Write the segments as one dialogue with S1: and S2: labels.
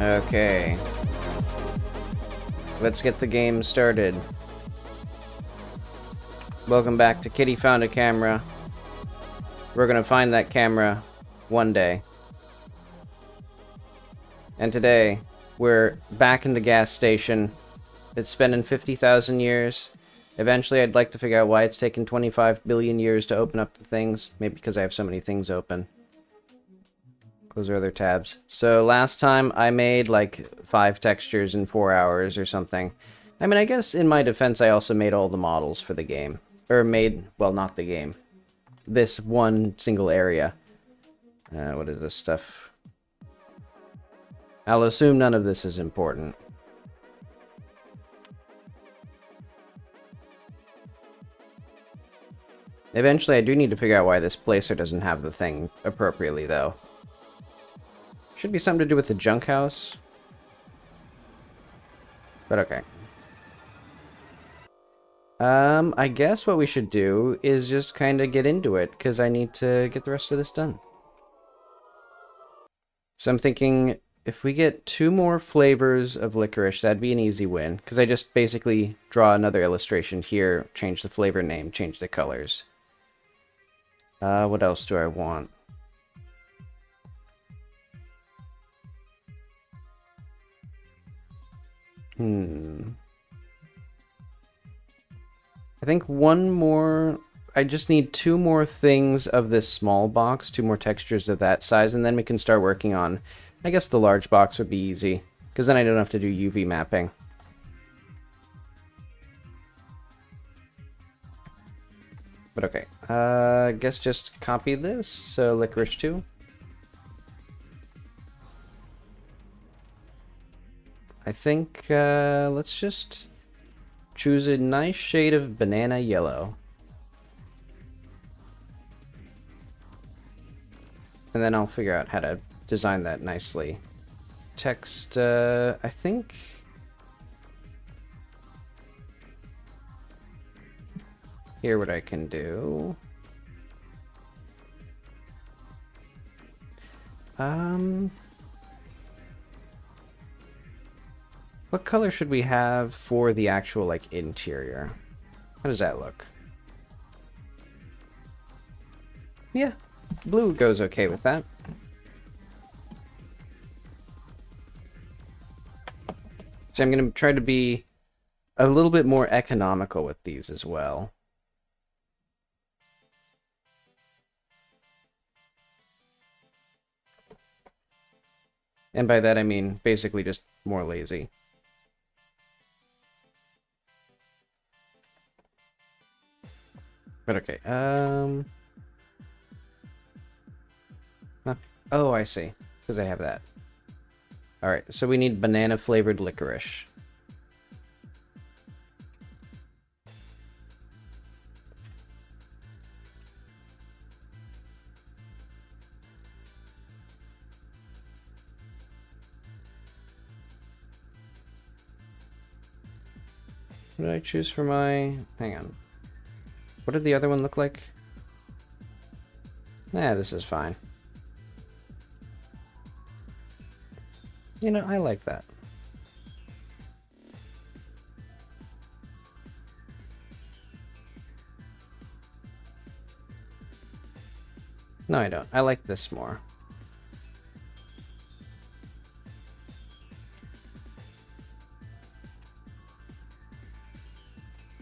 S1: Okay. Let's get the game started. Welcome back to Kitty Found a Camera. We're gonna find that camera one day. And today, we're back in the gas station. It's been in 50,000 years. Eventually, I'd like to figure out why it's taken 25 billion years to open up the things. Maybe because I have so many things open. Close our other tabs. So last time I made like 5 textures in 4 hours or something. I mean, I guess in my defense I also made all the models for the game. Or made, well, not the game. This one single area. What is this stuff? I'll assume none of this is important. Eventually I do need to figure out why this placer doesn't have the thing appropriately though. Should be something to do with the junk house. But okay. I guess what we should do is just kind of get into it, because I need to get the rest of this done. So I'm thinking, if we get 2 more flavors of licorice, that'd be an easy win, because I just basically draw another illustration here, change the flavor name, change the colors. What else do I want? I think one more... I just need 2 more things of this small box, 2 more textures of that size, and then we can start working on... I guess the large box would be easy, because then I don't have to do UV mapping. But okay, I guess just copy this, so licorice 2. I think, let's just choose a nice shade of banana yellow. And then I'll figure out how to design that nicely. Text, I think... Here what I can do. What color should we have for the actual, like, interior? How does that look? Yeah, blue goes okay with that. So I'm going to try to be a little bit more economical with these as well. And by that I mean basically just more lazy. But okay, huh. Oh, I see. Because I have that. Alright, so we need banana-flavored licorice. What did I choose for my... Hang on. What did the other one look like? Nah, this is fine. You know, I like that. No, I don't. I like this more.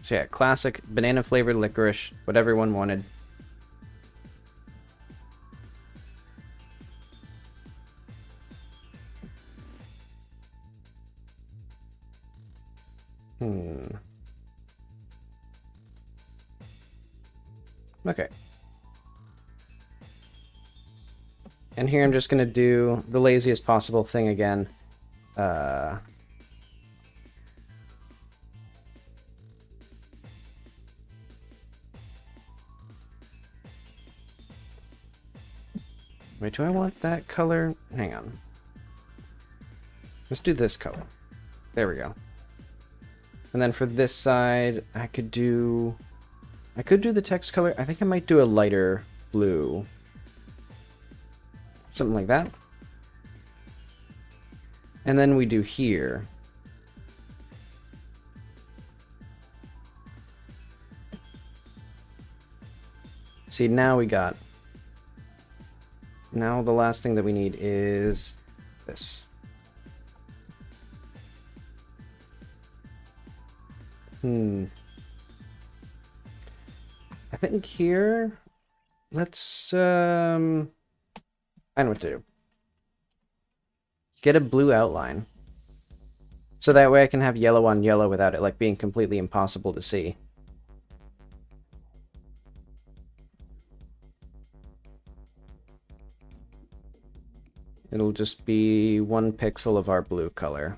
S1: So yeah, classic banana-flavored licorice, what everyone wanted. Okay. And here I'm just going to do the laziest possible thing again. Wait, do I want that color? Hang on. Let's do this color. There we go. And then for this side, I could do the text color. I think I might do a lighter blue. Something like that. And then we do here. See, now we got... Now the last thing that we need is this. I think here... Let's, I know what to do. Get a blue outline. So that way I can have yellow on yellow without it, like, being completely impossible to see. It'll just be 1 pixel of our blue color.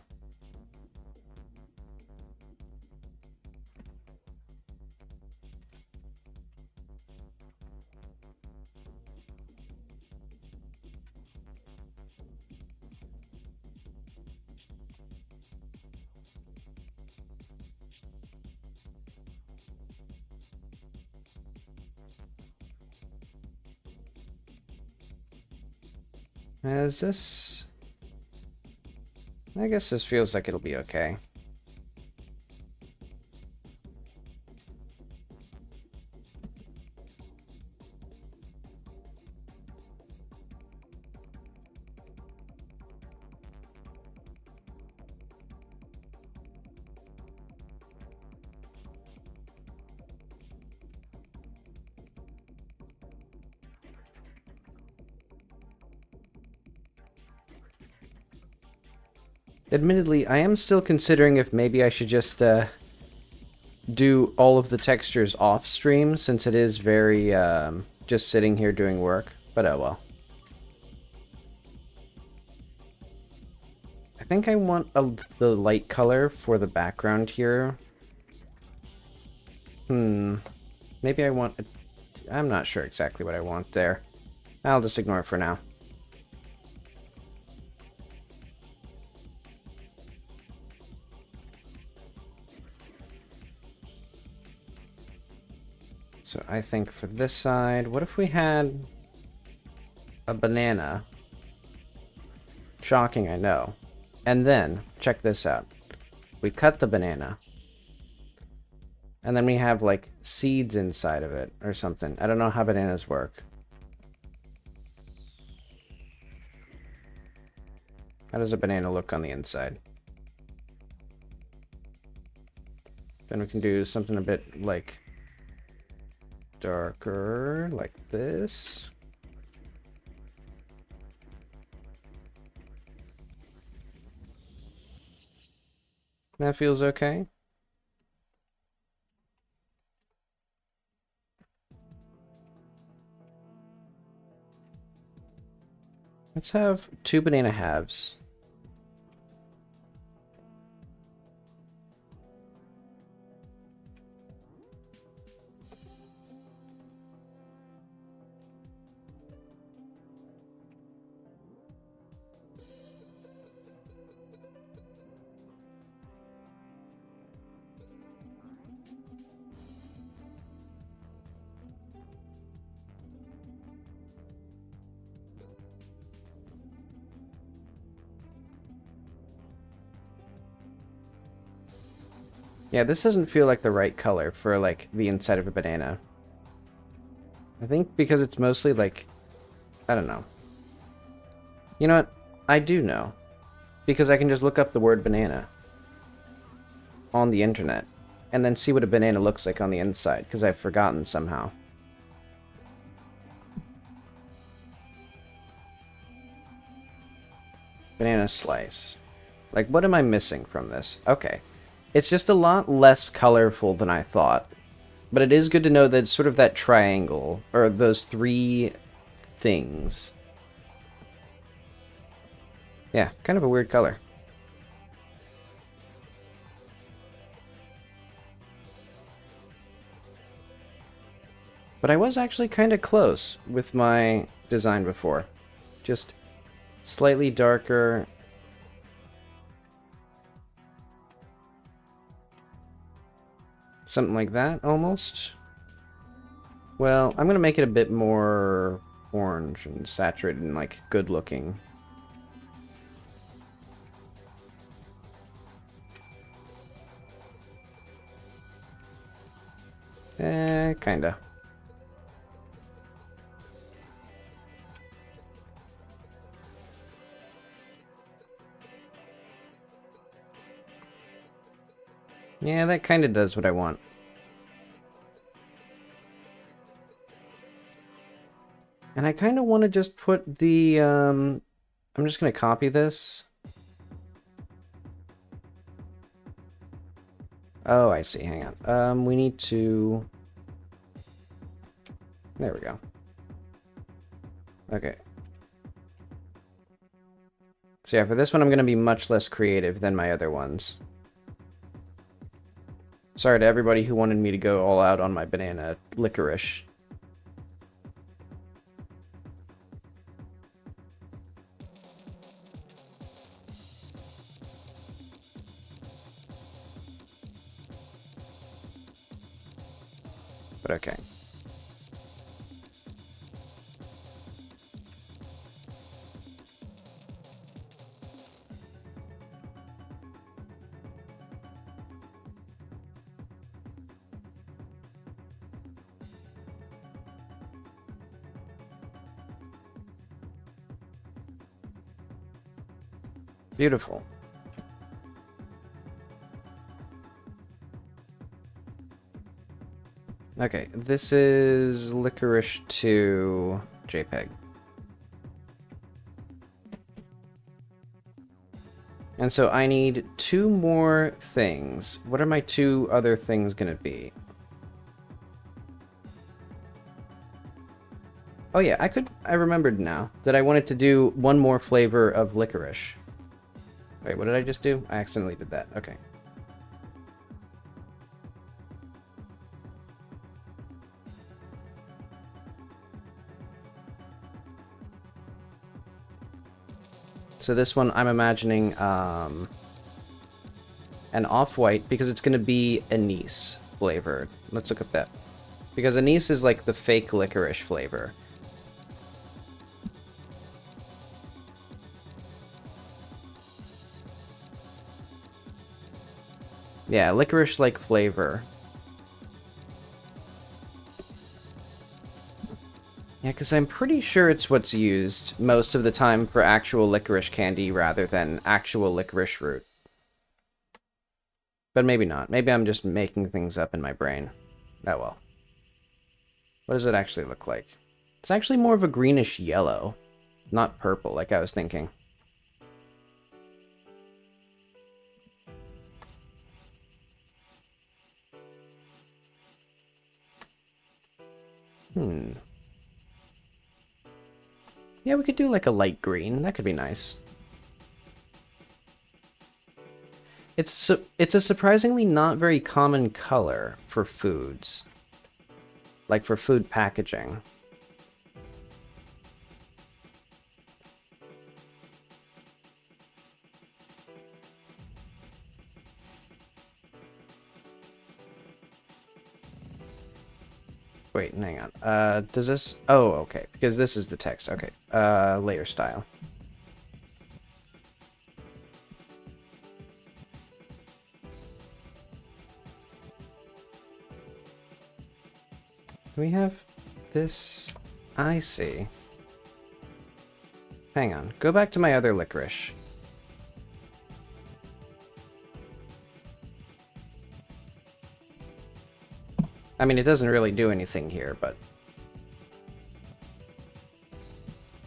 S1: Is this... I guess this feels like it'll be okay. Admittedly, I am still considering if maybe I should just do all of the textures off stream, since it is very just sitting here doing work, but oh well. I think I want the light color for the background here. Maybe I want... I'm not sure exactly what I want there. I'll just ignore it for now. So I think for this side, what if we had a banana? Shocking, I know. And then, check this out. We cut the banana. And then we have, like, seeds inside of it, or something. I don't know how bananas work. How does a banana look on the inside? Then we can do something a bit, like... darker, like this. That feels okay. Let's have 2 banana halves. Yeah, this doesn't feel like the right color for, like, the inside of a banana. I think because it's mostly, like... I don't know. You know what? I do know. Because I can just look up the word banana on the internet and then see what a banana looks like on the inside, because I've forgotten somehow. Banana slice. Like, what am I missing from this? Okay. It's just a lot less colorful than I thought. But it is good to know that it's sort of that triangle, or those 3 things. Yeah, kind of a weird color. But I was actually kind of close with my design before. Just slightly darker. Something like that, almost. Well, I'm going to make it a bit more orange and saturated and, like, good looking. Kinda. Yeah, that kinda does what I want. And I kinda want to just put the, I'm just gonna copy this. Oh, I see. Hang on. We need to... There we go. Okay. So yeah, for this one I'm going to be much less creative than my other ones. Sorry to everybody who wanted me to go all out on my banana licorice. But okay. Beautiful. Okay, this is licorice to JPEG. And so I need 2 more things. What are my 2 other things gonna be? Oh yeah, I remembered now that I wanted to do 1 more flavor of licorice. Wait, what did I just do? I accidentally did that. Okay. So this one I'm imagining an off-white because it's going to be anise flavored. Let's look up that. Because anise is like the fake licorice flavor. Yeah, licorice-like flavor. Yeah, because I'm pretty sure it's what's used most of the time for actual licorice candy rather than actual licorice root. But maybe not. Maybe I'm just making things up in my brain. Oh well. What does it actually look like? It's actually more of a greenish yellow, not purple like I was thinking. Yeah, we could do like a light green. That could be nice. It's a surprisingly not very common color for foods. Like for food packaging. Wait, hang on. Does this... Oh, okay. Because this is the text. Okay. Layer style. We have this... I see. Hang on. Go back to my other licorice. I mean, it doesn't really do anything here, but...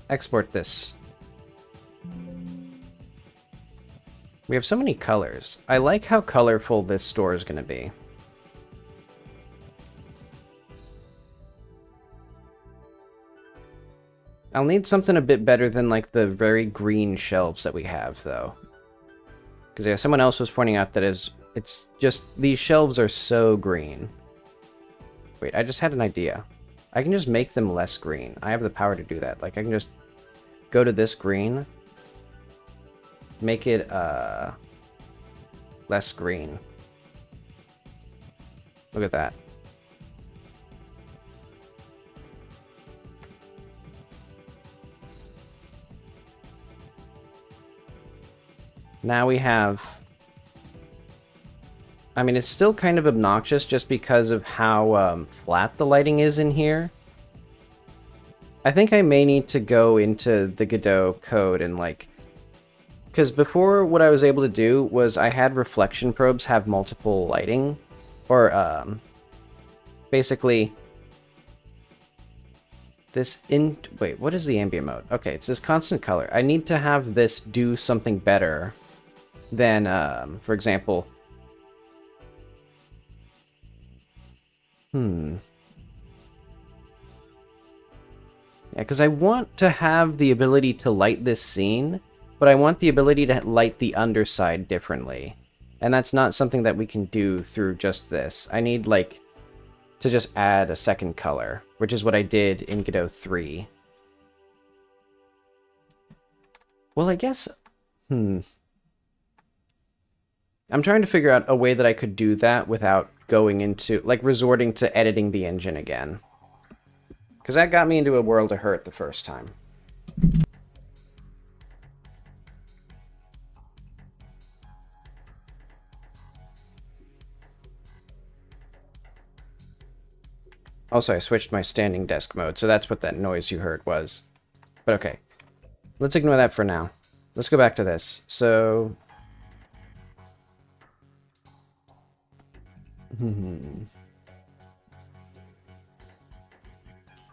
S1: Export this. We have so many colors. I like how colorful this store is going to be. I'll need something a bit better than, like, the very green shelves that we have, though. Because, yeah, someone else was pointing out that it's just... These shelves are so green. Wait, I just had an idea. I can just make them less green. I have the power to do that. Like, I can just go to this green, make it, less green. Look at that. Now we have I mean, it's still kind of obnoxious just because of how flat the lighting is in here. I think I may need to go into the Godot code and like... Because before, what I was able to do was I had reflection probes have multiple lighting. Or, basically... This in... Wait, what is the ambient mode? Okay, it's this constant color. I need to have this do something better than, for example... Yeah, because I want to have the ability to light this scene, but I want the ability to light the underside differently. And that's not something that we can do through just this. I need, like, to just add a second color, which is what I did in Godot 3. Well, I guess... I'm trying to figure out a way that I could do that without going into, like, resorting to editing the engine again. Because that got me into a world of hurt the first time. Also, I switched my standing desk mode, so that's what that noise you heard was. But okay. Let's ignore that for now. Let's go back to this. So...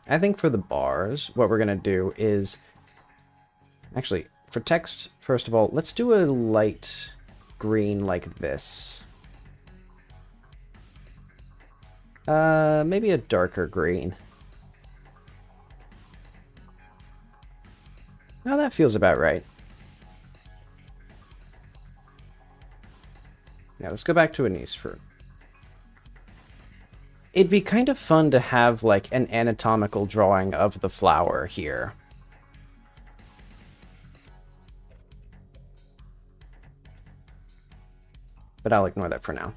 S1: I think for the bars, what we're going to do is... Actually, for text, first of all, let's do a light green like this. Maybe a darker green. Now that feels about right. Now let's go back to anise fruit. It'd be kind of fun to have, like, an anatomical drawing of the flower here. But I'll ignore that for now.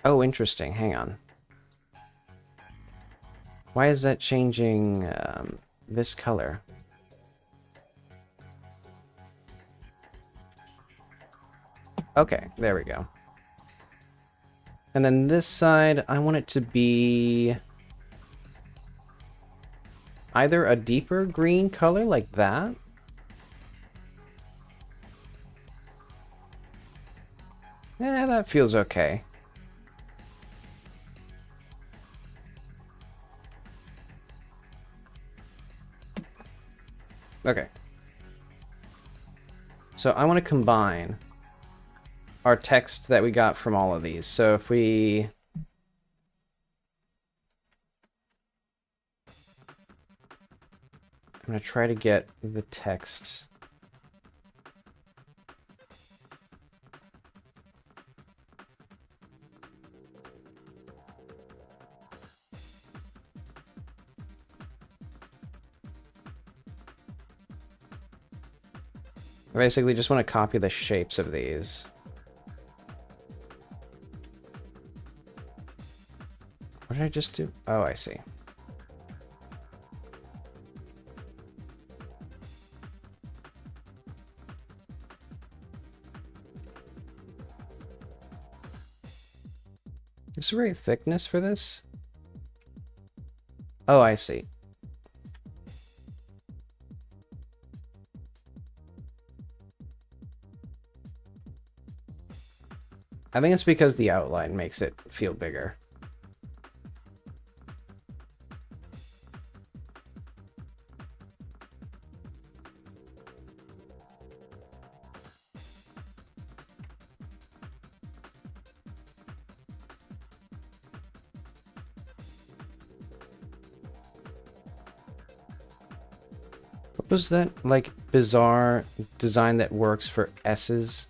S1: Oh, interesting. Hang on. Why is that changing this color? Okay, there we go. And then this side, I want it to be either a deeper green color like that. Yeah, that feels okay. Okay. So I want to combine our text that we got from all of these. So if we... I'm going to try to get the text. I basically just want to copy the shapes of these. What did I just do? Oh, I see. Is there a thickness for this? Oh, I see. I think it's because the outline makes it feel bigger. What was that, like, bizarre design that works for S's?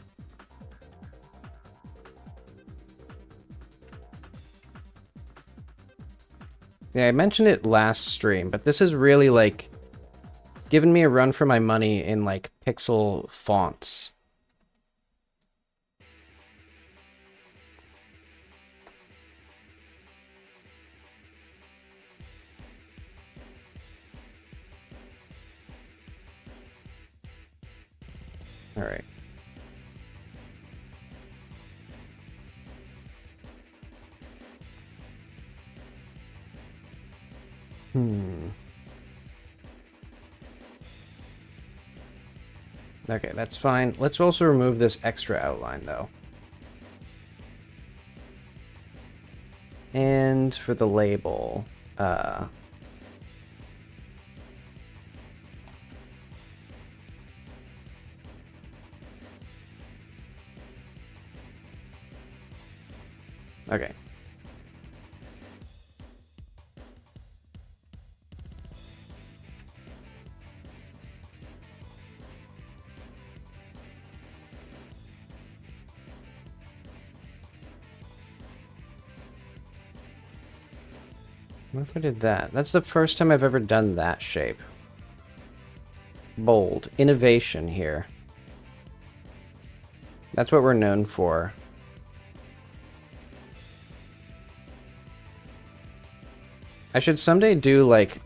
S1: Yeah, I mentioned it last stream, but this is really, like, giving me a run for my money in, like, pixel fonts. All right. Okay, that's fine. Let's also remove this extra outline, though. And for the label, okay. What if I did that? That's the first time I've ever done that shape. Bold. Innovation here. That's what we're known for. I should someday do, like...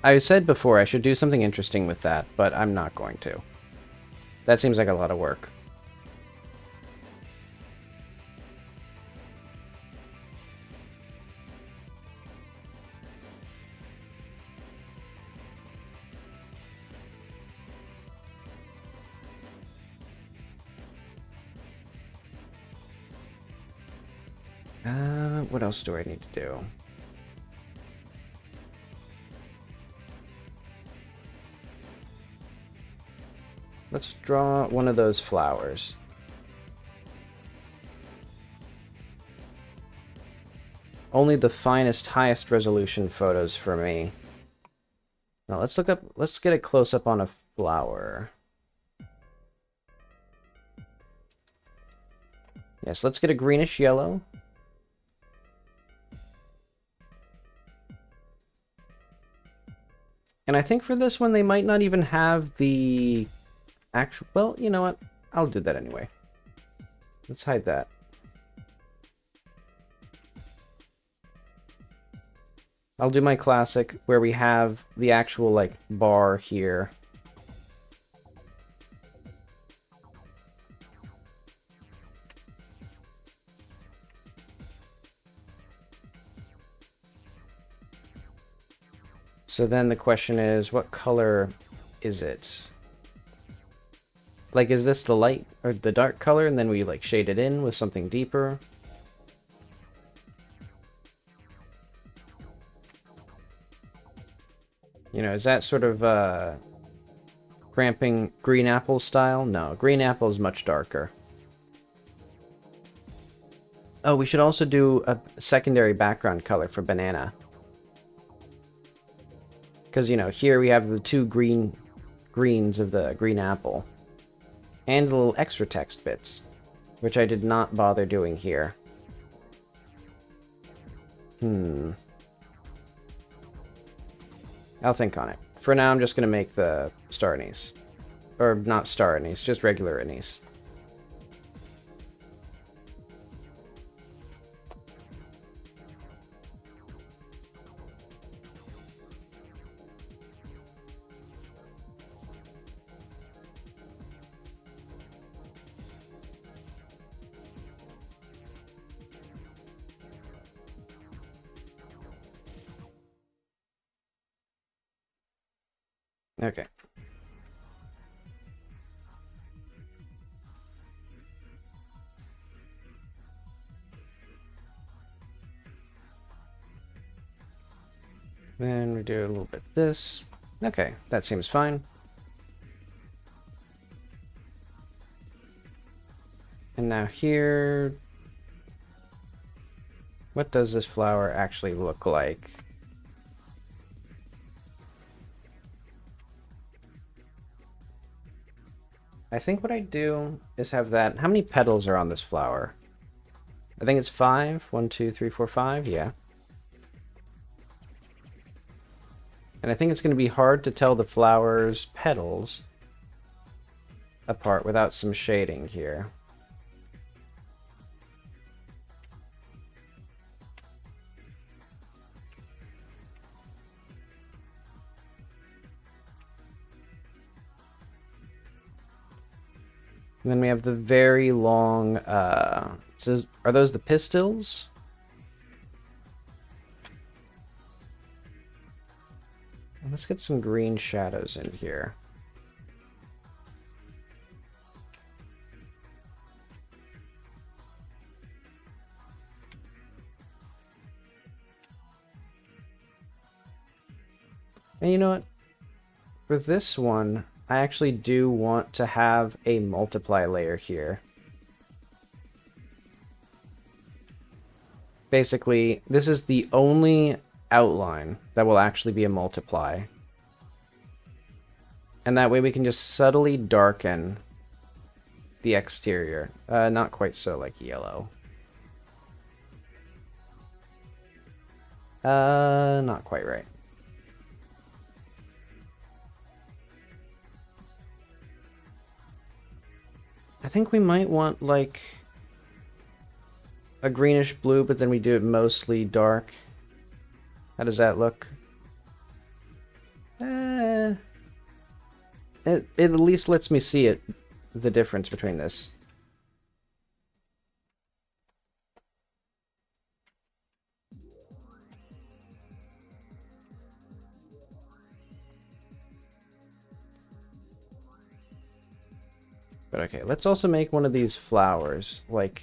S1: I said before, I should do something interesting with that, but I'm not going to. That seems like a lot of work. What else do I need to do? Let's draw one of those flowers. Only the finest, highest resolution photos for me. Now let's get a close-up on a flower. Yes, let's get a greenish yellow. And I think for this one, they might not even have the actual... Well, you know what? I'll do that anyway. Let's hide that. I'll do my classic, where we have the actual, like, bar here. So then the question is, what color is it? Like, is this the light or the dark color, and then we, like, shade it in with something deeper? You know, is that sort of, cramping green apple style? No, green apple is much darker. Oh, we should also do a secondary background color for banana. Because, you know, here we have the two greens of the green apple. And the little extra text bits, which I did not bother doing here. I'll think on it. For now, I'm just going to make the star anise. Or not star anise, just regular anise. Okay. Then we do a little bit of this. Okay, that seems fine. And now here... What does this flower actually look like? I think what I do is have that... How many petals are on this flower? I think it's 5. 1, 2, 3, 4, 5. Yeah. And I think it's going to be hard to tell the flower's petals apart without some shading here. And then we have the very long, so are those the pistils? Let's get some green shadows in here. And you know what? For this one, I actually do want to have a multiply layer here. Basically, this is the only outline that will actually be a multiply. And that way we can just subtly darken the exterior. Not quite so like yellow. Not quite right. I think we might want, like, a greenish blue, but then we do it mostly dark. How does that look? It at least lets me see it, the difference between this. But okay, let's also make one of these flowers, like...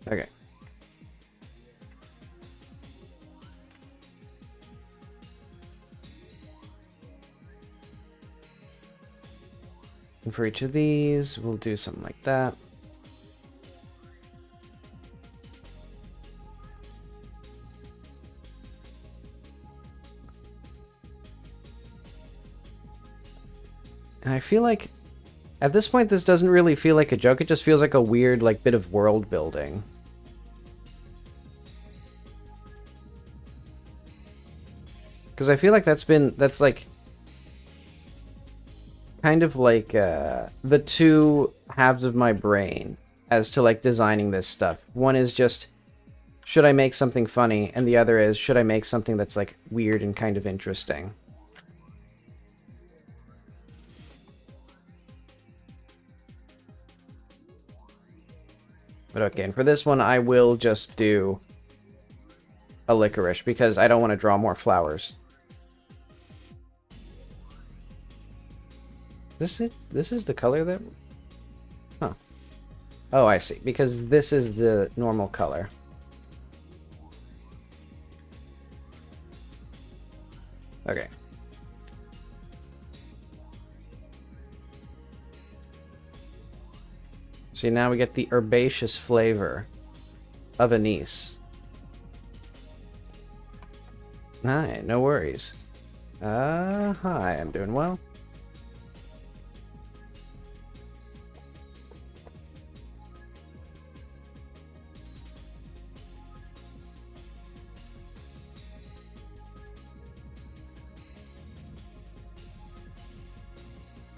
S1: Okay. And for each of these, we'll do something like that. And I feel like, at this point, this doesn't really feel like a joke. It just feels like a weird, like, bit of world building. Because I feel like that's like, kind of like the two halves of my brain as to like designing this stuff. One is just, should I make something funny? And the other is, should I make something that's like weird and kind of interesting? But okay, and for this one I will just do a licorice because I don't want to draw more flowers. This is the color that... Huh. Oh, I see. Because this is the normal color. Okay. See, now we get the herbaceous flavor of anise. Hi, no worries. Hi, I'm doing well.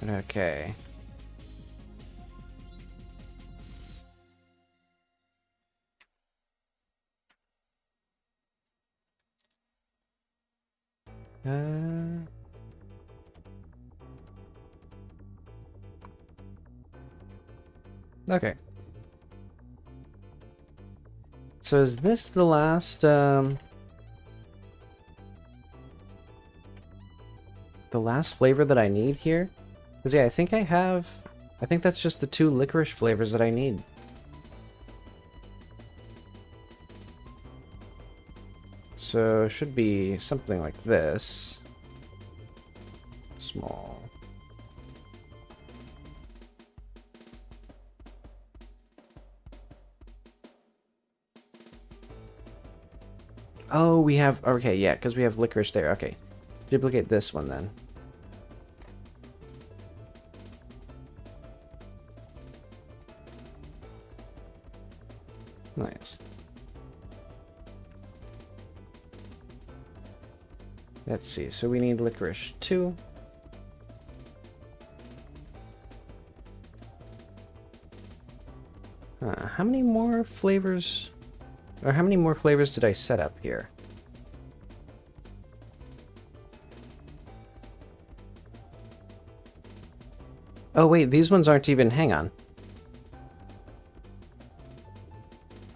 S1: Okay. Okay. So is this the last, the last flavor that I need here? Because, yeah, I think that's just the two licorice flavors that I need. So, it should be something like this. Small. Oh, we have... Okay, yeah, because we have licorice there. Okay. Duplicate this one, then. Nice. Let's see, so we need licorice 2. How many more flavors... Or how many more flavors did I set up here? Oh wait, these ones aren't even... Hang on.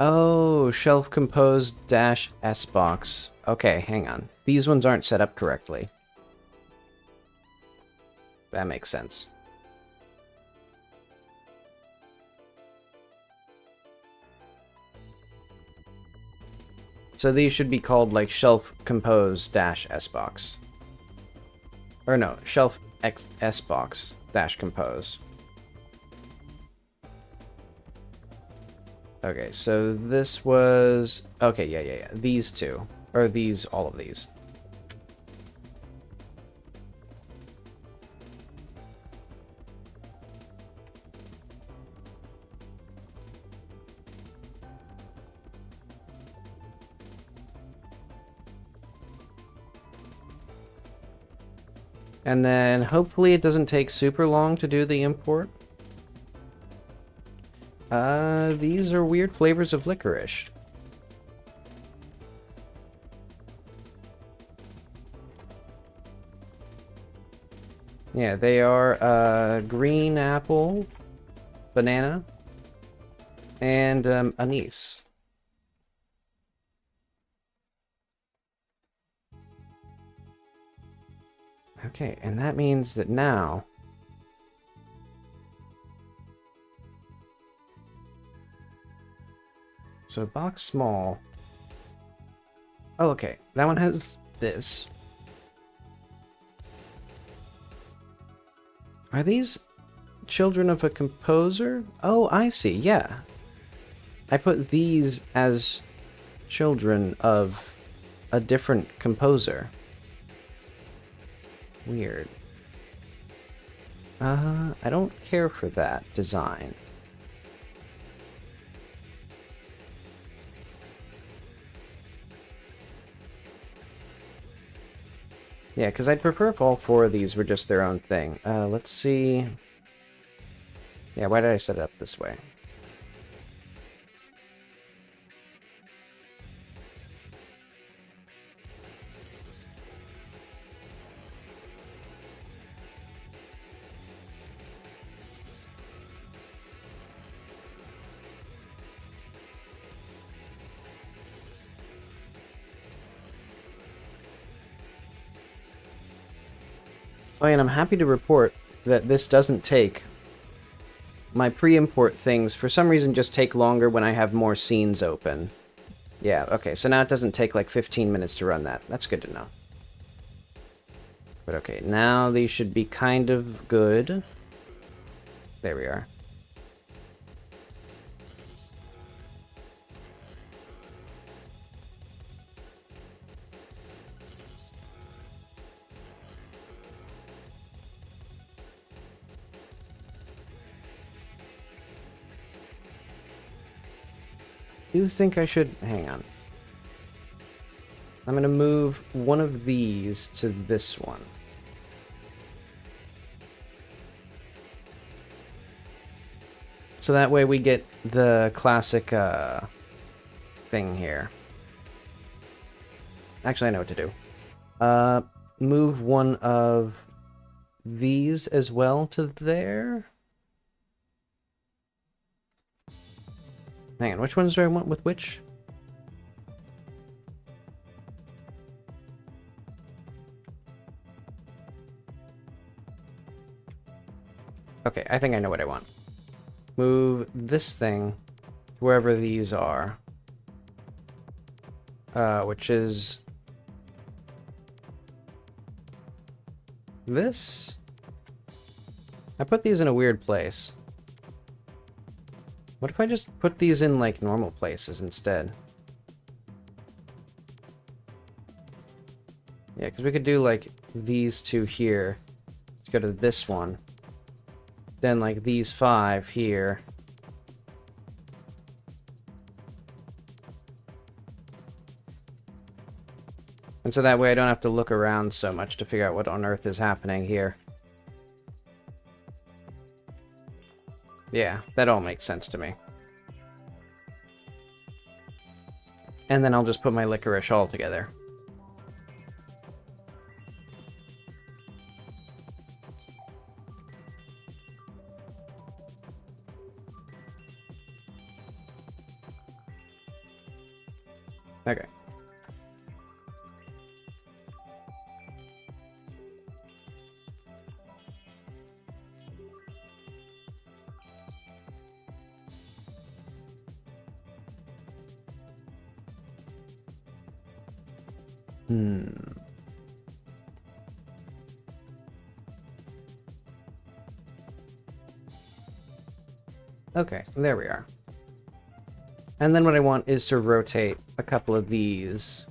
S1: Oh, shelf composed dash S box. Okay, hang on. These ones aren't set up correctly. That makes sense. So these should be called like shelf compose dash S box. Or no, shelf S box dash compose. Okay, so this was... Okay, yeah. These two. Or these, all of these. And then hopefully it doesn't take super long to do the import. These are weird flavors of licorice. Yeah, they are green apple, banana, and anise. Okay, and that means that now... So box small. Oh, okay. That one has this. Are these children of a composer? Oh, I see. Yeah. I put these as children of a different composer. Weird. I don't care for that design. Yeah, because I'd prefer if all 4 of these were just their own thing. Let's see... Yeah, why did I set it up this way? Oh, and I'm happy to report that this doesn't take... My pre-import things, for some reason, just take longer when I have more scenes open. Yeah, okay, so now it doesn't take like 15 minutes to run that. That's good to know. But okay, now these should be kind of good. There we are. I do think I should... Hang on. I'm going to move one of these to this one. So that way we get the classic thing here. Actually, I know what to do. Move one of these as well to there. Hang on, which ones do I want with which? Okay, I think I know what I want. Move this thing wherever these are. Which is... this? I put these in a weird place. What if I just put these in, like, normal places instead? Yeah, because we could do, like, these 2 here. Let's go to this one. Then, like, these 5 here. And so that way I don't have to look around so much to figure out what on earth is happening here. Yeah, that all makes sense to me. And then I'll just put my licorice all together. Okay. Okay, there we are. And then what I want is to rotate a couple of these.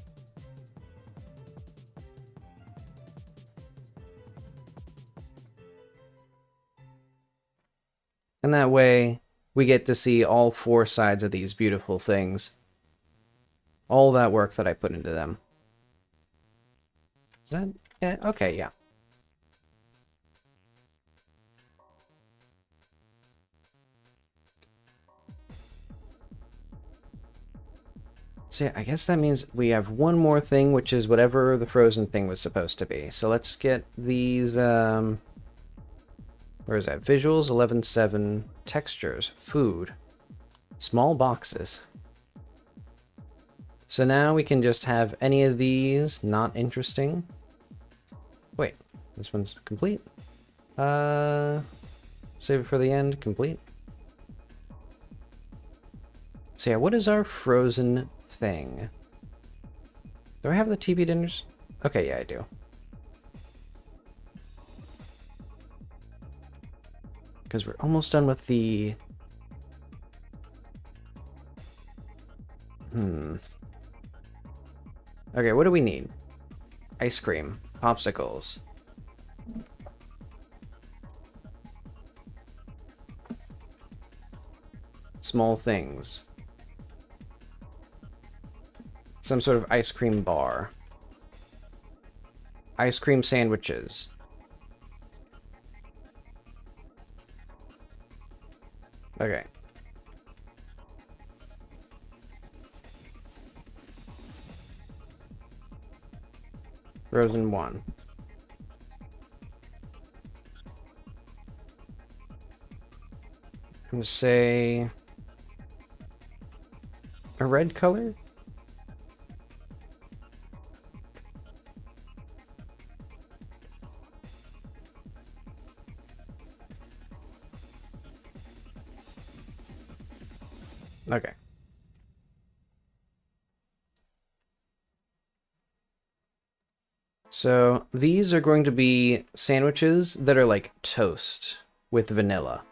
S1: And that way, we get to see all four sides of these beautiful things. All that work that I put into them. Is that... yeah, okay, yeah. So yeah, I guess that means we have one more thing, which is whatever the frozen thing was supposed to be. So let's get these, where is that? Visuals, 11.7, textures, food, small boxes. So now we can just have any of these not interesting. Wait, this one's complete. Save it for the end, complete. So yeah, what is our frozen thing? Do I have the TV dinners? Okay, yeah, I do. Because we're almost done with the... Okay, what do we need? Ice cream, popsicles. Small things. Some sort of ice cream bar. Ice cream sandwiches. Okay. Frozen 1. I'm gonna say... a red color? Okay. So these are going to be sandwiches that are like toast with vanilla.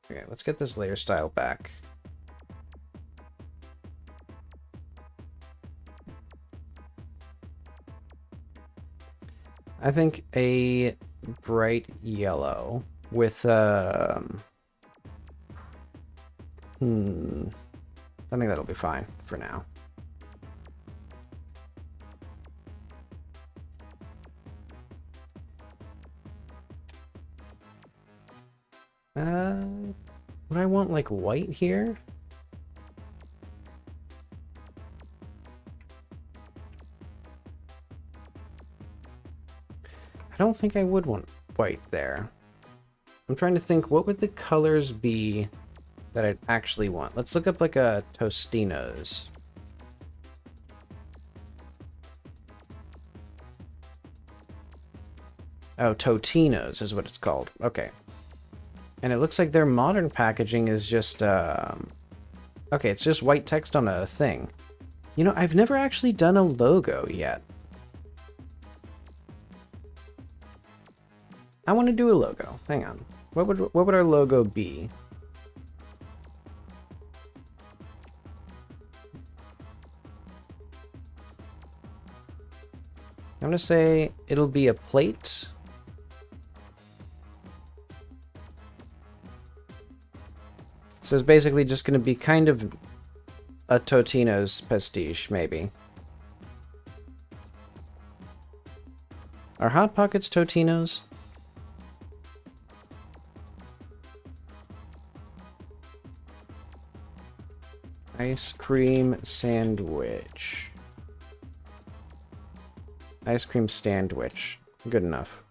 S1: Okay, let's get this layer style back. I think a bright yellow with I think that'll be fine for now. Would I want like white here? I don't think I would want white there. I'm trying to think, what would the colors be that I'd actually want? Let's look up like a Tostinos. Oh, Totinos is what it's called. Okay. And it looks like their modern packaging is just, okay, it's just white text on a thing. You know, I've never actually done a logo yet. I want to do a logo. Hang on. What would our logo be? I'm gonna say it'll be a plate. So it's basically just going to be kind of a Totino's pastiche, maybe. Are Hot Pockets Totino's? Ice cream sandwich. Ice cream sandwich. Good enough.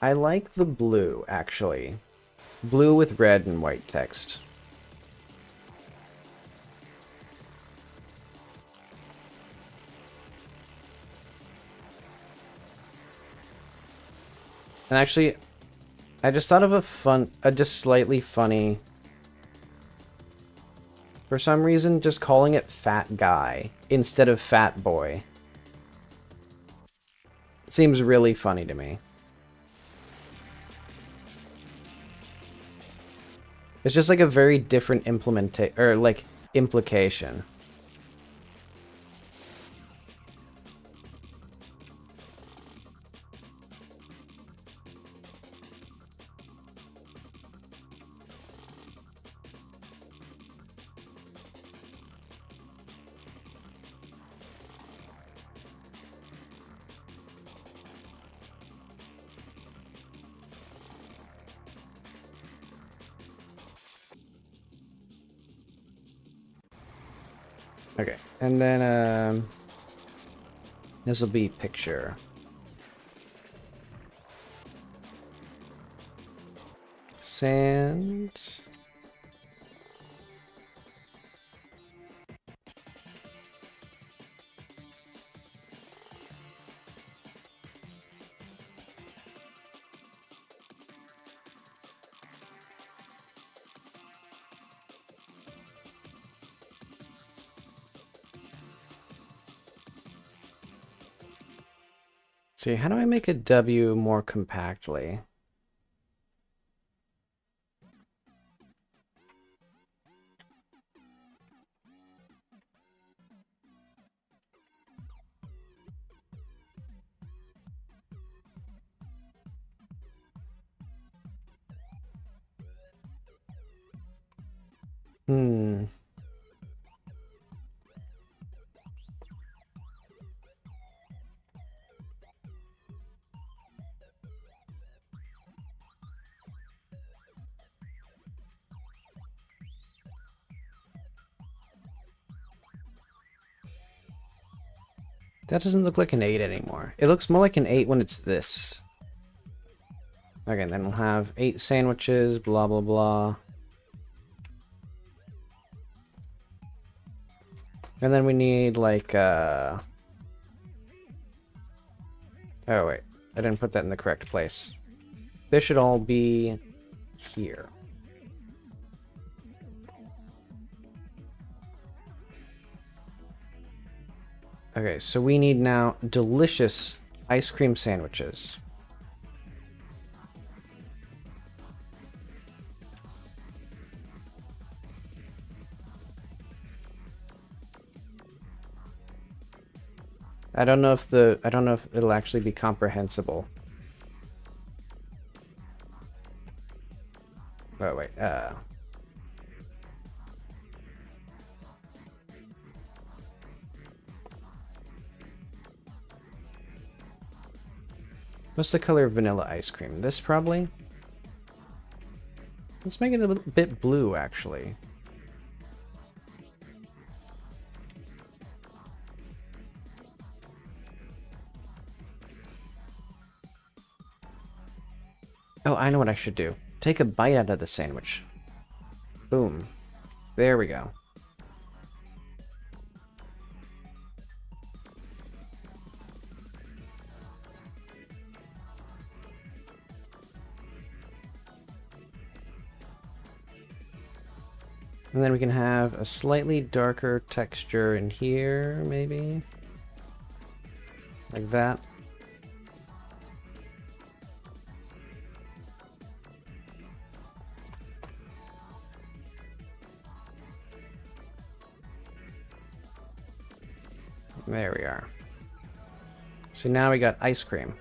S1: I like the blue, actually. Blue with red and white text. And actually, I just thought of a just slightly funny... For some reason, just calling it Fat Guy instead of Fat Boy seems really funny to me. It's just like a very different implication. Okay, and then this will be picture. Sand. See, how do I make a W more compactly? That doesn't look like an 8 anymore. It looks more like an 8 when it's this. Okay, then we'll have 8 sandwiches, blah, blah, blah. And then we need, like, Oh, wait. I didn't put that in the correct place. This should all be here. Okay, so we need now delicious ice cream sandwiches. I don't know if it'll actually be comprehensible. Oh wait, what's the color of vanilla ice cream? This probably? Let's make it a little bit blue, actually. Oh, I know what I should do. Take a bite out of the sandwich. Boom. There we go. And then we can have a slightly darker texture in here, maybe? Like that. There we are. So now we got ice cream.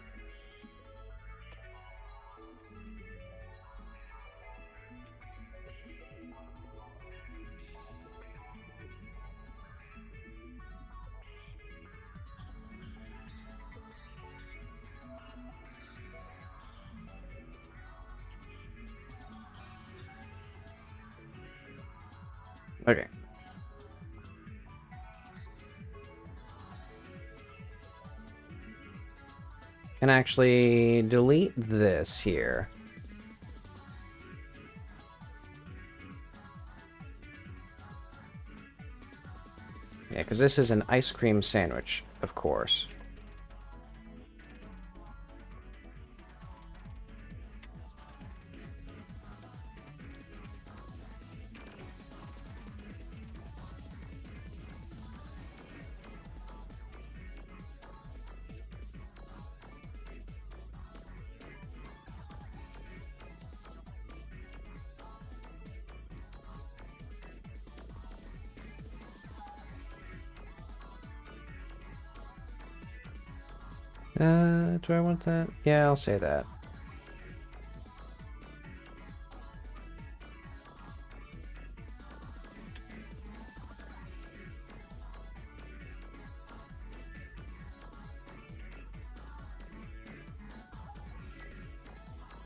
S1: Okay. Can actually delete this here. Yeah, because this is an ice cream sandwich, of course. Do I want that? Yeah, I'll say that.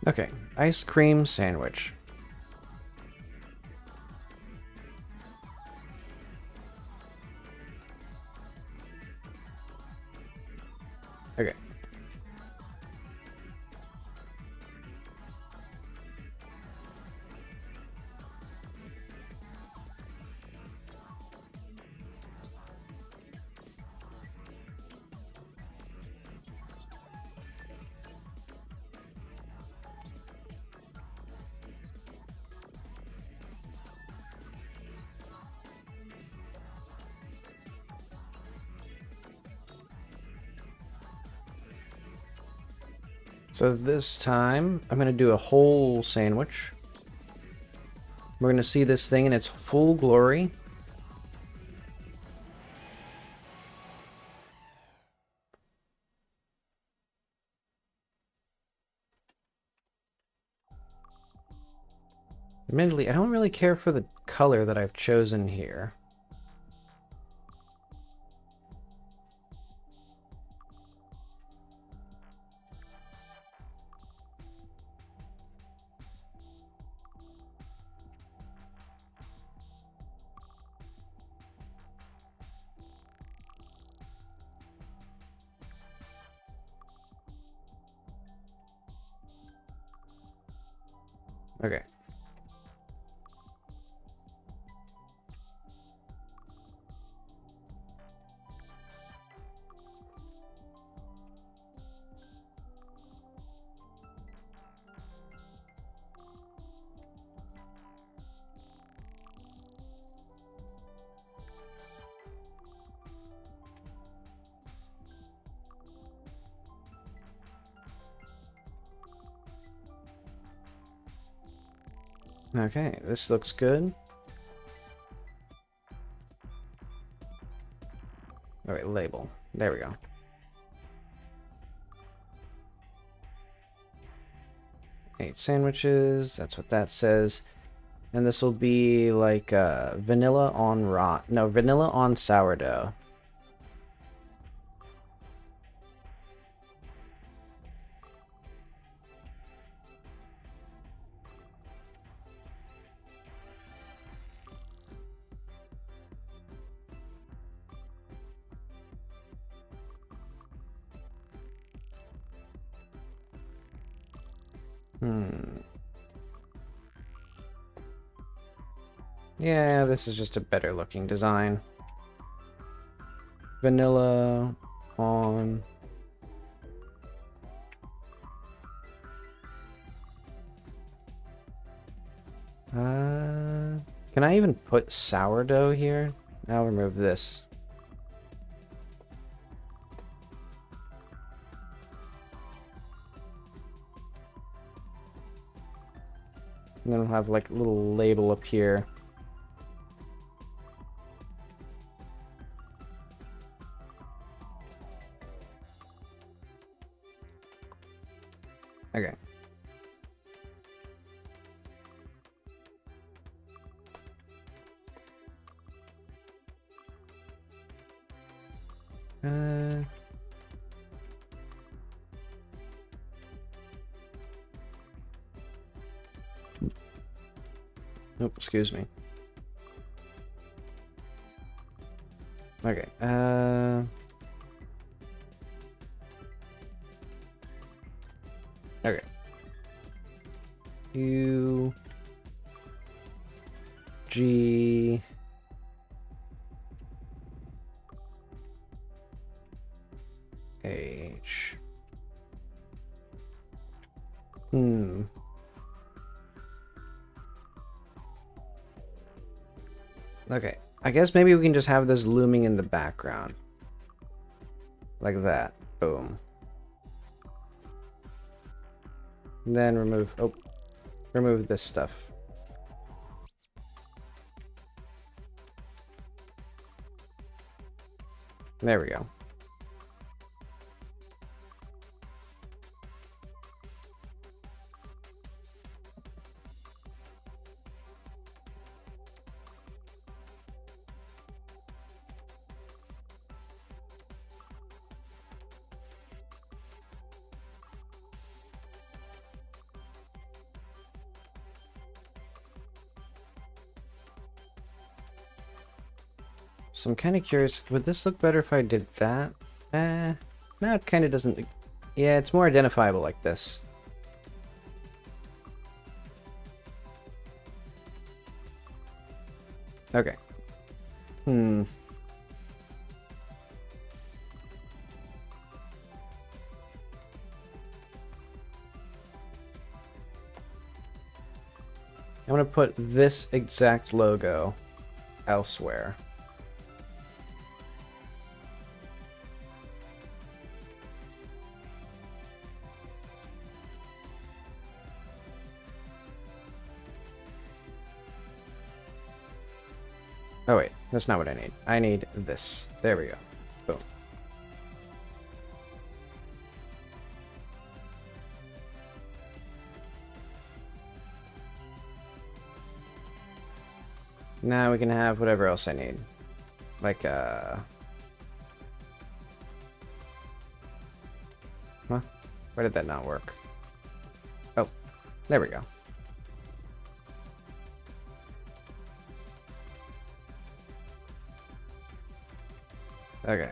S1: Okay, ice cream sandwich. Okay. So this time, I'm going to do a whole sandwich. We're going to see this thing in its full glory. Admittedly, I don't really care for the color that I've chosen here. Okay. Okay, this looks good. Alright, label. There we go. 8 sandwiches, that's what that says. And this will be like vanilla on vanilla on sourdough. Yeah, this is just a better looking design. Vanilla on... can I even put sourdough here? I'll remove this. And then we'll have like a little label up here. Okay. Oh, excuse me. Okay. Okay. U G H. Okay. I guess maybe we can just have this looming in the background. Like that. Boom. And then remove this stuff. There we go. So I'm kind of curious, would this look better if I did that? No, it kind of doesn't. Yeah, it's more identifiable like this. Okay. I'm gonna put this exact logo elsewhere. Oh wait, that's not what I need. I need this. There we go. Boom. Now we can have whatever else I need. Like, Huh? Why did that not work? Oh, there we go. Okay.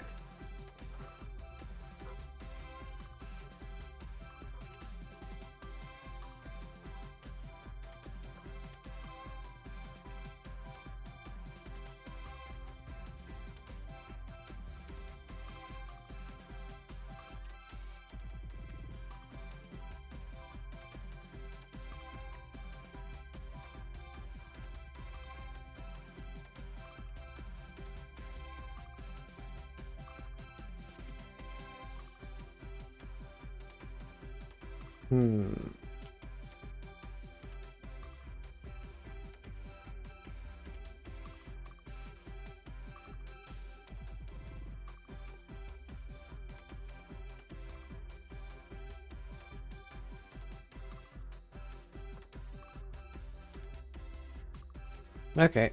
S1: Okay.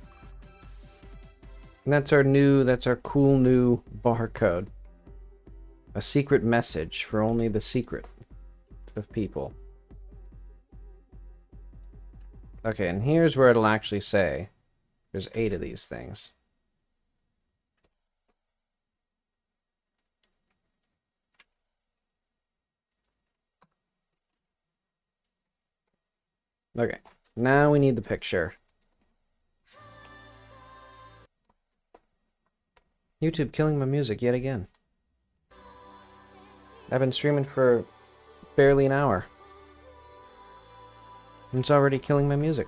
S1: And that's our cool new barcode. A secret message for only the secret of people. Okay, and here's where it'll actually say there's 8 of these things. Okay, now we need the picture. YouTube killing my music yet again. I've been streaming for barely an hour. And it's already killing my music.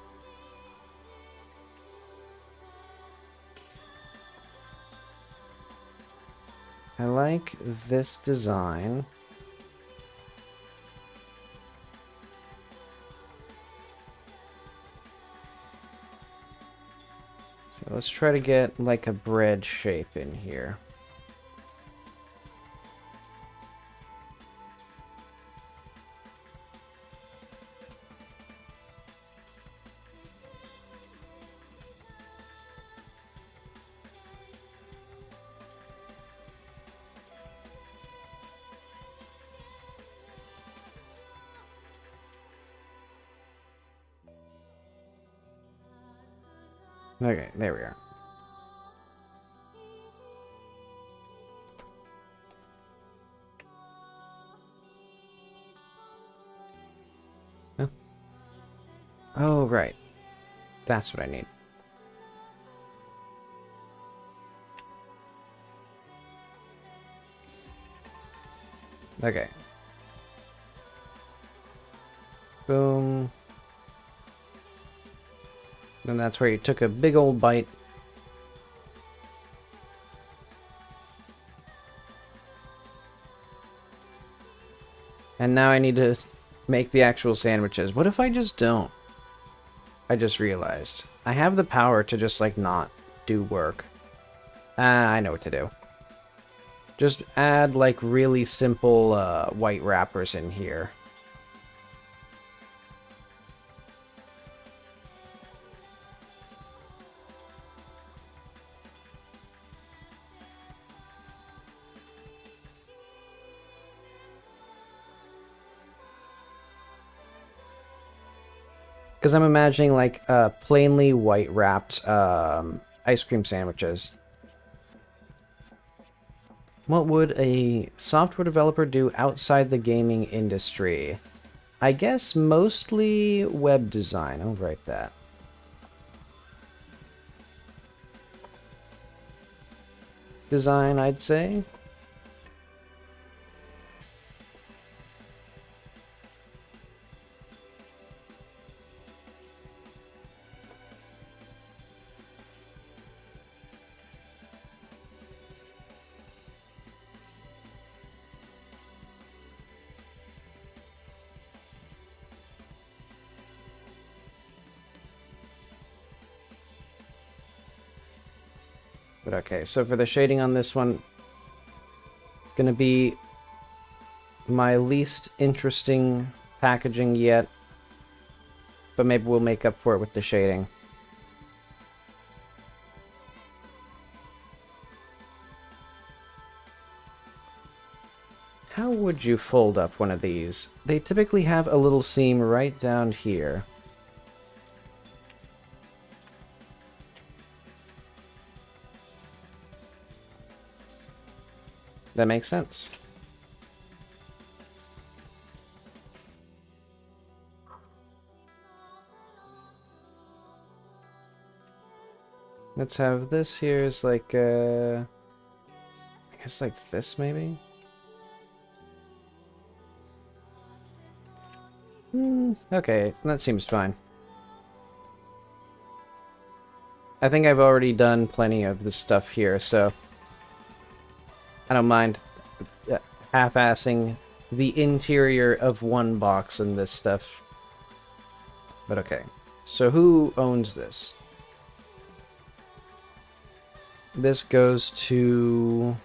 S1: I like this design. So let's try to get like a bread shape in here. Okay, there we are. Huh? Oh, right. That's what I need. Okay. Boom. And that's where you took a big old bite. And now I need to make the actual sandwiches. What if I just don't? I just realized. I have the power to just, like, not do work. I know what to do. Just add, like, really simple white wrappers in here. Because I'm imagining, like, plainly white wrapped ice cream sandwiches. What would a software developer do outside the gaming industry? I guess mostly web design. I'll write that. Design, I'd say. But okay, so for the shading on this one, gonna be my least interesting packaging yet, but maybe we'll make up for it with the shading. How would you fold up one of these? They typically have a little seam right down here. That makes sense. Let's have this here is like, I guess like this maybe? Okay, that seems fine. I think I've already done plenty of the stuff here, so I don't mind half-assing the interior of one box and this stuff. But okay, so who owns this? This goes to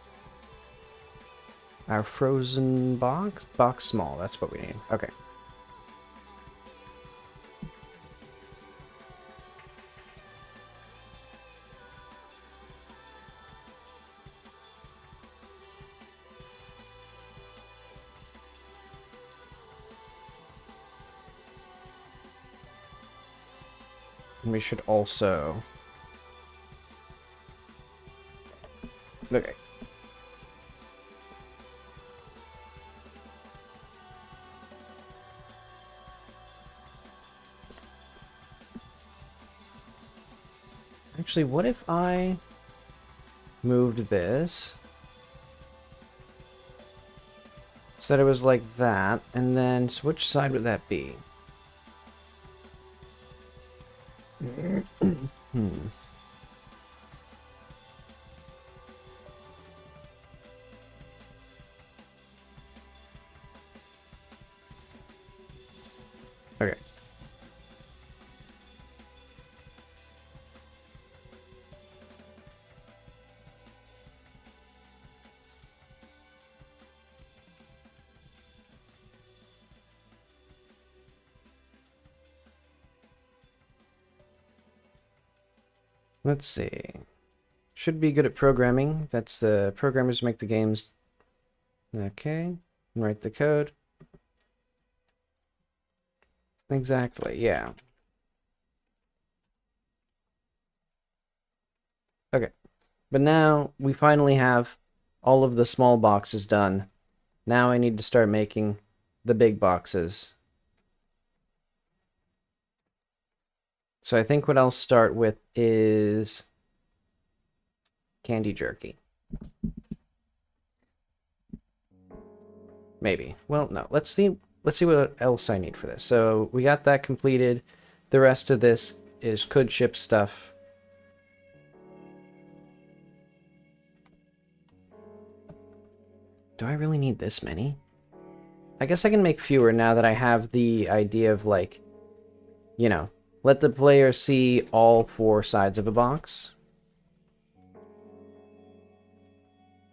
S1: our frozen box? Box small, that's what we need. Okay. And we should also... Okay. Actually, what if I moved this so that it was like that, and then so which side would that be? Okay. Let's see. Should be good at programming. That's the programmers make the games. Okay. Write the code. Exactly, yeah. Okay. But now we finally have all of the small boxes done. Now I need to start making the big boxes. So I think what I'll start with is candy jerky. Maybe. Well, no. Let's see what else I need for this. So we got that completed. The rest of this is could ship stuff. Do I really need this many? I guess I can make fewer now that I have the idea of, like, you know, let the player see all 4 sides of a box.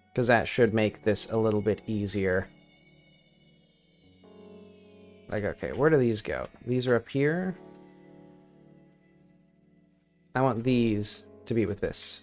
S1: Because that should make this a little bit easier. Like, okay, where do these go? These are up here. I want these to be with this.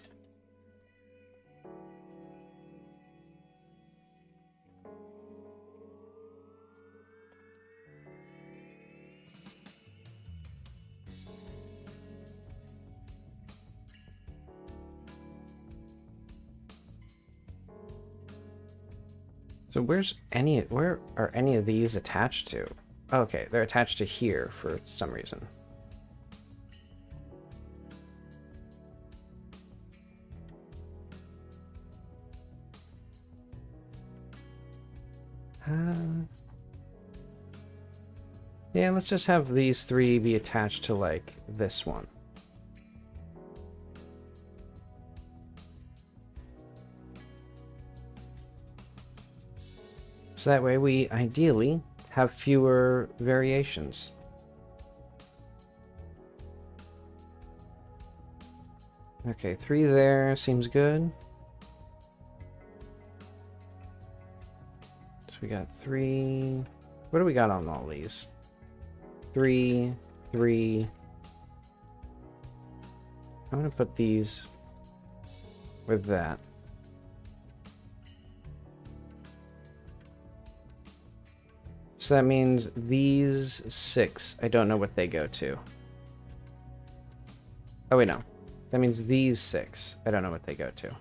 S1: So where are any of these attached to? Okay, they're attached to here for some reason. Yeah, let's just have these 3 be attached to, like, this one. So that way we ideally have fewer variations. Okay, 3 there seems good. So we got 3. What do we got on all these? 3, 3. I'm gonna put these with that. So that means these 6, I don't know what they go to. Oh wait, no. That means these 6, I don't know what they go to.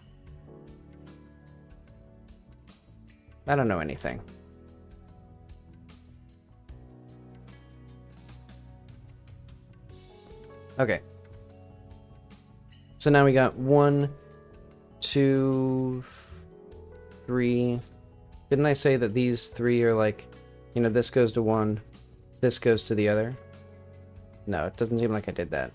S1: I don't know anything. Okay. So now we got 1, 2, 3. Didn't I say that these 3 are like, you know, this goes to one, this goes to the other? No, it doesn't seem like I did that.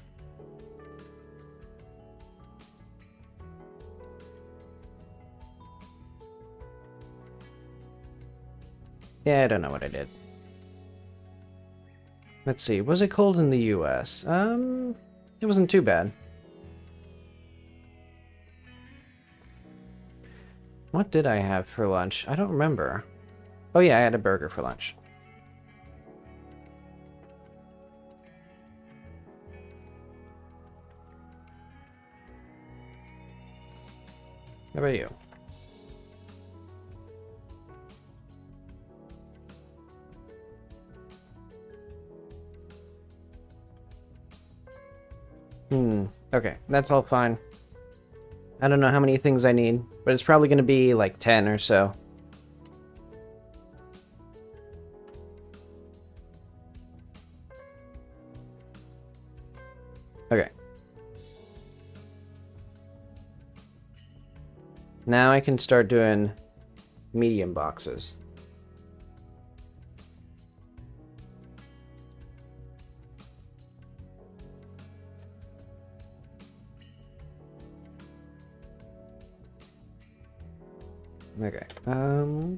S1: Yeah, I don't know what I did. Let's see, was it cold in the US? It wasn't too bad. What did I have for lunch? I don't remember. Oh yeah, I had a burger for lunch. How about you? Okay, that's all fine. I don't know how many things I need, but it's probably going to be like 10 or so. Okay. Now I can start doing medium boxes. Okay. I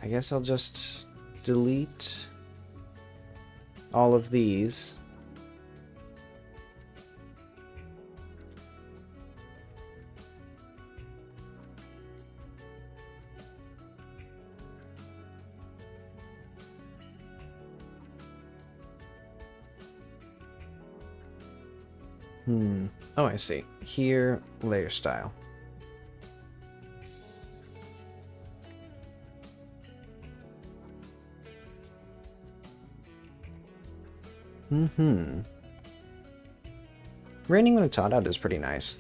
S1: guess I'll just delete all of these. Oh, I see. Here, layer style. Raining when it's hot out is pretty nice.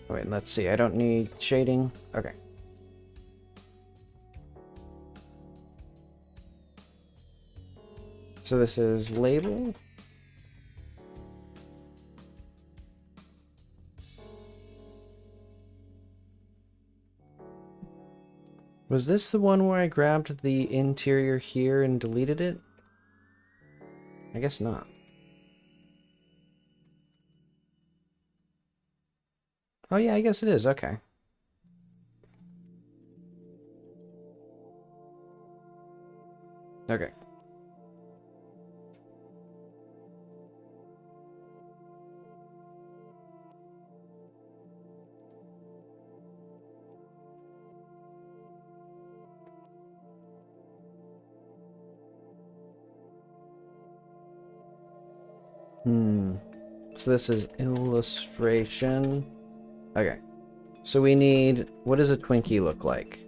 S1: Wait, let's see. I don't need shading. Okay. So this is label. Was this the one where I grabbed the interior here and deleted it? I guess not. Oh yeah, I guess it is. Okay. Okay. So this is illustration. Okay. So we need... What does a Twinkie look like?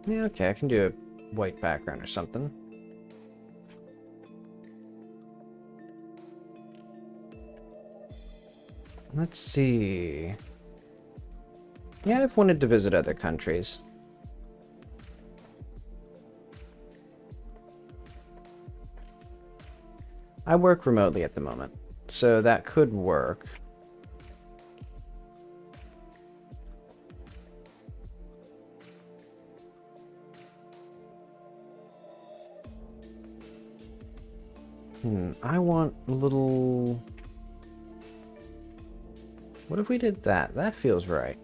S1: Yeah, okay. I can do a white background or something. Let's see... Yeah, I've wanted to visit other countries. I work remotely at the moment, so that could work. I want a little... What if we did that? That feels right.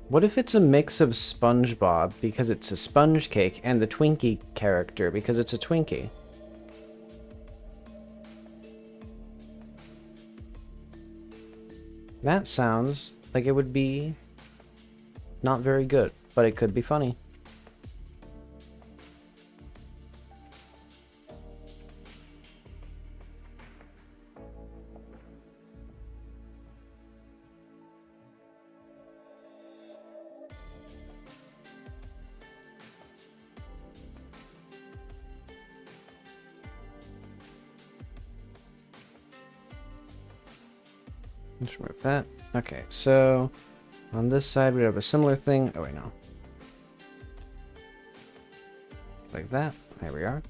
S1: What if it's a mix of SpongeBob because it's a sponge cake and the Twinkie character because it's a Twinkie? That sounds like it would be not very good, but it could be funny. Let's remove that. Okay, so on this side we have a similar thing. Oh wait, no. Like that. There we are.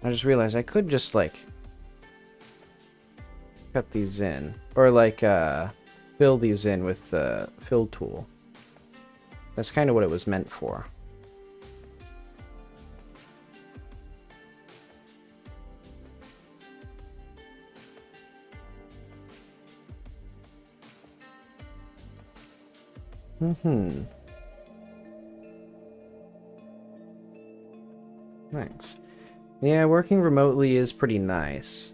S1: I just realized I could just like cut these in, or like fill these in with the fill tool. That's kind of what it was meant for. Thanks. Yeah, working remotely is pretty nice.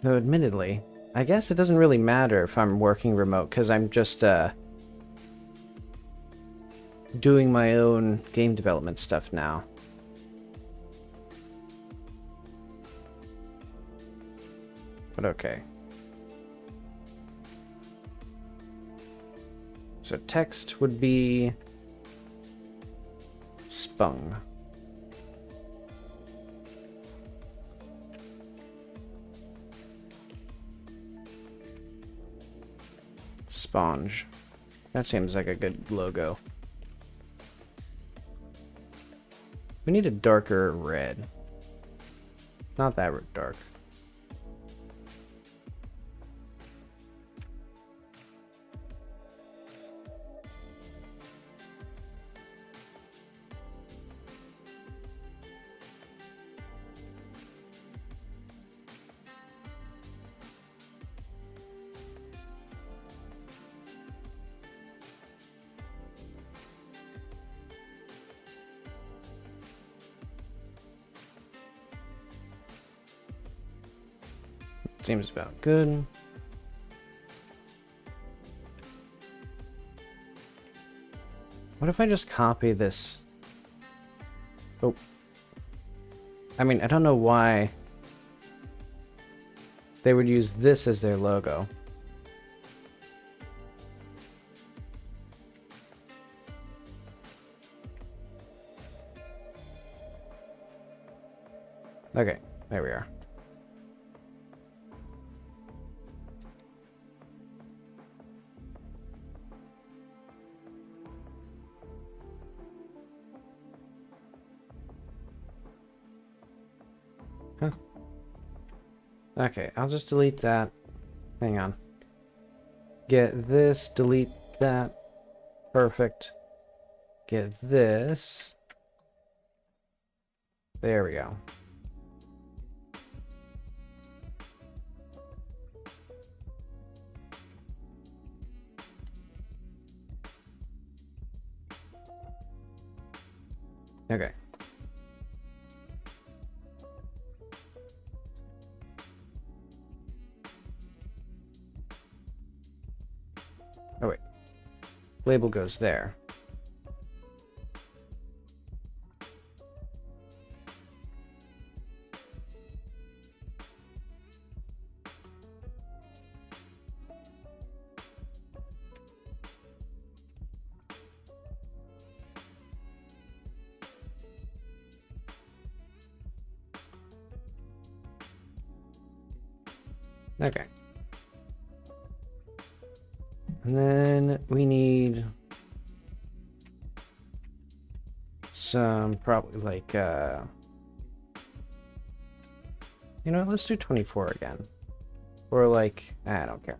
S1: Though admittedly, I guess it doesn't really matter if I'm working remote, because I'm just doing my own game development stuff now. But okay. So text would be spung. Sponge. That seems like a good logo. We need a darker red. Not that dark. Seems about good. What if I just copy this? Oh. I mean, I don't know why they would use this as their logo. Okay, there we are. Huh. Okay, I'll just delete that. Hang on. Get this, delete that. Perfect. Get this. There we go. Okay. Oh wait. Label goes there. Okay. And then we need some, probably like, you know, let's do 24 again. Or like, I don't care.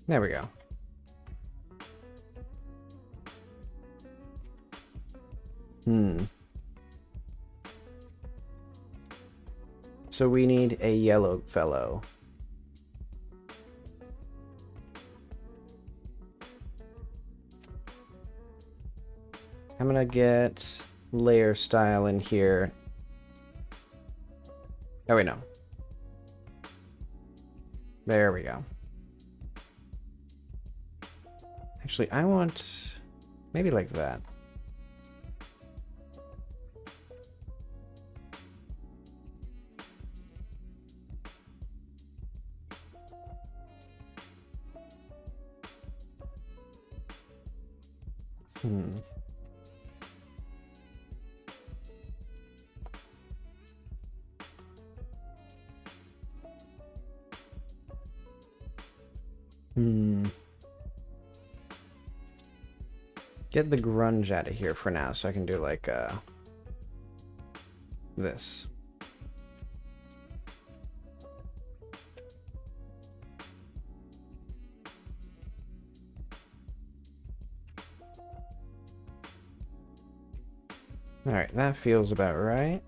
S1: There we go. So we need a yellow fellow. I'm gonna get layer style in here. Oh wait, no. There we go. Actually, I want maybe like that. Get the grunge out of here for now so I can do like this. Alright, that feels about right.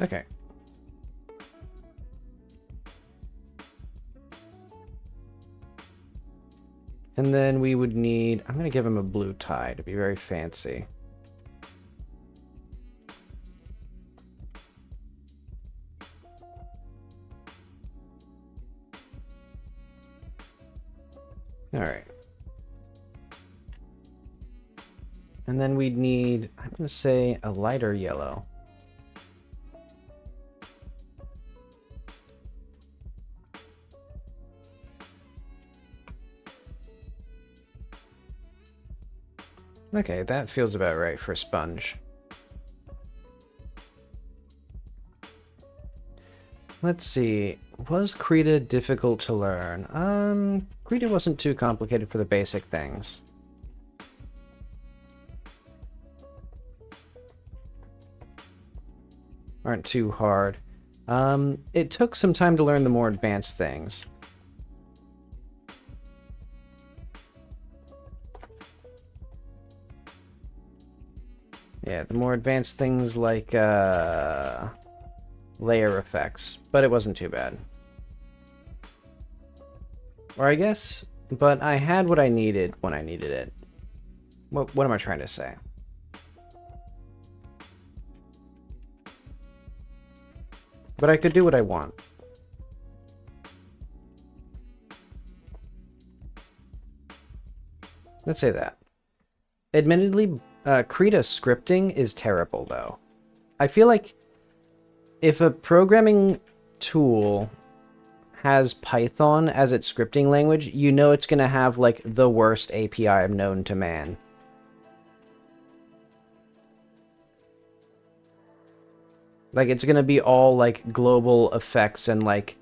S1: Okay. And then we would need, I'm going to give him a blue tie to be very fancy. All right. And then we'd need, I'm going to say a lighter yellow. Okay, that feels about right for sponge. Let's see. Was Krita difficult to learn? Krita wasn't too complicated for the basic things. Aren't too hard. It took some time to learn the more advanced things. Yeah, the more advanced things like, layer effects, but it wasn't too bad. Or I guess, but I had what I needed when I needed it. What am I trying to say? But I could do what I want. Let's say that. Admittedly, Krita scripting is terrible, though. I feel like if a programming tool has Python as its scripting language, you know it's going to have, like, the worst API known to man. Like, it's going to be all, like, global effects and, like,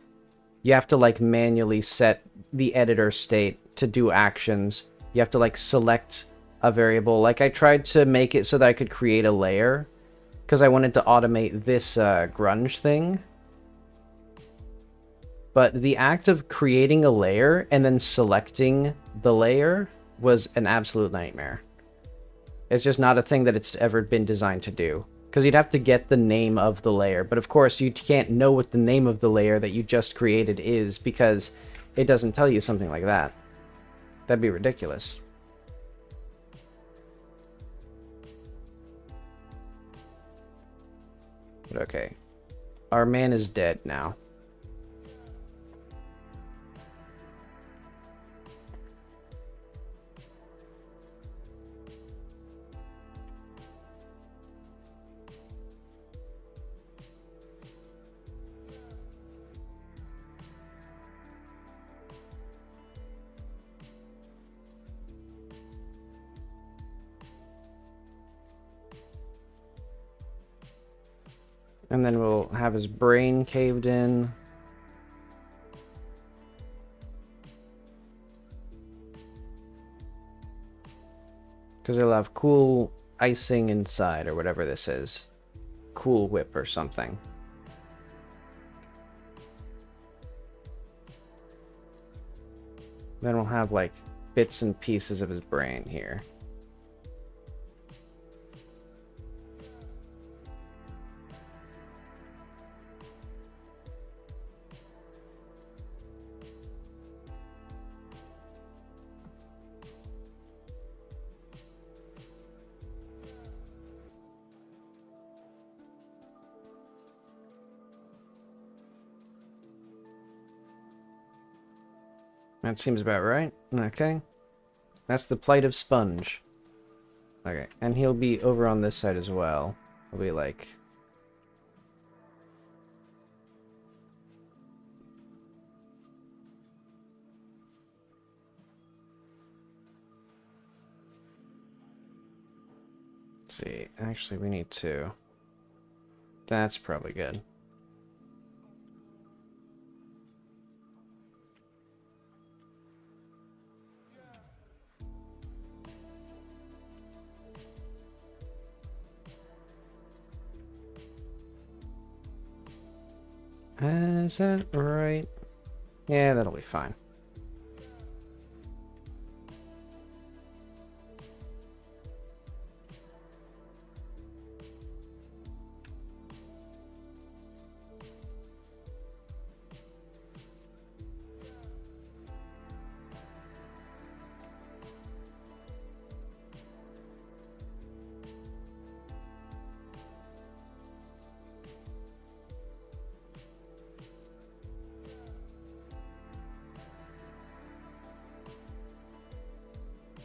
S1: you have to, like, manually set the editor state to do actions. You have to, like, select a variable. Like, I tried to make it so that I could create a layer because I wanted to automate this grunge thing. But the act of creating a layer and then selecting the layer was an absolute nightmare. It's just not a thing that it's ever been designed to do. Because you'd have to get the name of the layer. But of course, you can't know what the name of the layer that you just created is because it doesn't tell you something like that. That'd be ridiculous. But okay. Our man is dead now. And then we'll have his brain caved in. Because he'll have cool icing inside, or whatever this is. Cool Whip or something. Then we'll have, like, bits and pieces of his brain here. That seems about right. Okay. That's the plight of Sponge. Okay, and he'll be over on this side as well. He'll be like... Let's see, actually we need to... That's probably good. Is that right? Yeah, that'll be fine.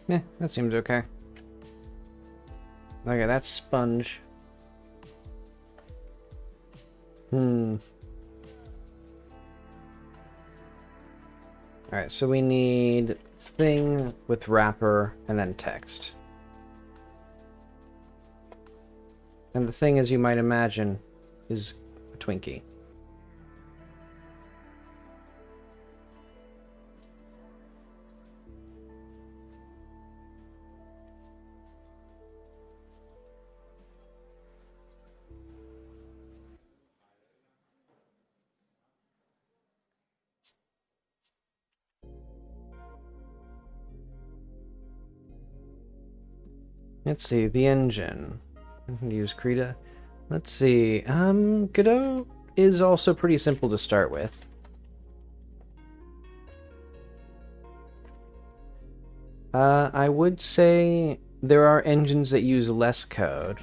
S1: Yeah, that seems okay. Okay, that's Sponge. Alright, so we need thing with wrapper and then text. And the thing, as you might imagine, is a Twinkie. Let's see, the engine. I can use Krita. Let's see, Godot is also pretty simple to start with. I would say there are engines that use less code.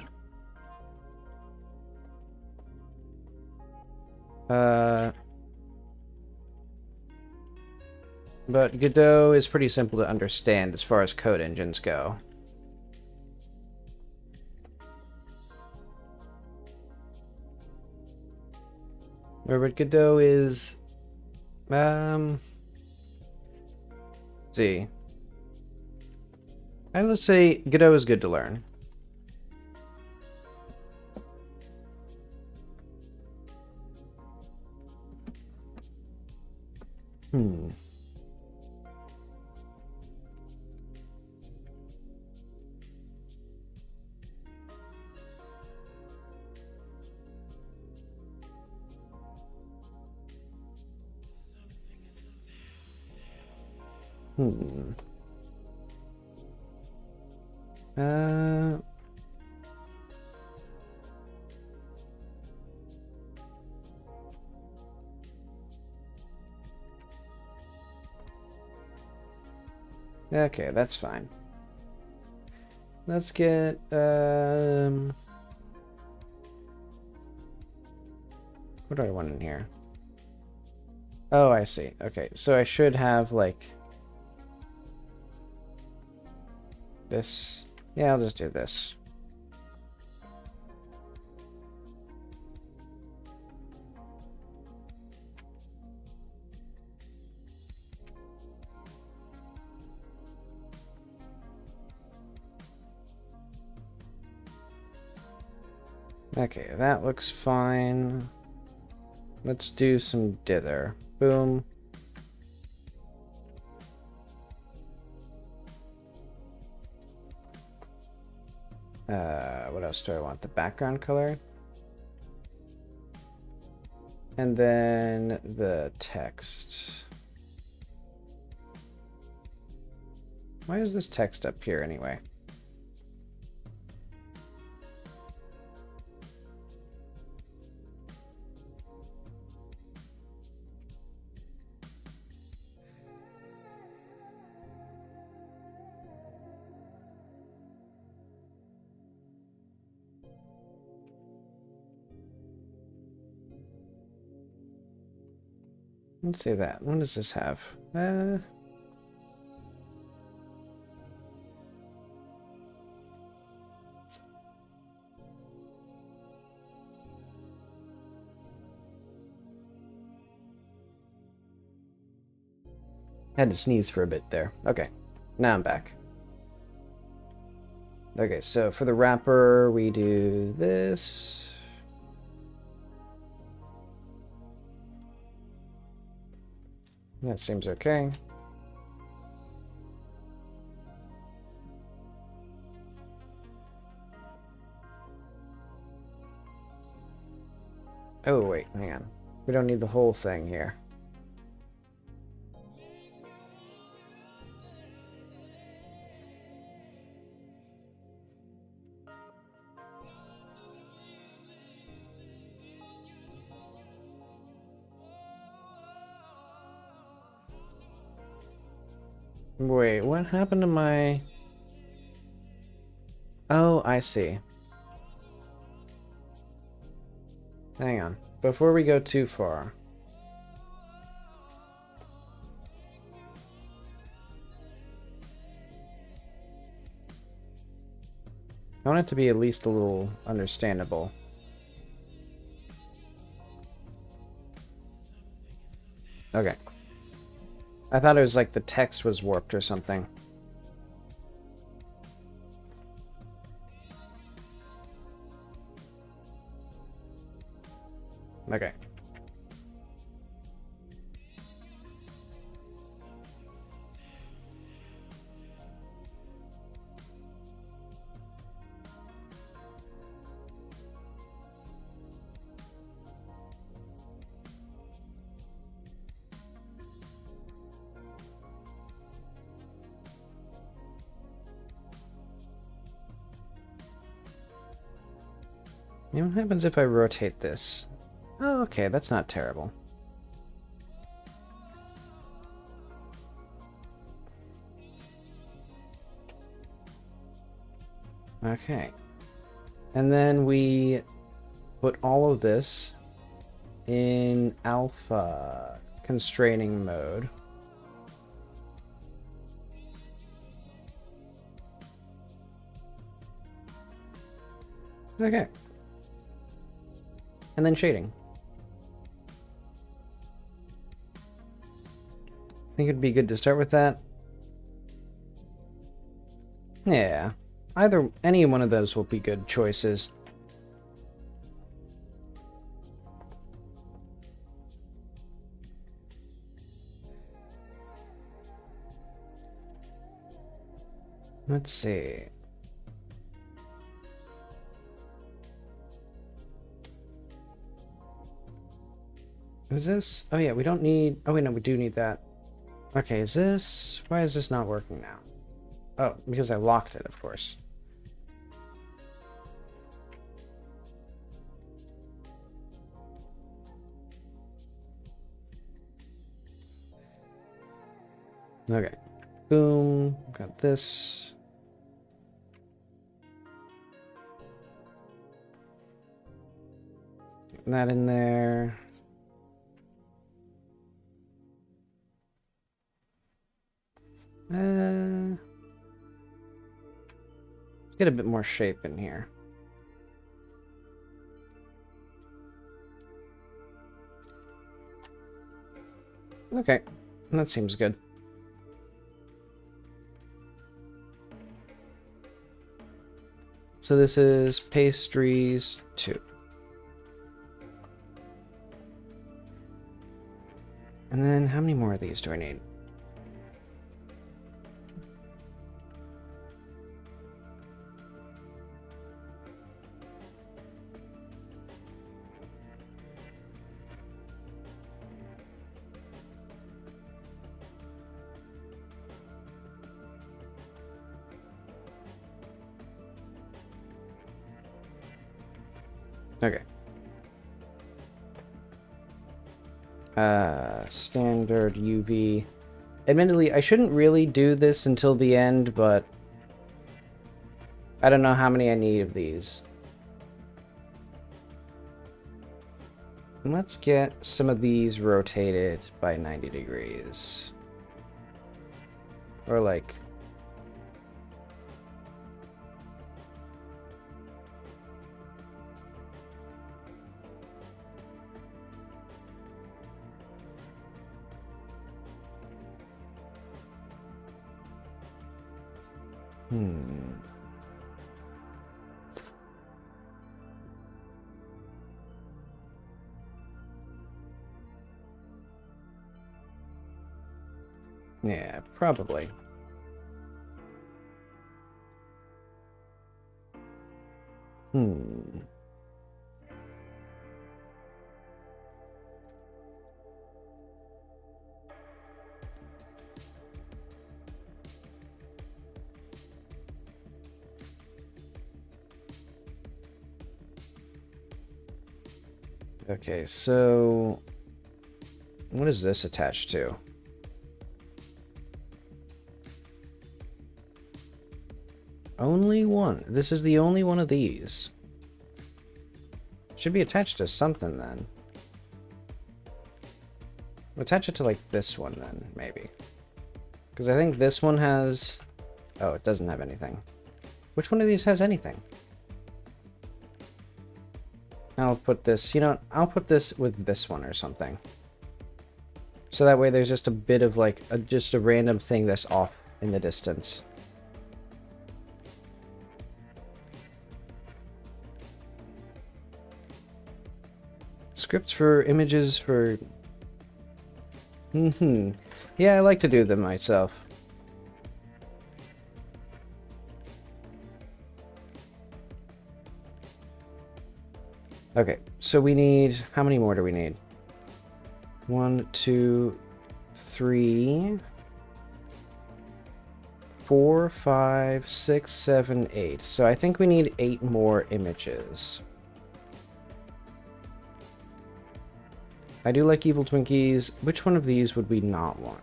S1: But Godot is pretty simple to understand as far as code engines go. But Godot is... let's see. I would say Godot is good to learn. Okay, that's fine. Let's get, what do I want in here? Oh, I see. Okay, so I should have, like, this. Yeah, I'll just do this. Okay, that looks fine. Let's do some dither. Boom. What else do I want? The background color? And then the text. Why is this text up here anyway? Let's see that. What does this have? Had to sneeze for a bit there. Okay, now I'm back. Okay, so for the wrapper, we do this. That seems okay. Oh, wait, hang on. We don't need the whole thing here. Wait, what happened to my... Oh, I see. Hang on. Before we go too far. I want it to be at least a little understandable. Okay. I thought it was like the text was warped or something. Okay. You know, what happens if I rotate this? Oh, okay, that's not terrible. Okay. And then we put all of this in alpha constraining mode. Okay. And then shading. I think it'd be good to start with that. Yeah. Any one of those will be good choices. Let's see. Is this? Oh yeah, we don't need... Oh wait, no, we do need that. Okay, is this... Why is this not working now? Oh, because I locked it, of course. Okay. Boom. Got this. Getting that in there. Let's get a bit more shape in here. Okay, that seems good. So this is pastries 2. And then how many more of these do I need? Okay. Standard UV. Admittedly, I shouldn't really do this until the end, but I don't know how many I need of these. And let's get some of these rotated by 90 degrees. Or like... Yeah, probably. Okay, so what is this attached to? Only one. This is the only one of these. Should be attached to something then. Attach it to like this one then, maybe. Because I think this one has... Oh, it doesn't have anything. Which one of these has anything? I'll put this, you know, I'll put this with this one or something. So that way there's just a bit of like, just a random thing that's off in the distance. Scripts for images for... Yeah, I like to do them myself. Okay, so we need... How many more do we need? 1, 2, 3, 4, 5, 6, 7, 8. So I think we need 8 more images. I do like evil Twinkies. Which one of these would we not want?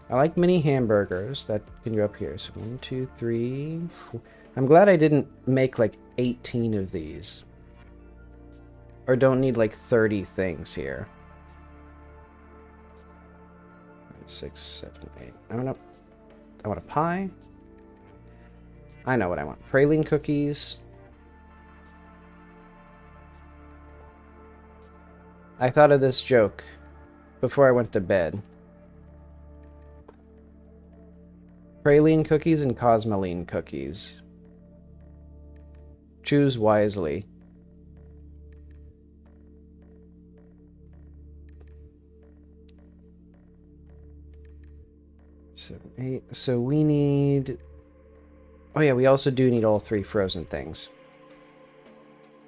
S1: I like mini hamburgers. That can go up here. So 1, 2, 3, 4. I'm glad I didn't make like 18 of these. Or don't need like 30 things here. 5, 6, 7, 8. I want a pie. I know what I want. Praline cookies. I thought of this joke before I went to bed. Praline cookies and cosmoline cookies. Choose wisely. Seven, 8. So we need... Oh yeah, we also do need all 3 frozen things.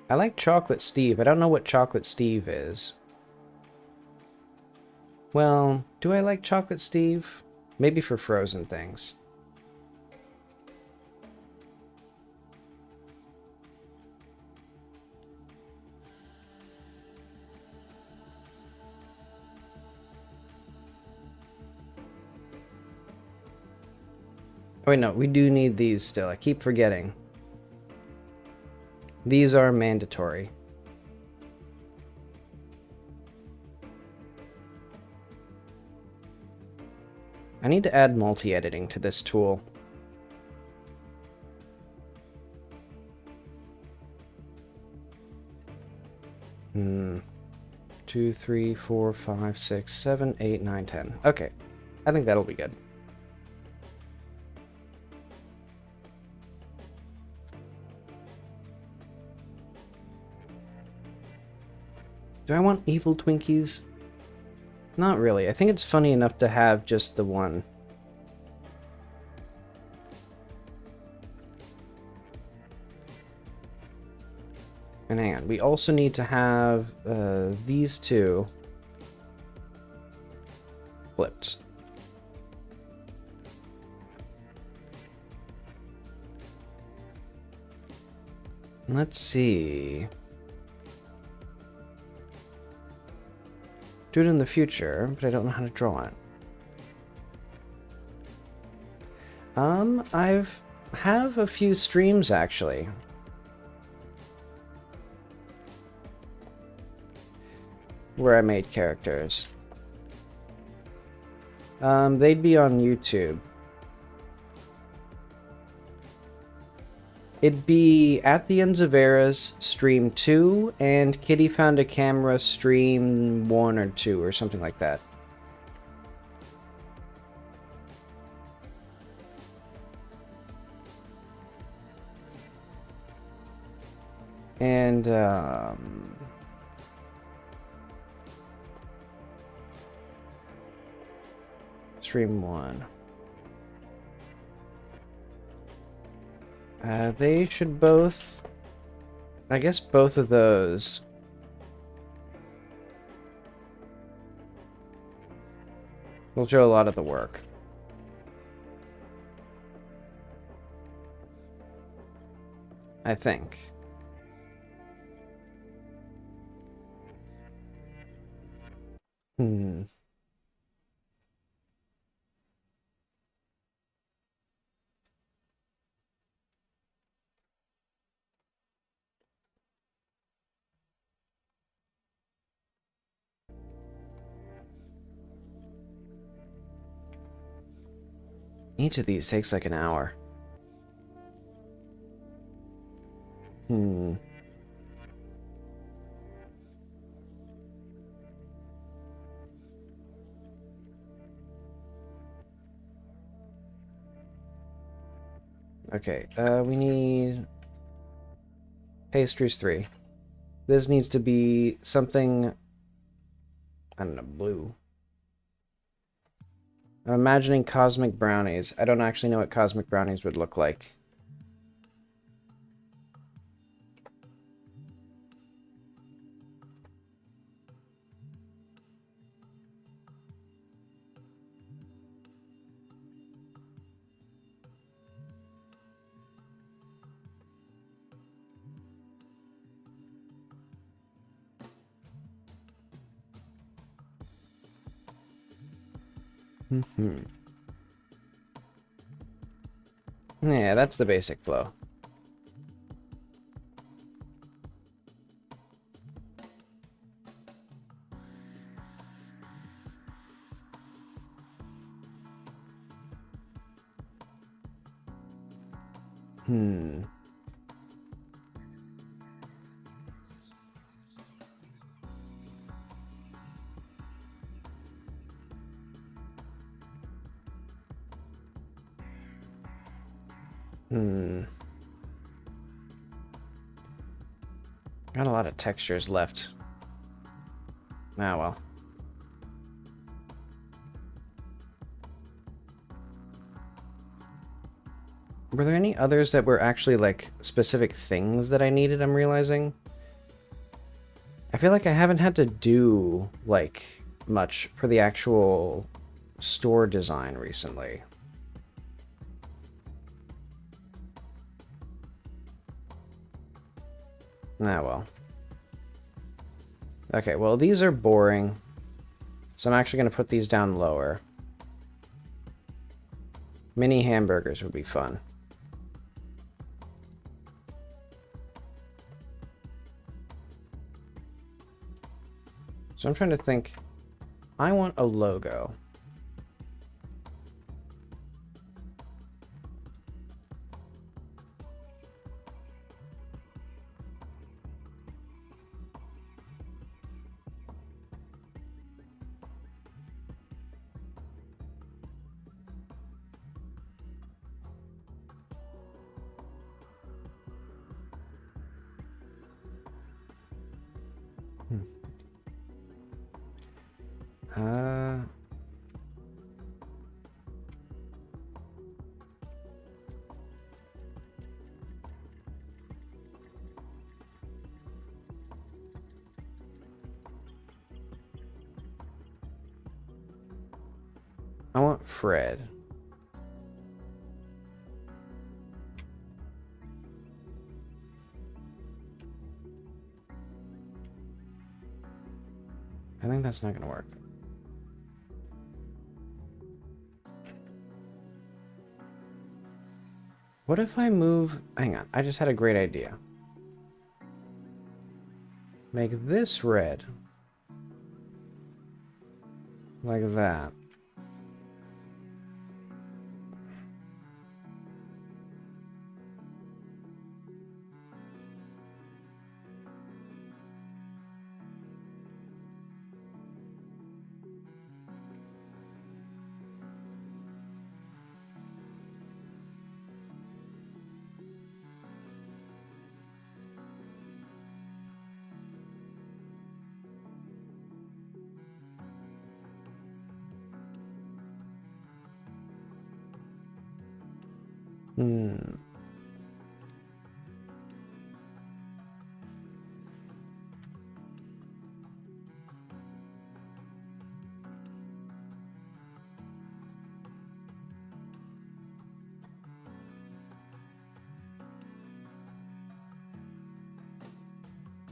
S1: I like Chocolate Steve. I don't know what Chocolate Steve is. Well, do I like Chocolate Steve? Maybe for frozen things. Oh wait, no, we do need these still. I keep forgetting. These are mandatory. I need to add multi-editing to this tool. Hmm. 2, 3, 4, 5, 6, 7, 8, 9, 10. Okay. I think that'll be good. Do I want evil Twinkies? Not really. I think it's funny enough to have just the one. And hang on, we also need to have these two flipped. Let's see. Do it in the future, but I don't know how to draw it. I've have a few streams actually. Where I made characters. They'd be on YouTube. It'd be At the Ends of Eras stream 2 and Kitty Found a Camera stream 1 or 2 or something like that. And stream 1. They should both... I guess both of those. Will show a lot of the work. I think. Hmm. Each of these takes like an hour. Hmm. Okay, we need pastries 3. This needs to be something, I don't know, blue. I'm imagining cosmic brownies. I don't actually know what cosmic brownies would look like. Yeah, that's the basic flow. Got a lot of textures left. Ah, well. Were there any others that were actually, like, specific things that I needed, I'm realizing? I feel like I haven't had to do, like, much for the actual store design recently. Ah, well. Okay, well, these are boring. So I'm actually going to put these down lower. Mini hamburgers would be fun. So I'm trying to think. I want a logo. I want Fred. I think that's not going to work. What if I move... Hang on, I just had a great idea. Make this red. Like that.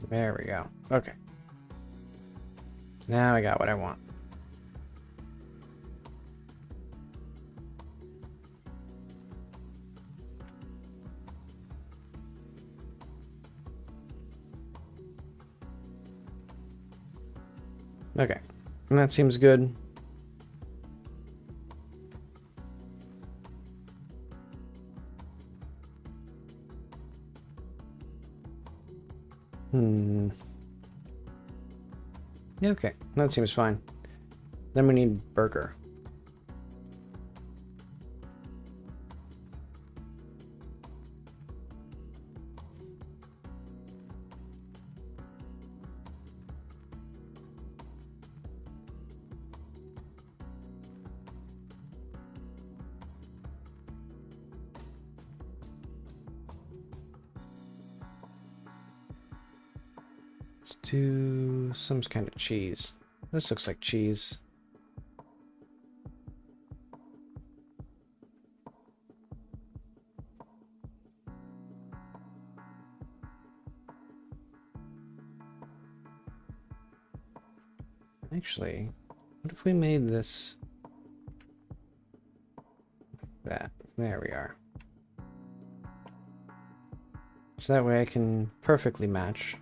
S1: There we go. Okay. Now I got what I want. Okay. And that seems good. Okay, that seems fine. Then we need burger. Let's do some kind of cheese. This looks like cheese. Actually, what if we made this There we are. So that way I can perfectly match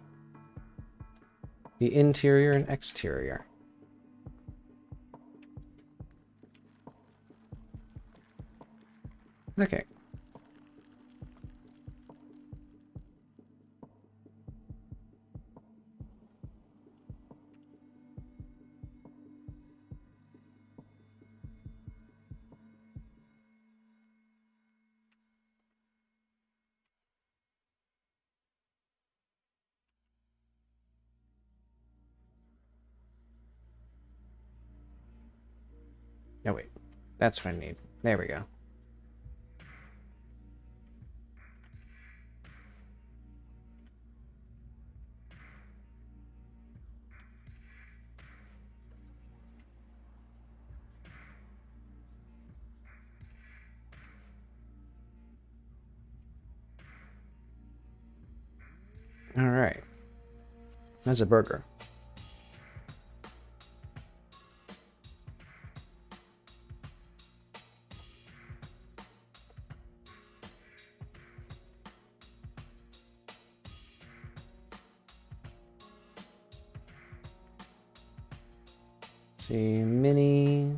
S1: the interior and exterior. Okay. Oh wait, that's what I need. There we go. Alright. That's a burger. See, mini.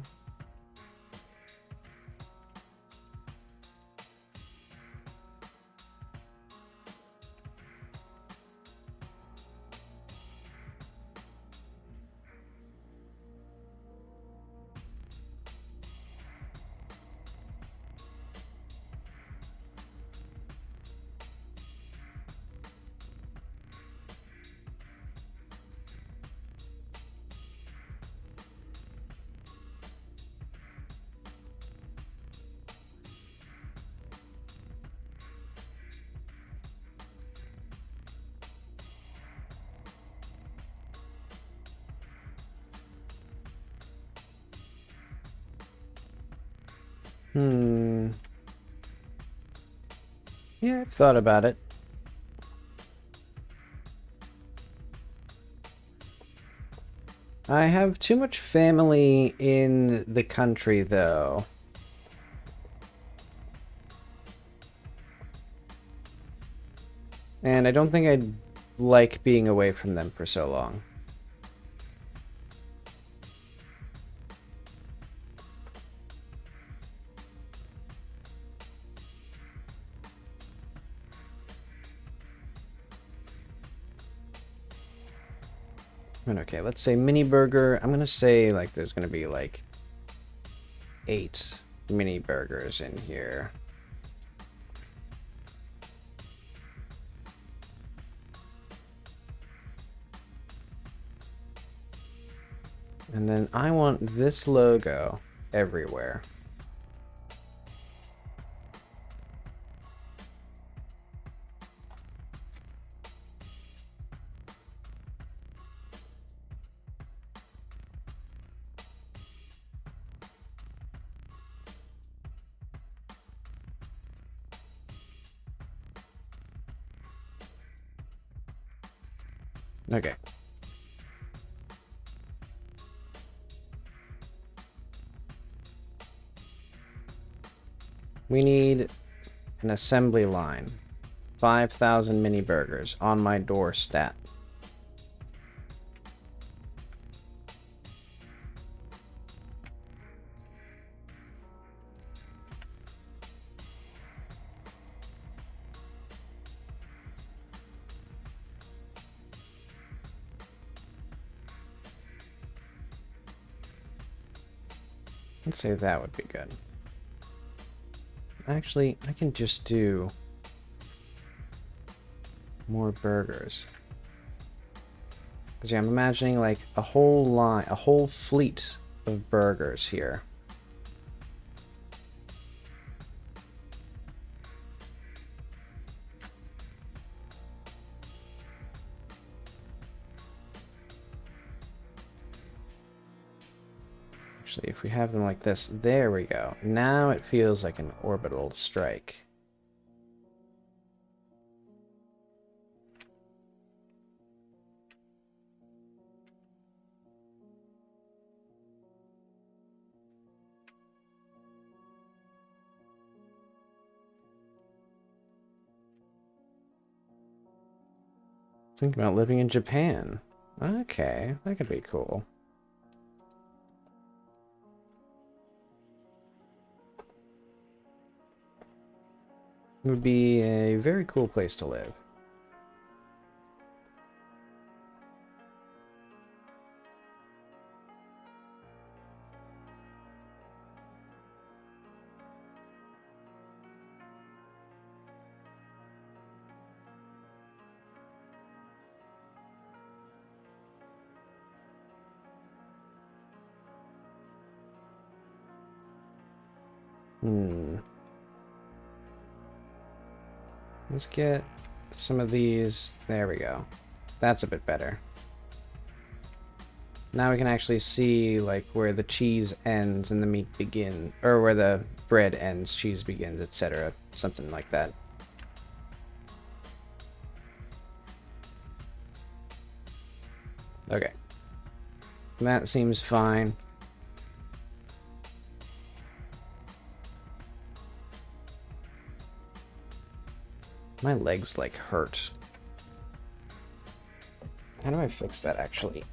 S1: Yeah, I've thought about it. I have too much family in the country, though. And I don't think I'd like being away from them for so long. And okay, let's say mini burger. I'm gonna say like there's gonna be like 8 mini burgers in here. And then I want this logo everywhere. Okay. We need an assembly line. 5,000 mini burgers on my doorstep. Let's say that would be good. Actually, I can just do more burgers. Because yeah, I'm imagining like a whole line, a whole fleet of burgers here. Actually, if we have them like this, there we go. Now it feels like an orbital strike. Think about living in Japan. Okay, that could be cool. It would be a very cool place to live. Let's get some of these. There we go. That's a bit better. Now we can actually see like where the cheese ends and the meat begins, or where the bread ends, cheese begins, etc. Something like that. Okay. That seems fine. My legs like hurt. How do I fix that actually?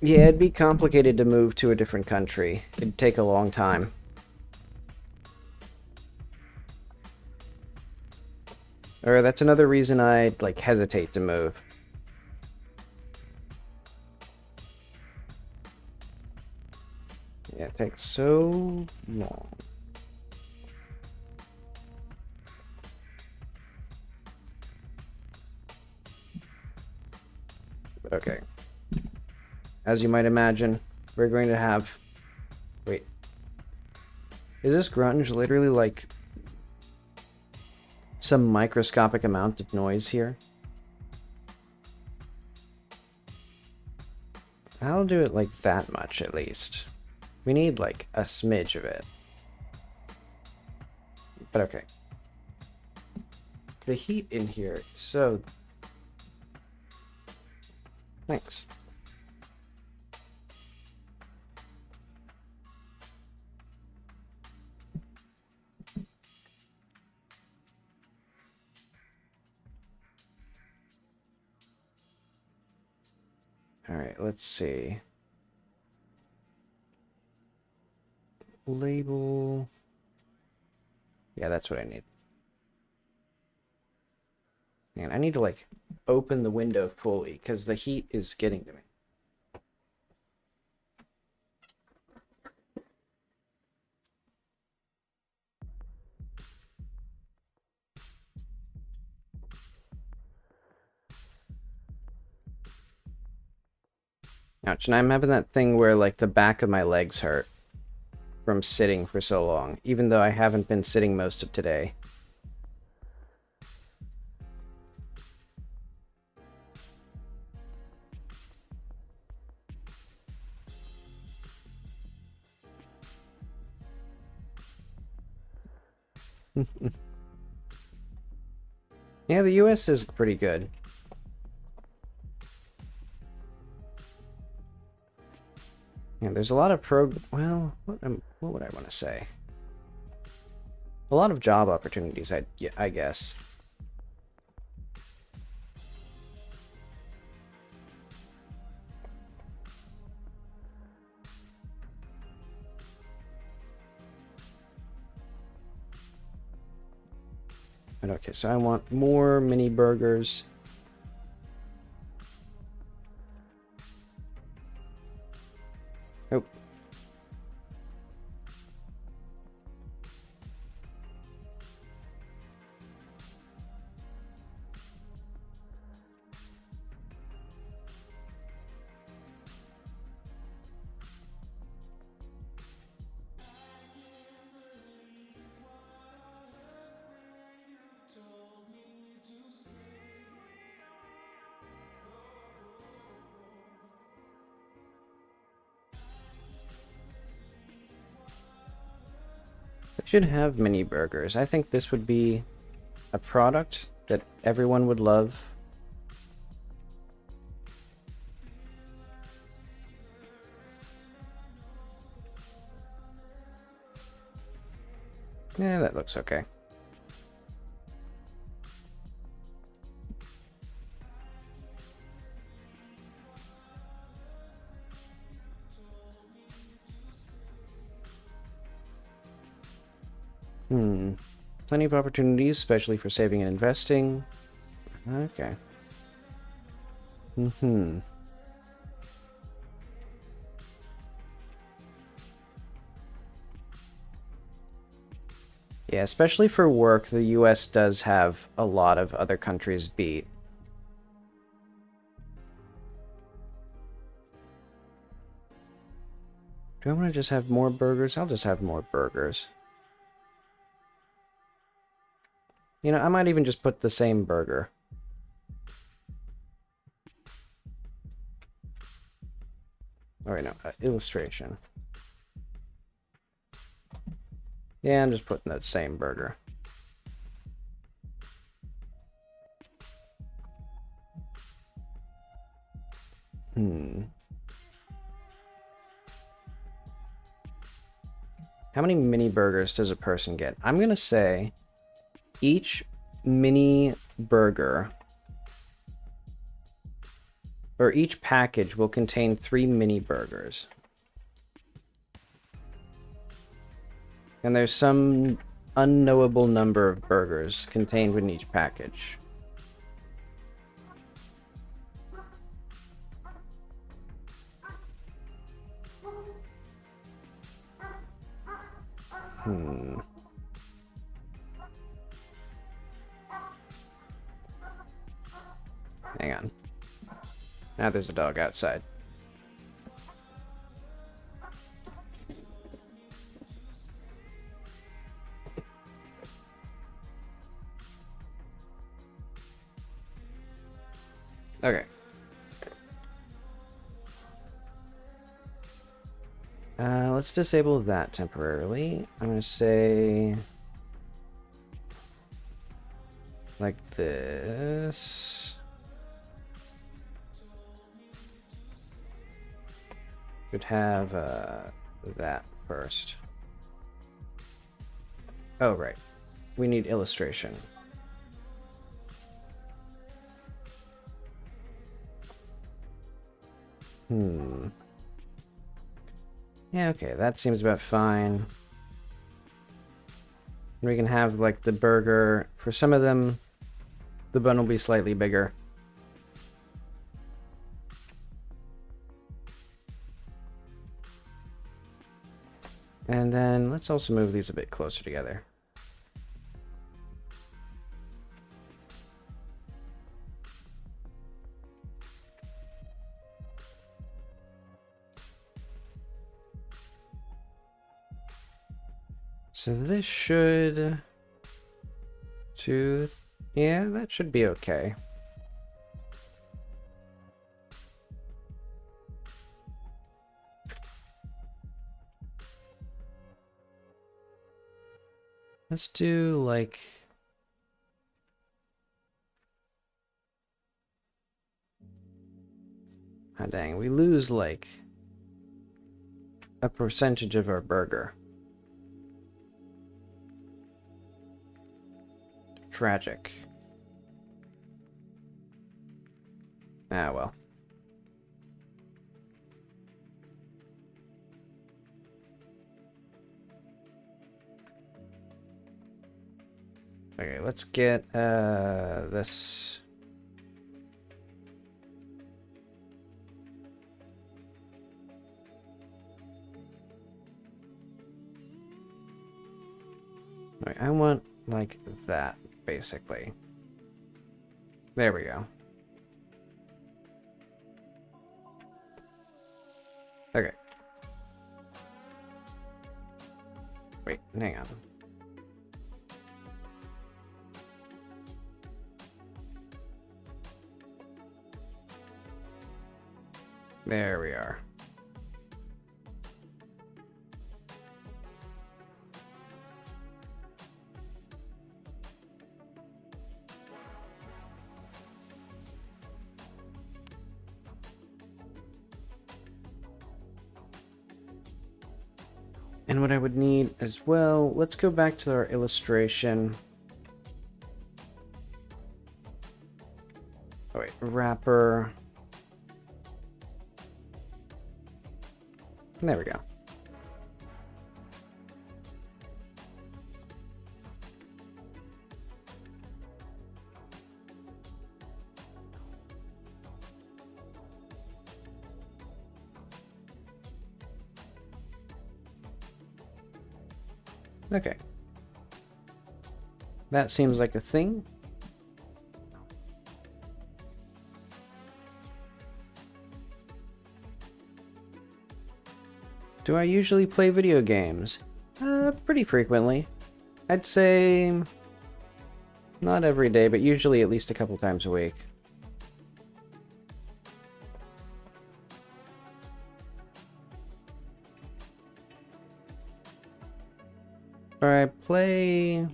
S1: Yeah, it'd be complicated to move to a different country. It'd take a long time. Or that's another reason I'd like hesitate to move. Yeah, it takes so long. But okay. As you might imagine, we're going to have... Wait. Is this grunge literally like some microscopic amount of noise here? I'll do it like that much at least. We need like a smidge of it. But okay. The heat in here is so... Thanks. Alright, let's see. Label... Yeah, that's what I need. Man, I need to, like, open the window fully, because the heat is getting to me. Ouch, and I'm having that thing where, like, the back of my legs hurt from sitting for so long, even though I haven't been sitting most of today. Yeah, the US is pretty good. Yeah, there's a lot of well, what would I want to say? A lot of job opportunities, I guess. But okay, so I want more mini burgers. Oh. should have mini burgers. I think this would be a product that everyone would love. Yeah, that looks okay. Plenty of opportunities, especially for saving and investing. Okay. Yeah, especially for work, the US does have a lot of other countries beat. Do I want to just have more burgers? I'll just have more burgers. You know, I might even just put the same burger. Oh, wait, no. Illustration. Yeah, I'm just putting that same burger. How many mini burgers does a person get? I'm going to say each mini burger, or each package, will contain 3 mini burgers. And there's some unknowable number of burgers contained within each package. Hang on. Now there's a dog outside. Okay. Let's disable that temporarily. I'm going to say... like this. Should have that first. Oh, right. We need illustration. Yeah, okay, that seems about fine. We can have, like, the burger. For some of them, the bun will be slightly bigger. And then let's also move these a bit closer together. So this should... yeah, that should be okay. Let's do, like... ah, dang, we lose, like, a percentage of our burger. Tragic. Ah, well. Okay, let's get this. Wait, I want like that, basically. There we go. Okay. Wait, hang on. There we are. And what I would need as well, let's go back to our illustration. Oh wait, wrapper. There we go. Okay. That seems like a thing. Do I usually play video games? Pretty frequently. I'd say not every day, but usually at least a couple times a week. Or I play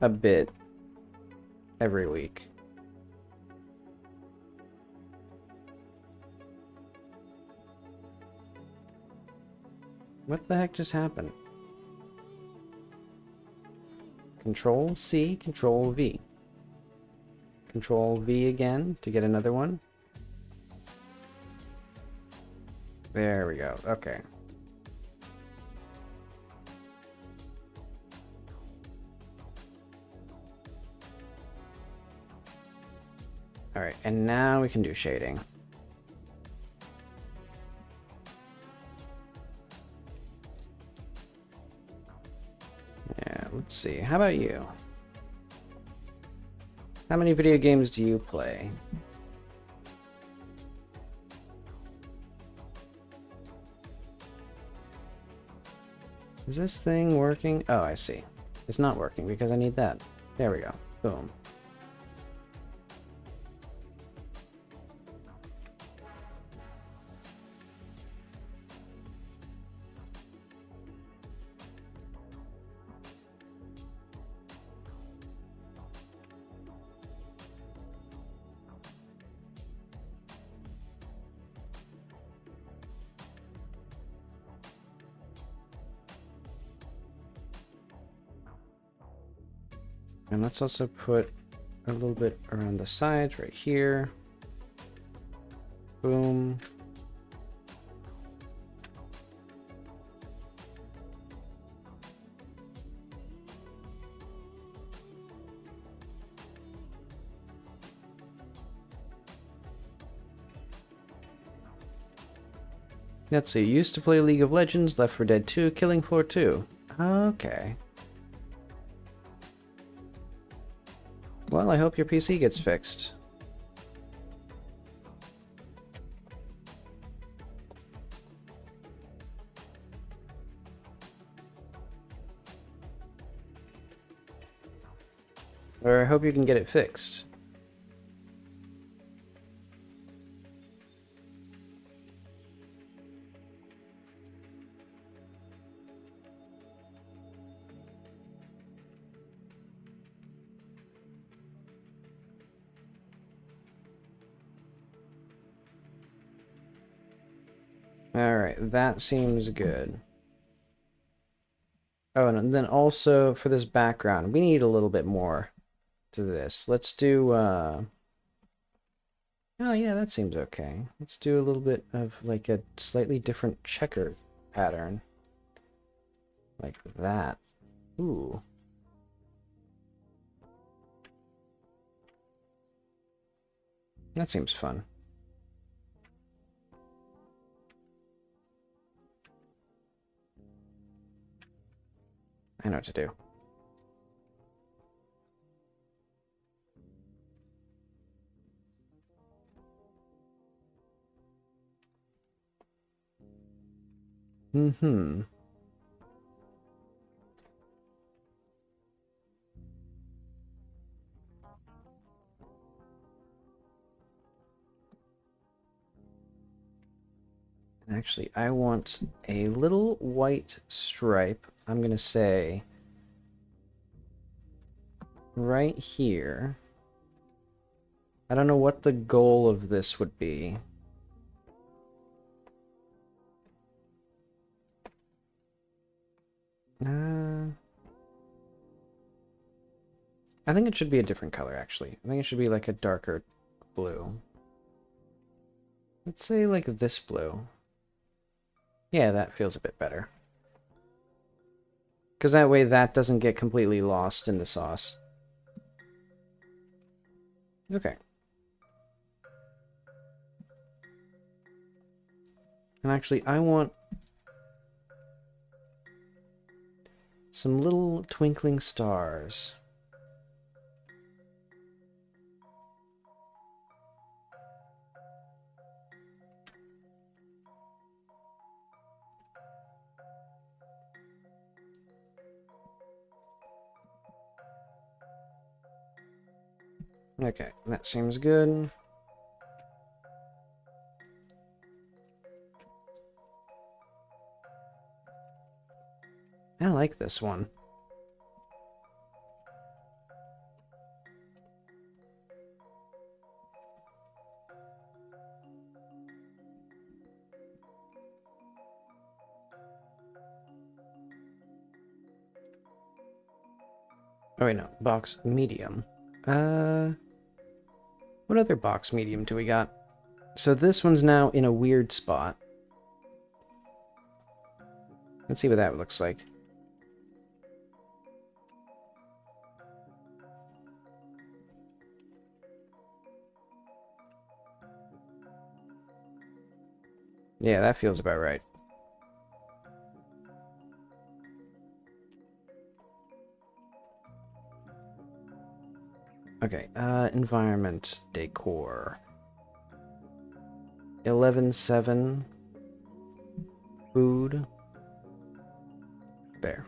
S1: a bit every week. What the heck just happened? Control C, Control V. Control V again to get another one. There we go. Okay. Alright, and now we can do shading. Yeah, let's see. How about you? How many video games do you play? Is this thing working? Oh, I see. It's not working because I need that. There we go. Boom. And let's also put a little bit around the sides right here. Boom. Let's see, used to play League of Legends, Left 4 Dead 2, Killing Floor 2. Okay. Well, I hope your PC gets fixed. Or I hope you can get it fixed. Alright, that seems good. Oh, and then also for this background, we need a little bit more to this. Let's do, oh yeah, that seems okay. Let's do a little bit of like a slightly different checker pattern. Like that. Ooh. That seems fun. I know what to do. Mm-hmm. Actually, I want a little white stripe. I'm gonna say right here. I don't know what the goal of this would be. I think it should be a different color, actually. I think it should be like a darker blue. Let's say like this blue. Yeah, that feels a bit better. Because that way that doesn't get completely lost in the sauce. Okay. And actually, I want some little twinkling stars. Okay, that seems good. I like this one. Oh wait, no. Box medium. What other box medium do we got? So this one's now in a weird spot. Let's see what that looks like. Yeah, that feels about right. Okay, environment, decor. 11.7. Food. There.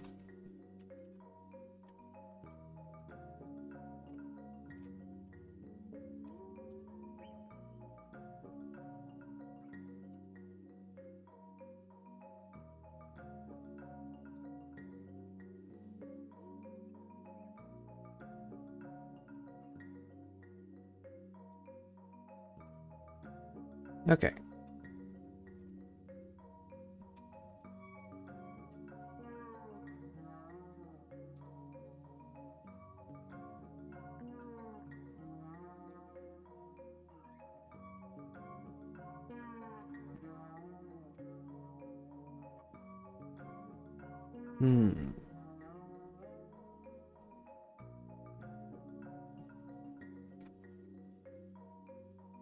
S1: Okay.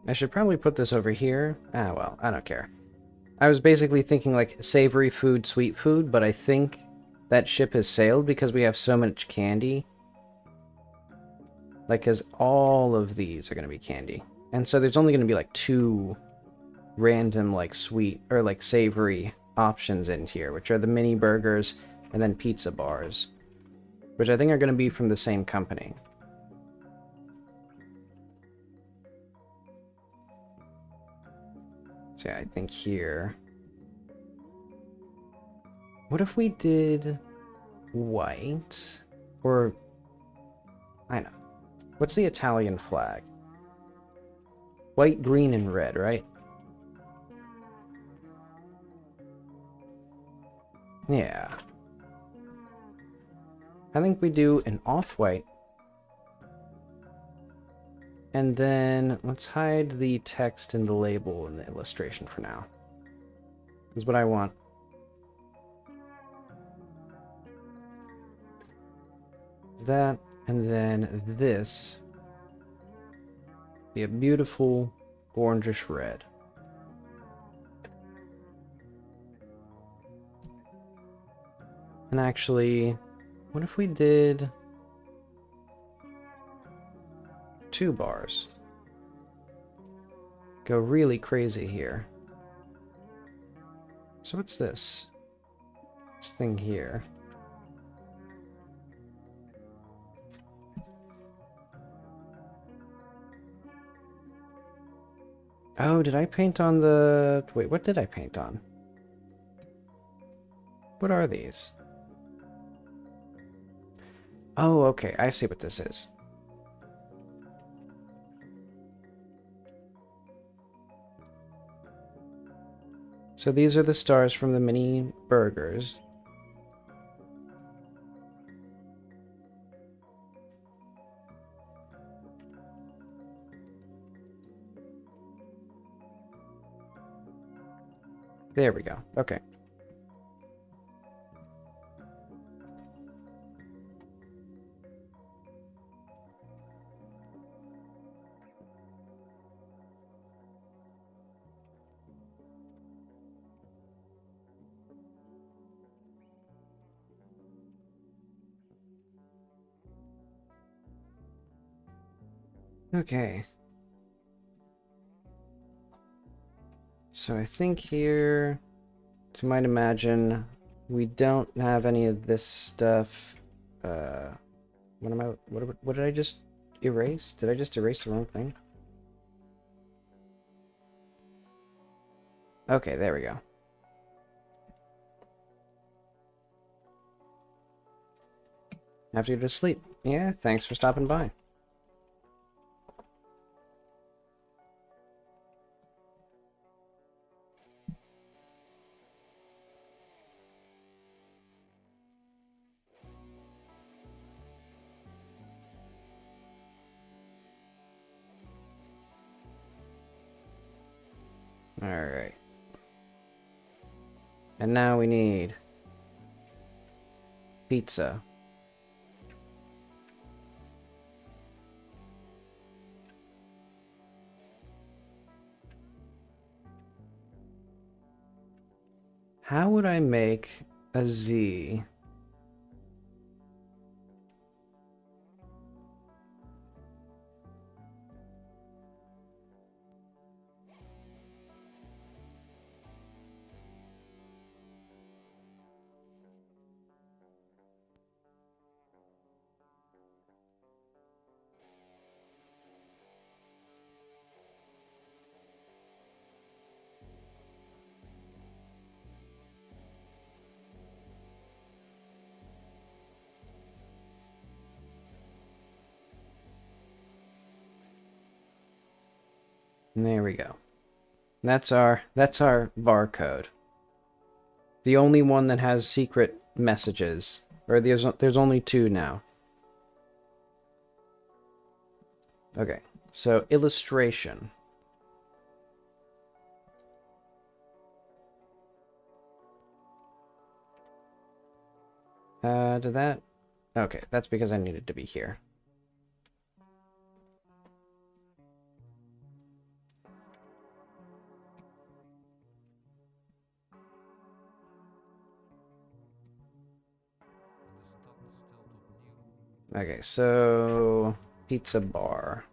S1: I should probably put this over here. Ah, well, I don't care. I was basically thinking like savory food, sweet food, but I think that ship has sailed because we have so much candy. Like, because all of these are going to be candy. And so there's only going to be like 2 random like sweet or like savory options in here, which are the mini burgers and then pizza bars, which I think are going to be from the same company. So yeah, I think here... What if we did white? Or... I know. What's the Italian flag? White, green, and red, right? Yeah. I think we do an off-white. And then let's hide the text and the label in the illustration for now. Is what I want. That, and then this. Be a beautiful orangish red. And actually, what if we did 2 bars? Go really crazy here. So what's this? This thing here. Oh, did I paint on the... Wait, what did I paint on? What are these? Oh, okay, I see what this is. So these are the stars from the mini burgers. There we go. Okay. Okay. So I think here, as you might imagine, we don't have any of this stuff. What did I just erase? Did I just erase the wrong thing? Okay, there we go. Have to go to sleep. Yeah, thanks for stopping by. Alright. And now we need pizza. How would I make a Z? There we go. That's our barcode. The only one that has secret messages. Or there's only two now. Okay. So illustration. Did that? Okay, that's because I needed to be here. Okay, so pizza bar.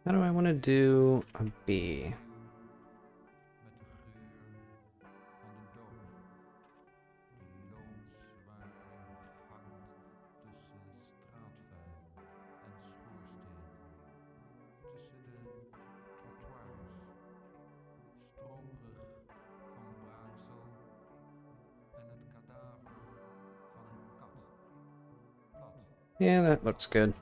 S1: How do I want to do a B? Yeah, that looks good.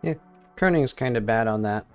S1: Yeah, kerning is kind of bad on that.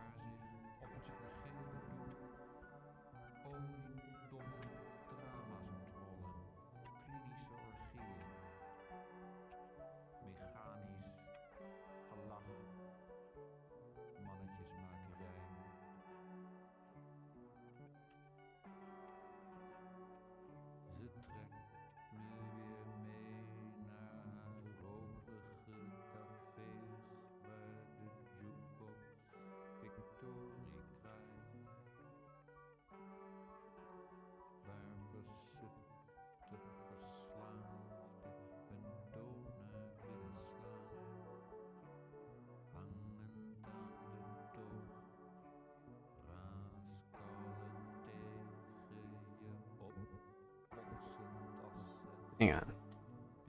S1: Hang on.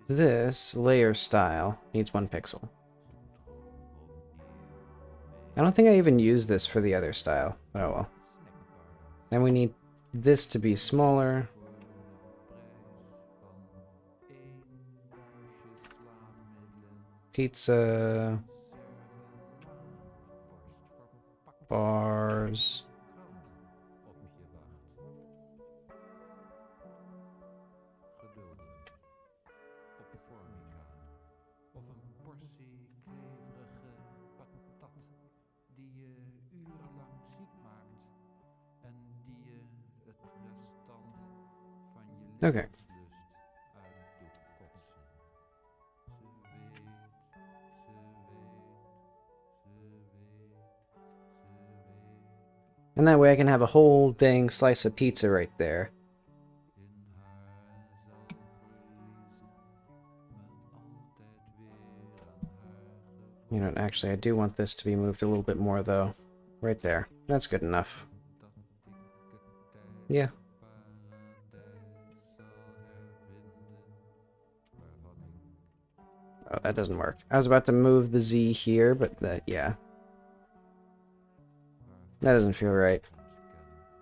S1: This layer style needs 1 pixel. I don't think I even used this for the other style. Oh well. Then we need this to be smaller. Pizza. Bars. Okay. And that way I can have a whole dang slice of pizza right there. You know, actually, I do want this to be moved a little bit more, though. Right there. That's good enough. Yeah. Oh, that doesn't work. I was about to move the Z here, but yeah. That doesn't feel right.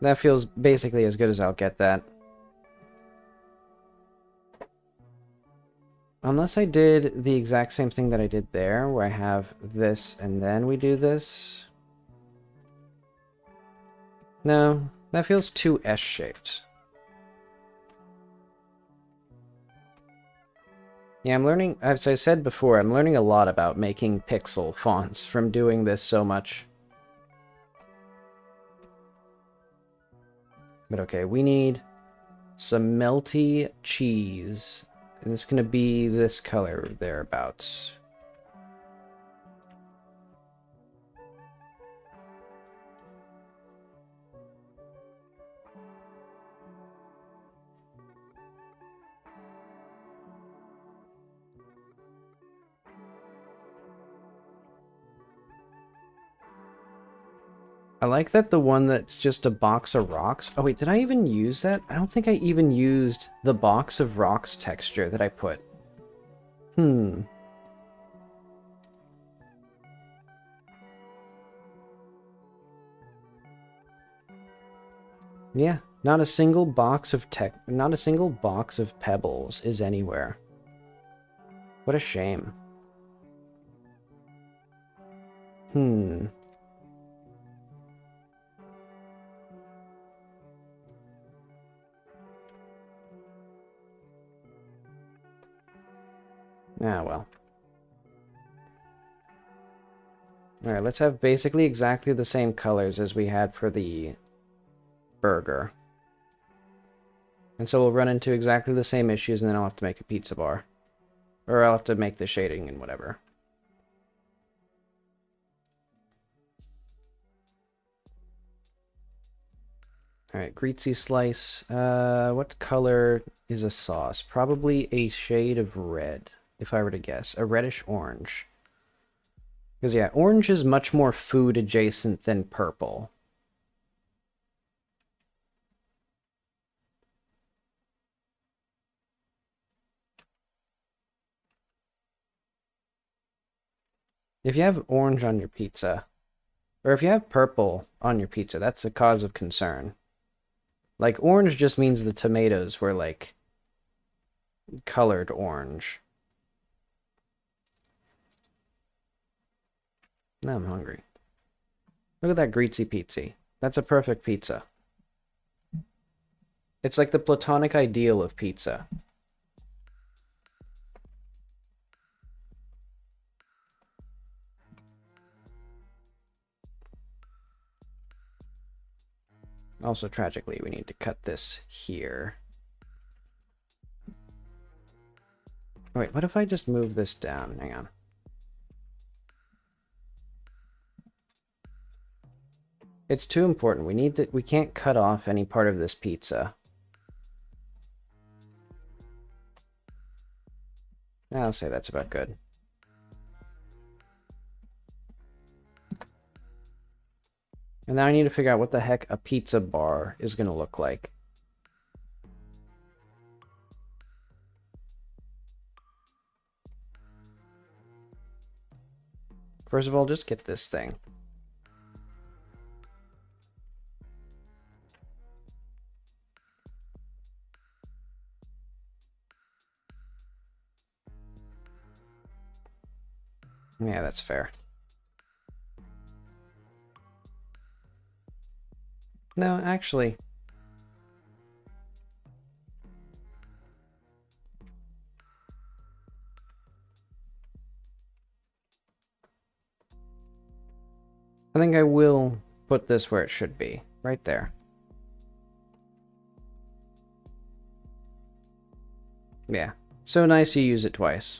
S1: That feels basically as good as I'll get that. Unless I did the exact same thing that I did there, where I have this and then we do this. No, that feels too S-shaped. Yeah, I'm learning, as I said before, I'm learning a lot about making pixel fonts from doing this so much. But okay, we need some melty cheese. And it's going to be this color thereabouts. I like that the one that's just a box of rocks. Oh wait, did I even use that? I don't think I even used the box of rocks texture that I put. Yeah, not a single box of pebbles is anywhere. What a shame. Ah, well. Alright, let's have basically exactly the same colors as we had for the burger. And so we'll run into exactly the same issues, and then I'll have to make a pizza bar. Or I'll have to make the shading and whatever. Alright, greasy slice. What color is a sauce? Probably a shade of red, if I were to guess. A reddish orange. Because, yeah, orange is much more food adjacent than purple. If you have orange on your pizza, or if you have purple on your pizza, that's a cause of concern. Like, orange just means the tomatoes were, like, colored orange. Now I'm hungry. Look at that greasy pizza. That's a perfect pizza. It's like the platonic ideal of pizza. Also, tragically, we need to cut this here. Wait, what if I just move this down? Hang on. It's too important. We can't cut off any part of this pizza. I'll say that's about good. And now I need to figure out what the heck a pizza bar is going to look like. First of all, just get this thing. Yeah, that's fair. No, actually... I think I will put this where it should be. Right there. Yeah. So nice you use it twice.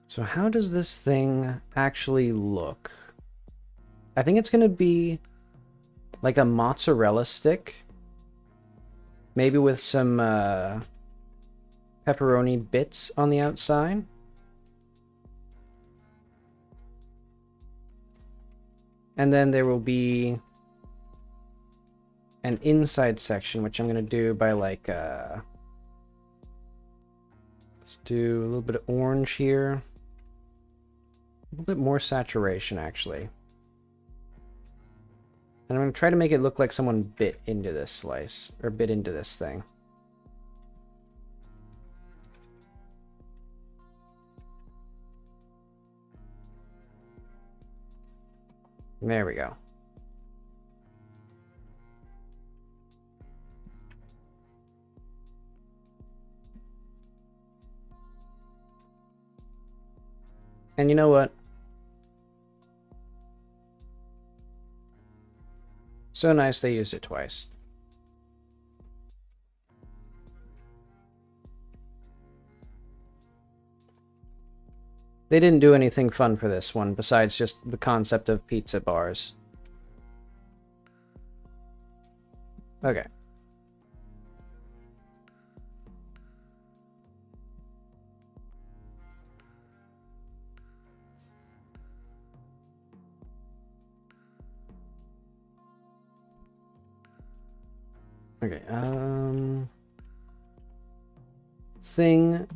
S1: So how does this thing actually look? I think it's going to be like a mozzarella stick. Maybe with some pepperoni bits on the outside. And then there will be an inside section, which I'm going to do by like... let's do a little bit of orange here. A little bit more saturation, actually. And I'm going to try to make it look like someone bit into this slice, or bit into this thing. There we go. And you know what? So nice they used it twice. They didn't do anything fun for this one, besides just the concept of pizza bars. Okay. Okay, thing,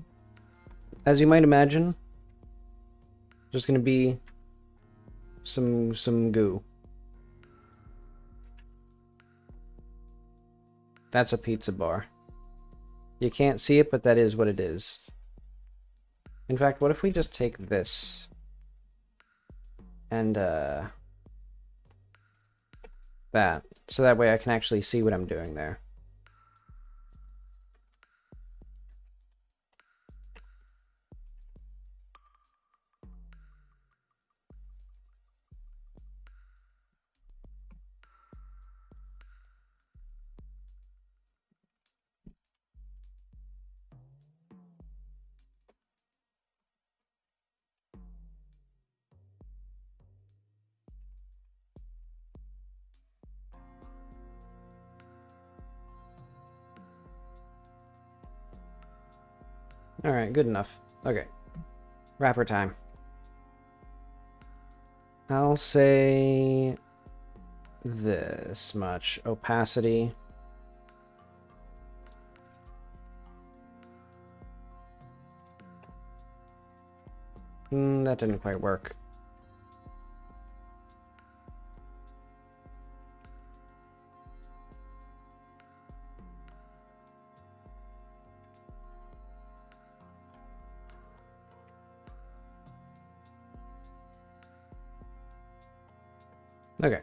S1: as you might imagine, there's gonna be some goo. That's a pizza bar. You can't see it, but that is what it is. In fact, what if we just take this and that, so that way I can actually see what I'm doing there. Alright, good enough. Okay. Wrapper time. I'll say this much opacity. That didn't quite work. Okay.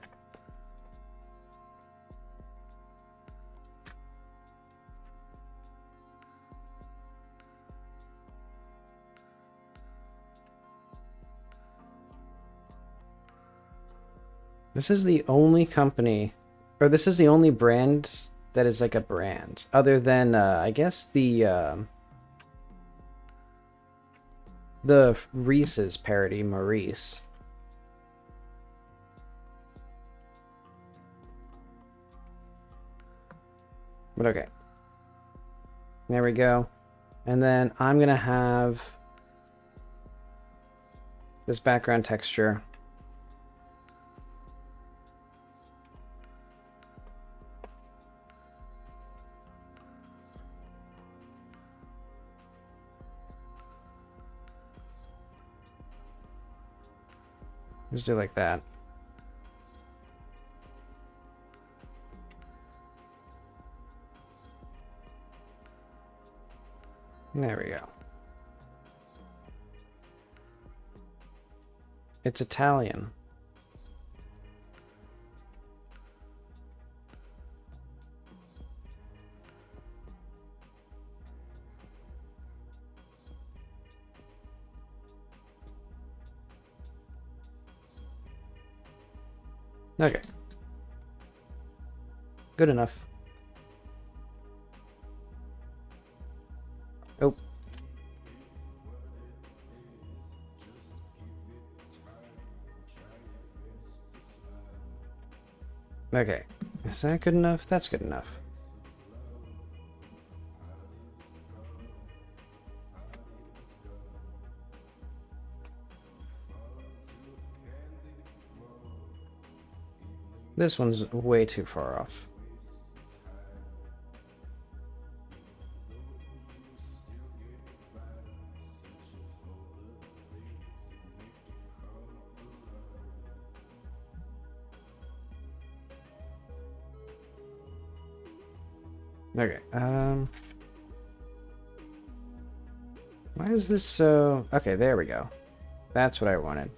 S1: This is the only company, or this is the only brand that is like a brand, other than, I guess, the Reese's parody, Maurice. But okay. There we go. And then I'm going to have this background texture. Just do like that. There we go. It's Italian. Okay. Good enough. Oh. Okay. Is that good enough? That's good enough. This one's way too far off. Okay, why is this so... Okay, there we go. That's what I wanted.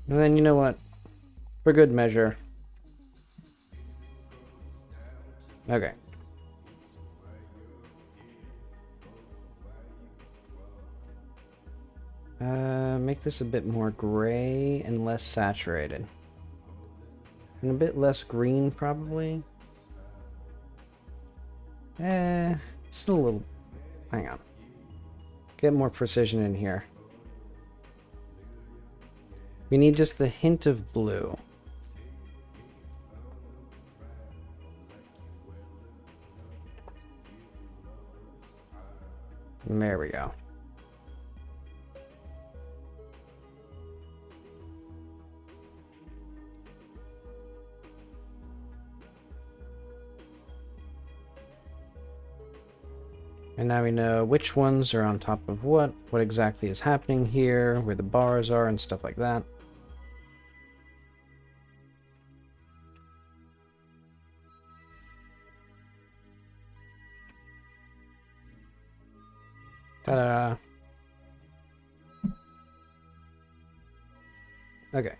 S1: And then, you know what? For good measure. Okay. Make this a bit more gray and less saturated. And a bit less green, probably. Still a little... Hang on. Get more precision in here. We need just the hint of blue. And there we go. And now we know which ones are on top of what exactly is happening here, where the bars are and stuff like that. Ta-da! Okay.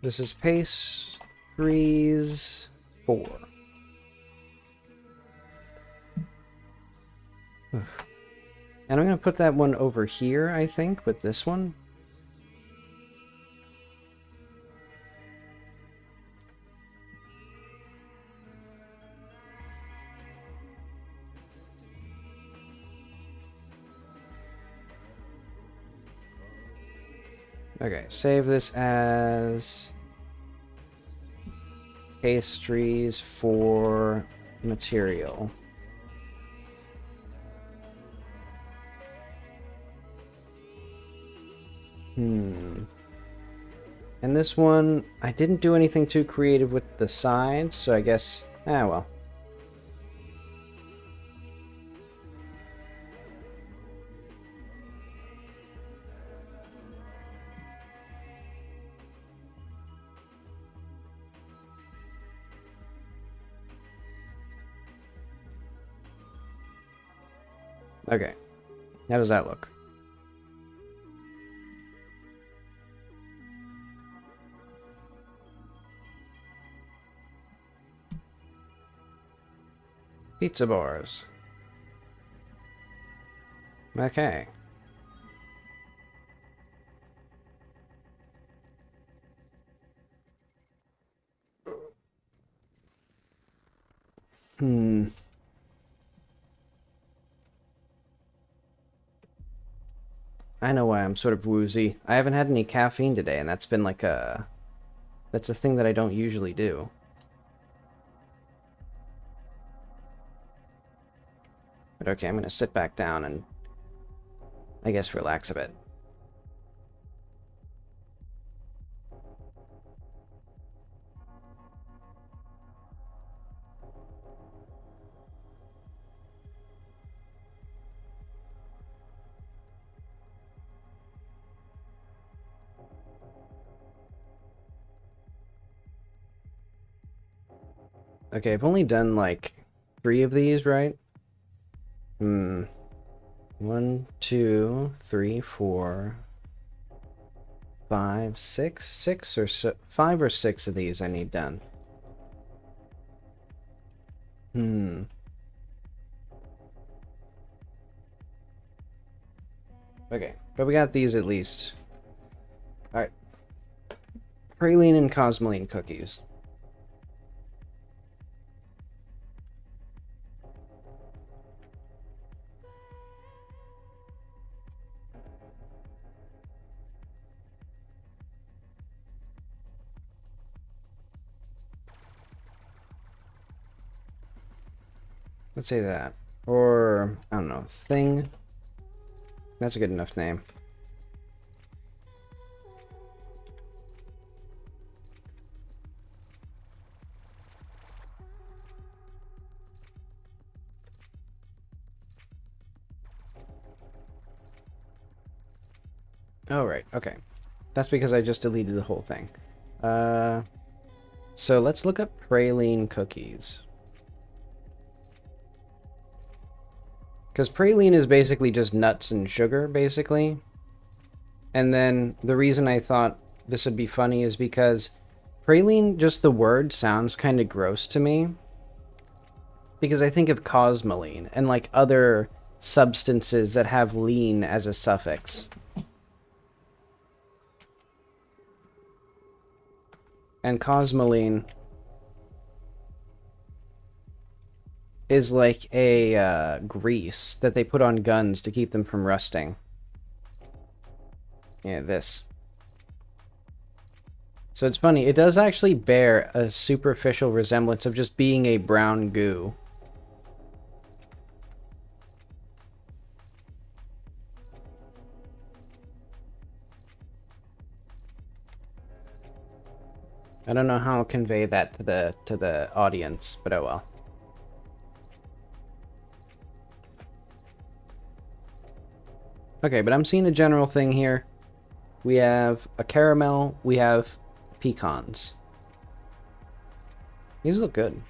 S1: This is pastries 4. And I'm going to put that one over here, I think, with this one. Okay, save this as pastries 4 material. And this one, I didn't do anything too creative with the sides, so I guess, well. Okay, how does that look? Pizza bars. Okay. Hmm. I know why I'm sort of woozy. I haven't had any caffeine today, and that's been like a... That's a thing that I don't usually do. But okay, I'm gonna sit back down and... I guess relax a bit. Okay, I've only done like 3 of these, right? Hmm. 1, 2, 3, 4, 5, 6, 6 or so, 5 or 6 of these I need done. Hmm. Okay, but we got these at least. Alright. Praline and cosmoline cookies. Let's say that. Or, I don't know, thing. That's a good enough name. Oh, right, okay. That's because I just deleted the whole thing. So let's look up praline cookies. Because praline is basically just nuts and sugar, basically. And then the reason I thought this would be funny is because praline, just the word, sounds kind of gross to me. Because I think of cosmoline and like other substances that have lean as a suffix. And cosmoline is like a grease that they put on guns to keep them from rusting. Yeah, this. So it's funny, it does actually bear a superficial resemblance of just being a brown goo. I don't know how I'll convey that to the audience, but oh well. Okay, but I'm seeing a general thing here. We have a caramel, we have pecans. These look good.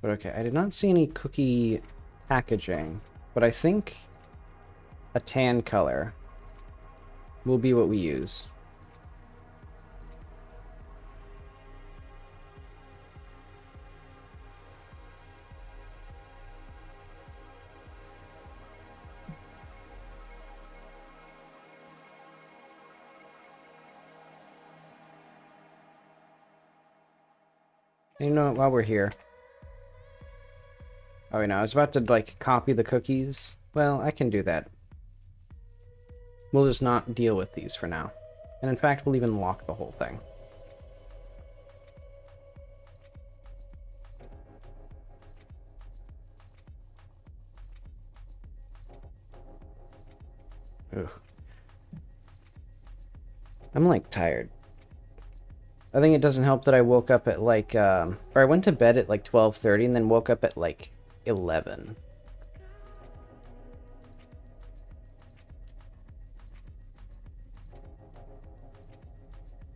S1: But okay, I did not see any cookie packaging, but I think a tan color will be what we use. And you know what, while we're here... Oh, wait, no, I was about to, like, copy the cookies. Well, I can do that. We'll just not deal with these for now. And in fact, we'll even lock the whole thing. Ugh. I'm, like, tired. I think it doesn't help that I woke up at, like, or I went to bed at, like, 12:30 and then woke up at, like, 11.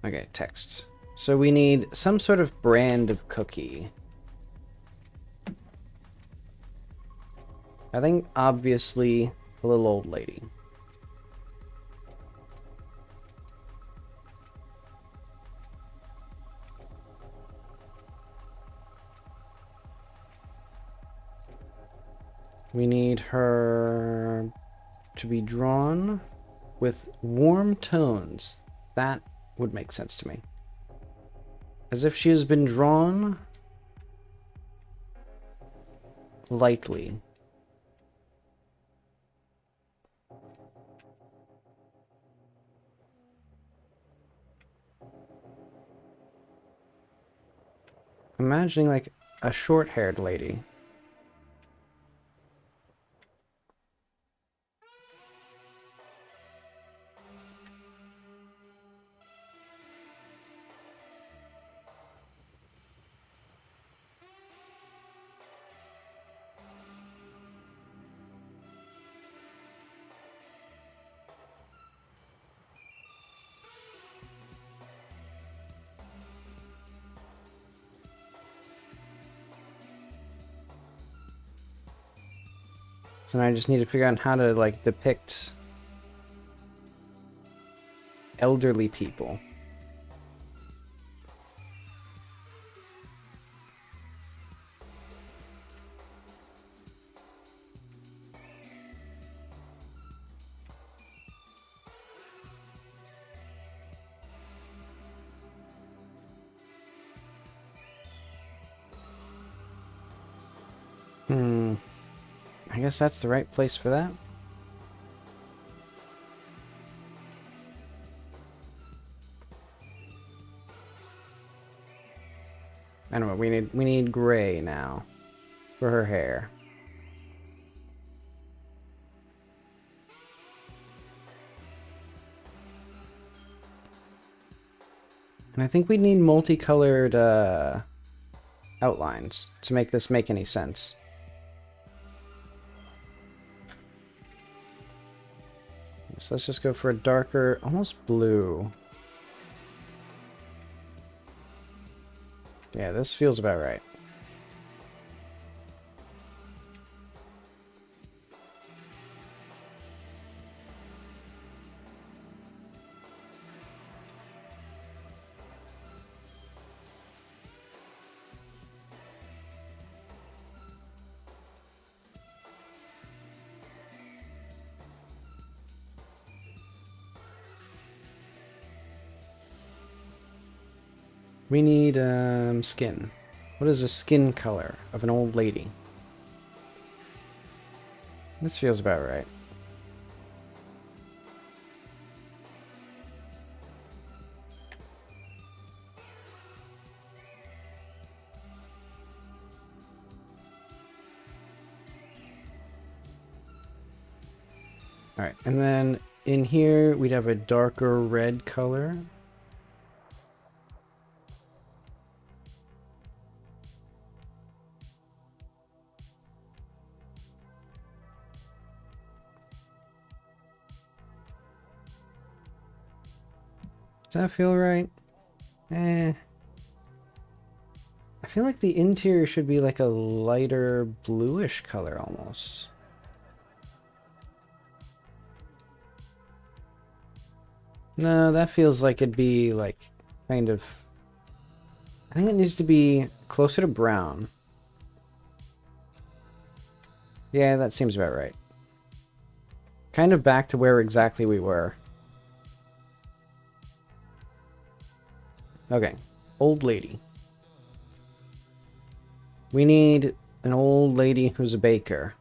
S1: Okay, text. So we need some sort of brand of cookie. I think, obviously, a little old lady. We need her to be drawn with warm tones. That would make sense to me. As if she has been drawn lightly. Imagining like a short-haired lady. So now I just need to figure out how to like depict elderly people. I guess that's the right place for that. I don't know, we need gray now for her hair. And I think we need multicolored outlines to make this make any sense. So let's just go for a darker, almost blue. Yeah, this feels about right. We need skin. What is the skin color of an old lady? This feels about right. Alright, and then in here we'd have a darker red color. Does that feel right? I feel like the interior should be like a lighter bluish color almost. No, that feels like it'd be like kind of... I think it needs to be closer to brown. Yeah, that seems about right. Kind of back to where exactly we were. Okay, old lady. We need an old lady who's a baker.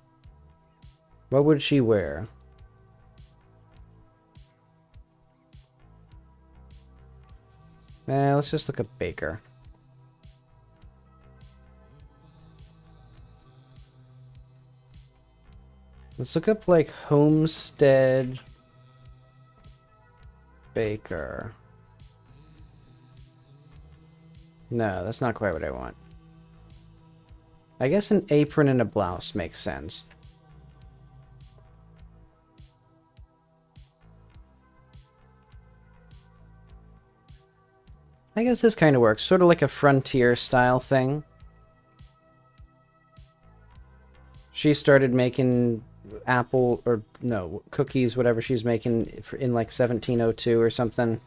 S1: What would she wear? Let's just look at baker. Let's look up like homestead baker. No, that's not quite what I want. I guess an apron and a blouse makes sense. I guess this kind of works. Sort of like a frontier style thing. She started making apple, or no, cookies, whatever she's making in like 1702 or something.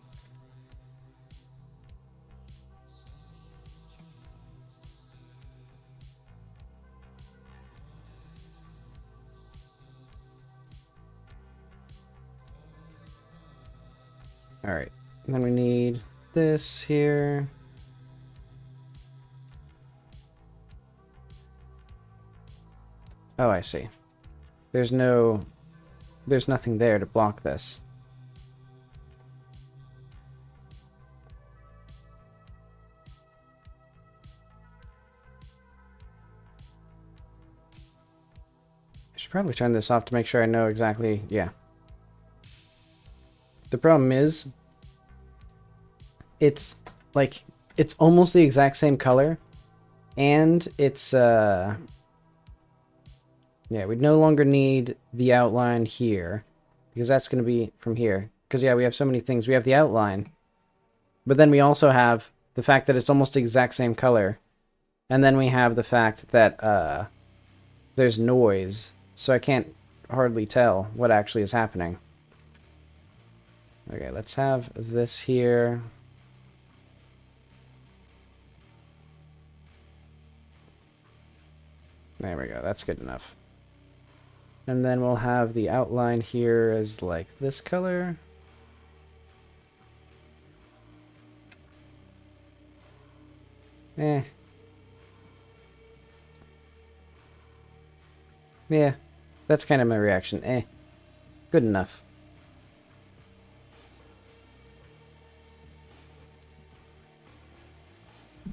S1: Alright, And then we need this here. Oh, I see. There's nothing there to block this. I should probably turn this off to make sure I know exactly, yeah. The problem is, it's like, it's almost the exact same color, and it's, yeah, we no longer need the outline here, because that's going to be from here. Because, yeah, we have so many things. We have the outline, but then we also have the fact that it's almost the exact same color, and then we have the fact that, there's noise, so I can't hardly tell what actually is happening. Okay, let's have this here. There we go, that's good enough. And then we'll have the outline here as like this color. Eh. Yeah, that's kind of my reaction. Eh. Good enough.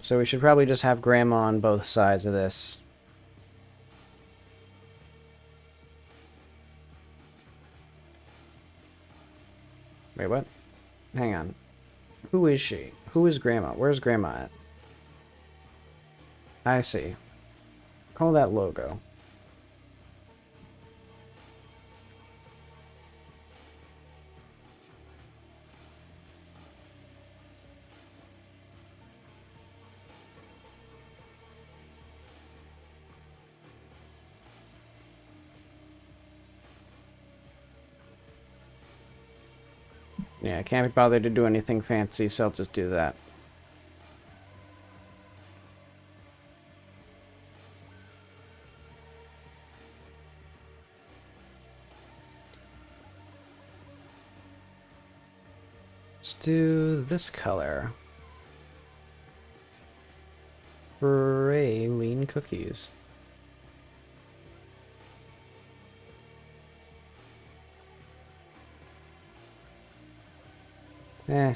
S1: So we should probably just have grandma on both sides of this. Wait, what? Hang on. Who is she? Who is grandma? Where's grandma at? I see. Call that logo. Yeah, I can't be bothered to do anything fancy, so I'll just do that. Let's do this color. Praline cookies. Eh.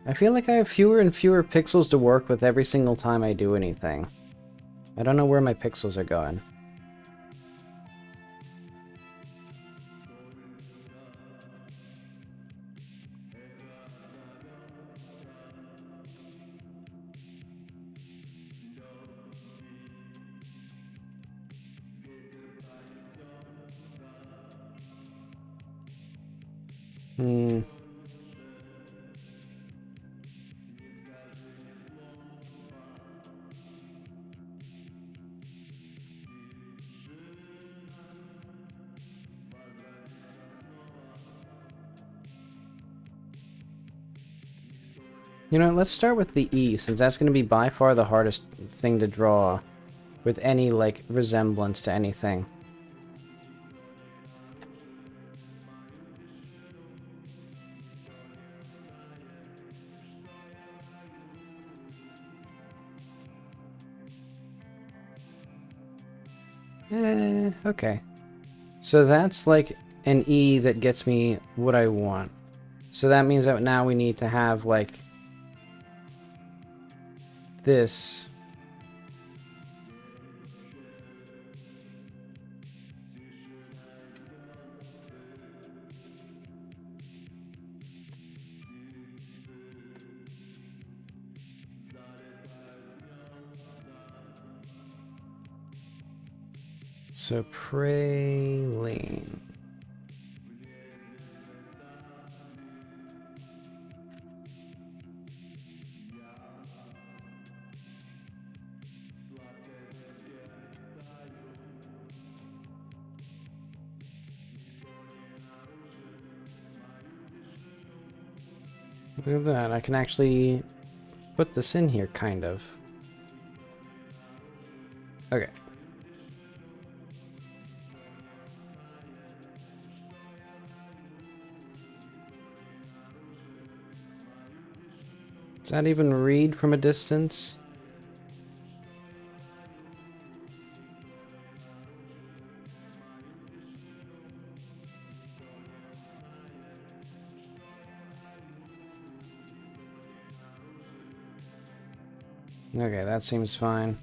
S1: I feel like I have fewer and fewer pixels to work with every single time I do anything. I don't know where my pixels are going. You know, let's start with the E, since that's going to be by far the hardest thing to draw with any, like, resemblance to anything. Okay. So that's like an E that gets me what I want. So that means that now we need to have like this. So praline. Look at that, I can actually put this in here, kind of. Okay. Does that even read from a distance? Okay, that seems fine.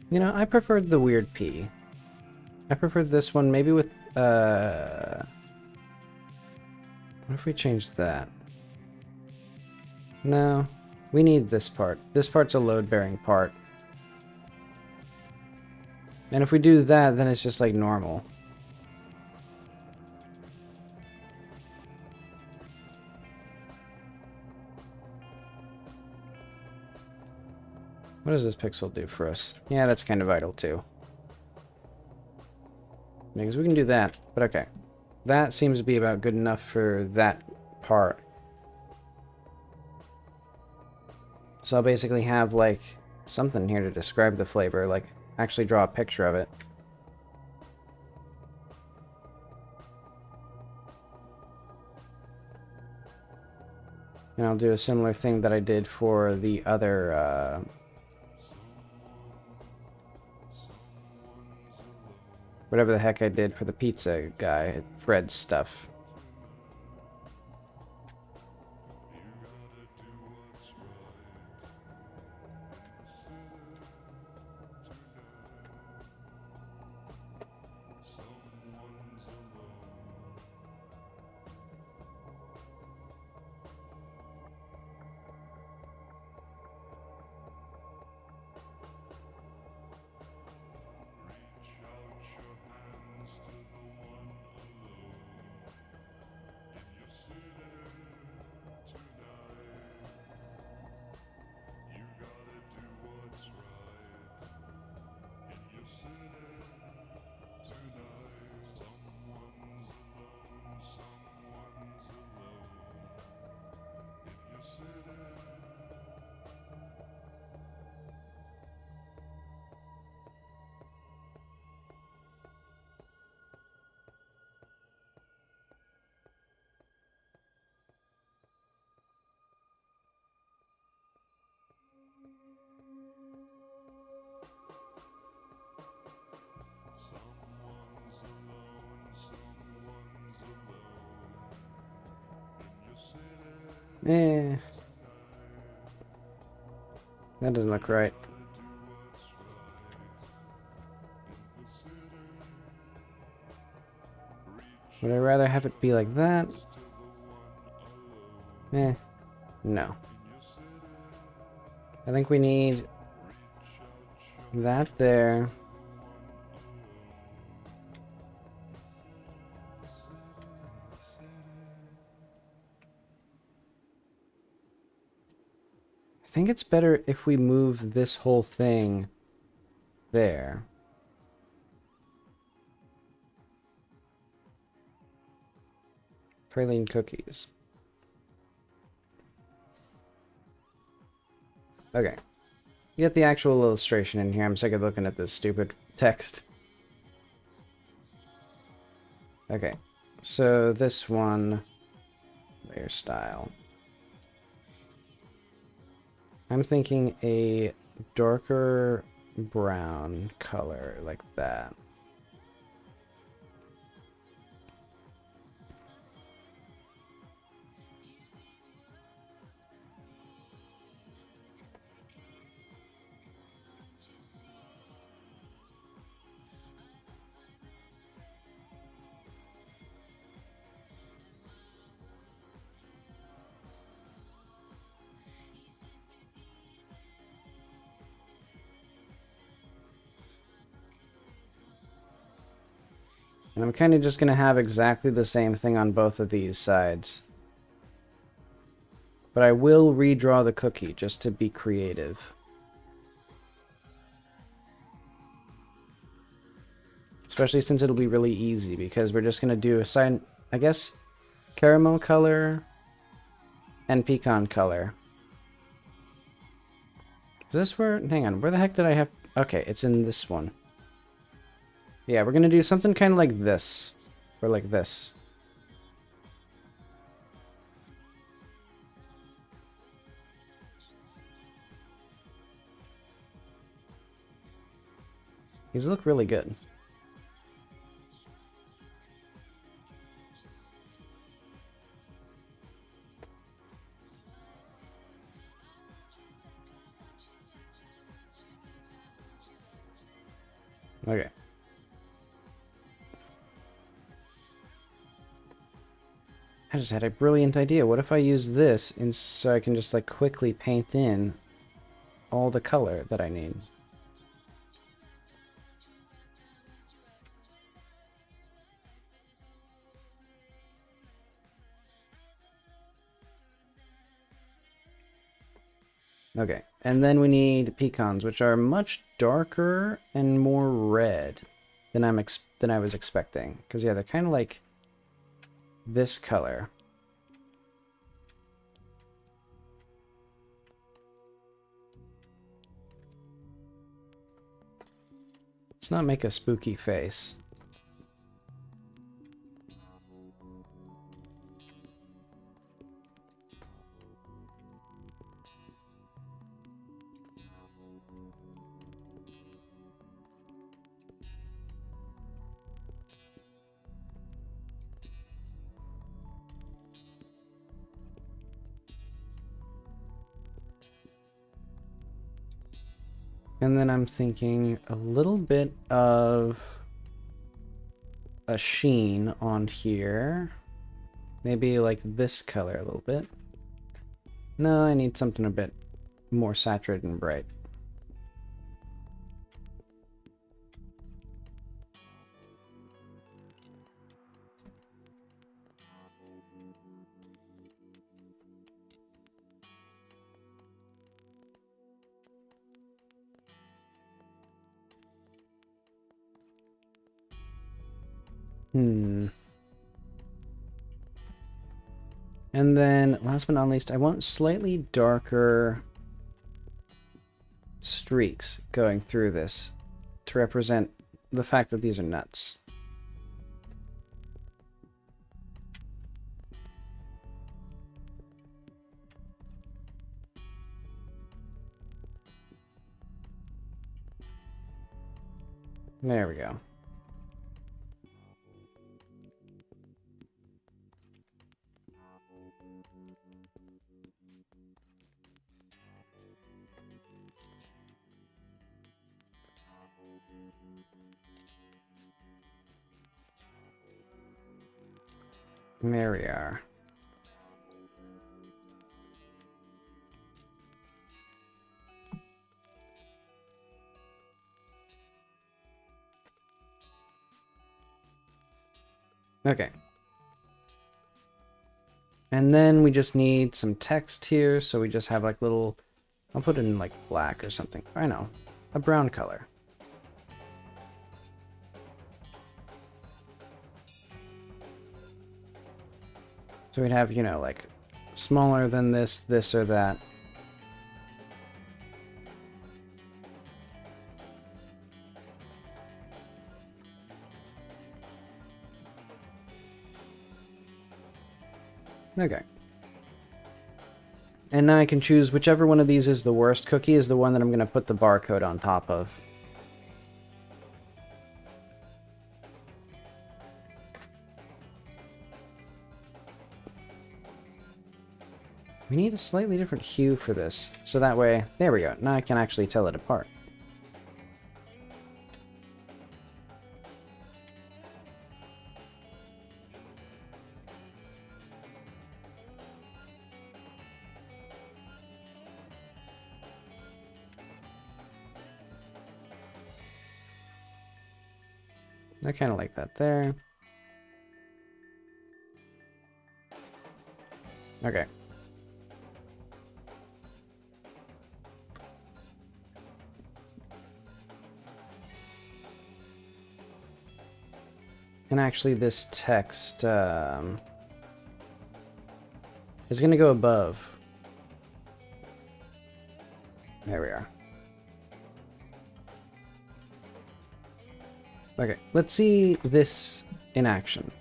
S1: You know, I preferred the weird P. I preferred this one, maybe with, what if we change that? No, we need this part. This part's a load-bearing part. And if we do that, then it's just like normal. What does this pixel do for us? Yeah, that's kind of vital too. Because we can do that, but okay. That seems to be about good enough for that part. So I'll basically have like something here to describe the flavor, like actually draw a picture of it. And I'll do a similar thing that I did for the other, whatever the heck I did for the pizza guy, Fred's stuff. Eh, that doesn't look right. Would I rather have it be like that? No. I think we need that there. I think it's better if we move this whole thing there. Praline cookies. Okay. Get the actual illustration in here. I'm sick of looking at this stupid text. Okay. So this one, layer style. I'm thinking a darker brown color like that. And I'm kind of just going to have exactly the same thing on both of these sides. But I will redraw the cookie just to be creative. Especially since it'll be really easy because we're just going to do a side, I guess, caramel color and pecan color. Is this where, hang on, where the heck did I have, okay, it's in this one. Yeah, we're going to do something kind of like this, or like this. These look really good. Okay. I just had a brilliant idea. What if I use this and so I can just like quickly paint in all the color that I need? Okay, and then we need pecans, which are much darker and more red than I was expecting. Because yeah, they're kind of like this color. Let's not make a spooky face. And then I'm thinking a little bit of a sheen on here. Maybe like this color a little bit. No, I need something a bit more saturated and bright. And then, last but not least, I want slightly darker streaks going through this to represent the fact that these are nuts. There we go. There we are. Okay. And then we just need some text here, so we just have like little, I'll put it in like black or something. I know, a brown color. So we'd have, you know, like smaller than this or that. Okay. And now I can choose whichever one of these is the worst cookie is the one that I'm going to put the barcode on top of. We need a slightly different hue for this. So that way, there we go. Now I can actually tell it apart. I kind of like that there. Okay. And actually this text is going to go above. There we are. Okay, let's see this in action.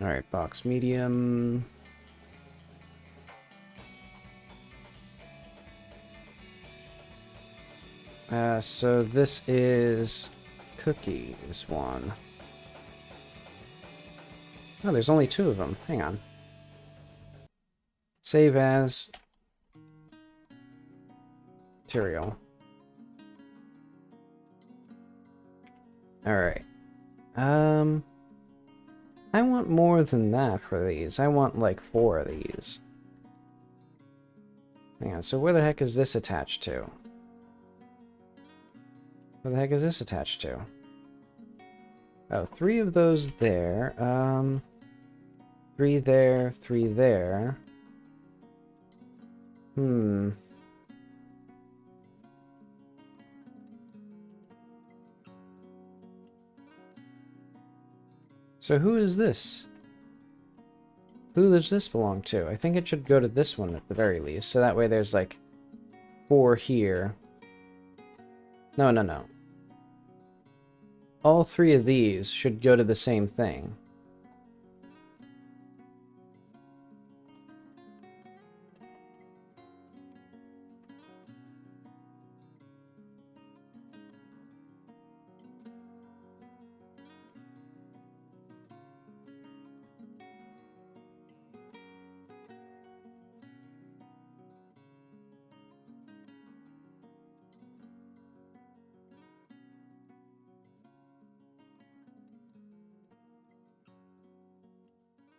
S1: Alright, box medium. So this is cookies one. Oh, there's only 2 of them. Hang on. Save as material. Alright. I want more than that for these. I want like 4 of these. Hang on, so where the heck is this attached to? Where the heck is this attached to? Oh, 3 of those there. 3 there, 3 there. So who is this? Who does this belong to? I think it should go to this one at the very least, so that way there's like 4 here. No, no, no. All 3 of these should go to the same thing.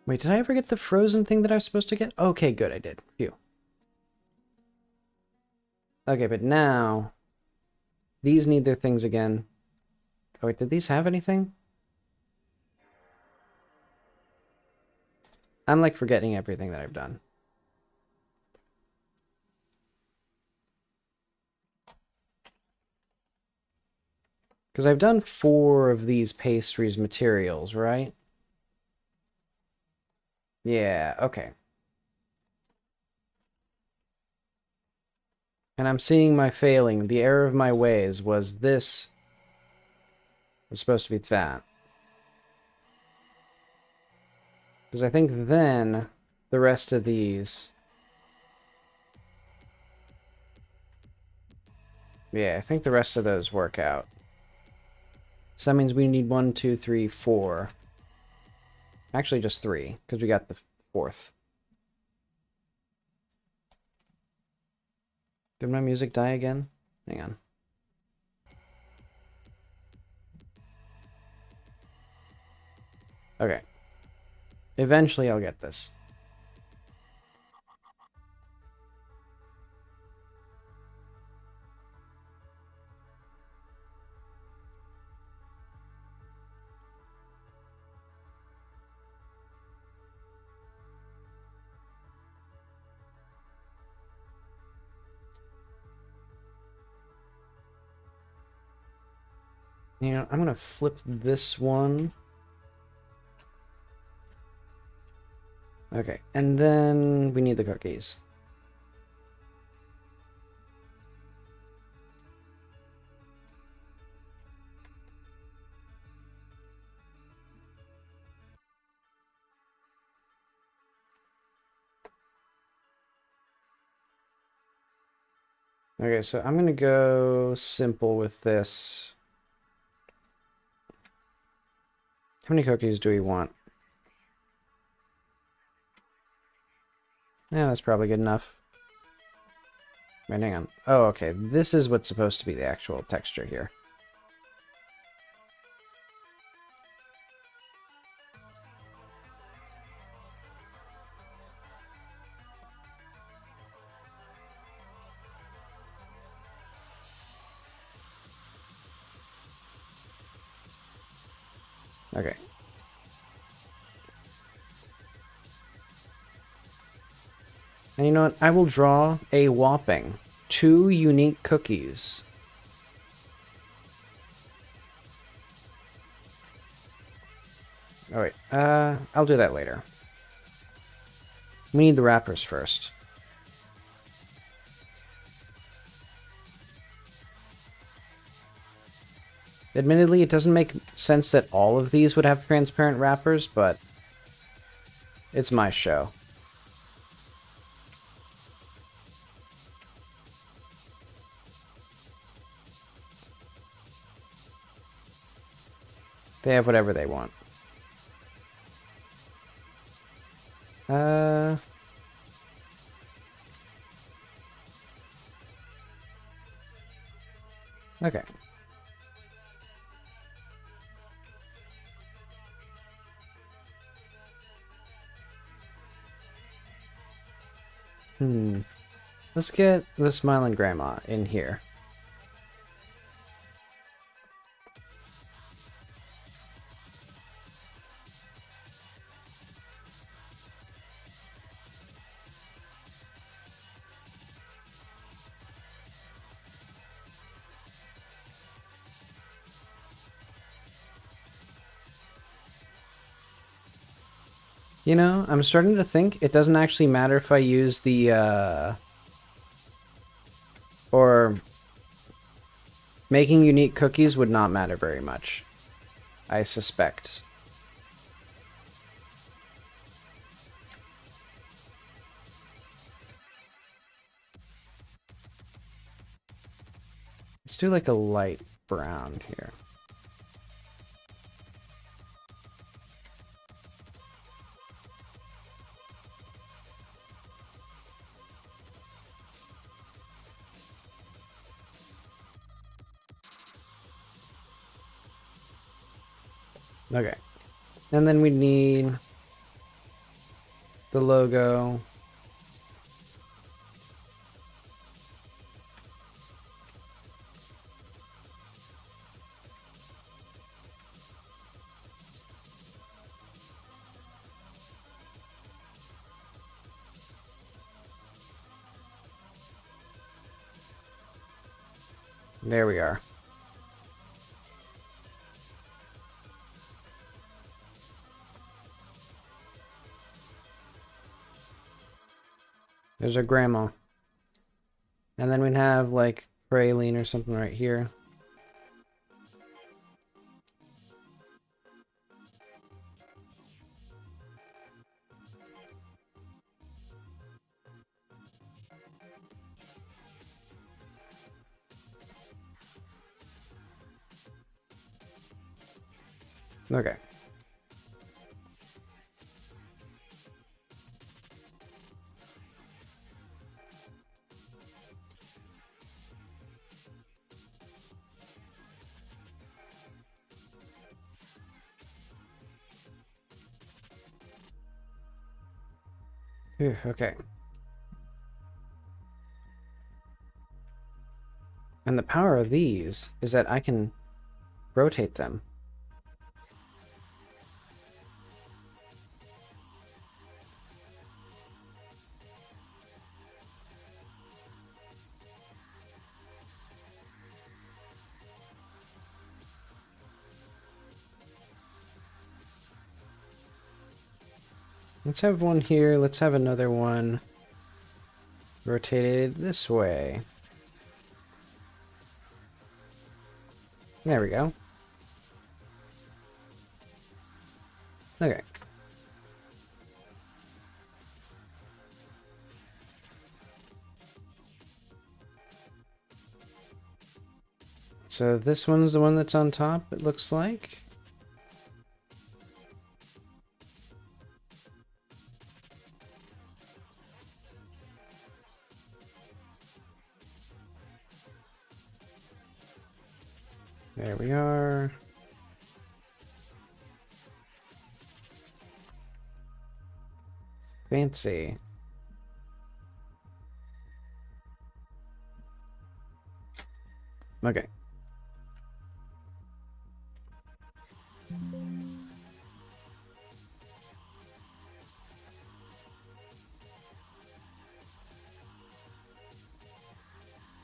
S1: Wait, did I ever get the frozen thing that I was supposed to get? Okay, good, I did. Phew. Okay, but now... these need their things again. Oh wait, did these have anything? I'm like forgetting everything that I've done. Because I've done 4 of these pastries materials, right? Yeah, okay. And I'm seeing my failing. The error of my ways was this was supposed to be that. Because I think then the rest of these... yeah, I think the rest of those work out. So that means we need 1, 2, 3, 4. Actually, just 3, because we got the 4th. Did my music die again? Hang on. Okay. Eventually I'll get this. You know, I'm gonna flip this one. Okay, and then we need the cookies. Okay, so I'm gonna go simple with this. How many cookies do we want? Yeah, that's probably good enough. Wait, hang on. Oh, okay. This is what's supposed to be the actual texture here. Okay. And you know what? I will draw a whopping 2 unique cookies. Oh, wait. I'll do that later. We need the wrappers first. Admittedly, it doesn't make sense that all of these would have transparent wrappers, but it's my show. They have whatever they want. Okay. Let's get the smiling grandma in here. You know, I'm starting to think it doesn't actually matter if I use the, or making unique cookies would not matter very much. I suspect. Let's do like a light brown here. Okay. And then we need the logo. There we are. There's our grandma. And then we'd have like praline or something right here. Okay. Phew, okay. And the power of these is that I can rotate them. Let's have one here. Let's have another one rotated this way. There we go. Okay. So this one's the one that's on top, it looks like. There we are. Fancy. Okay.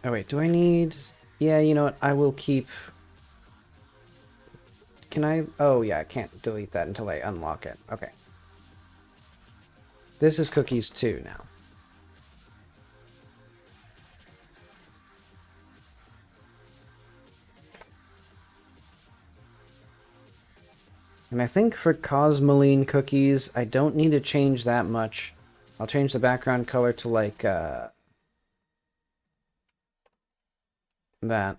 S1: Oh wait, do I need... Yeah, you know what, I will keep... Can I... Oh yeah, I can't delete that until I unlock it. Okay. This is cookies 2 now. And I think for Cosmoline cookies, I don't need to change that much. I'll change the background color to like, that.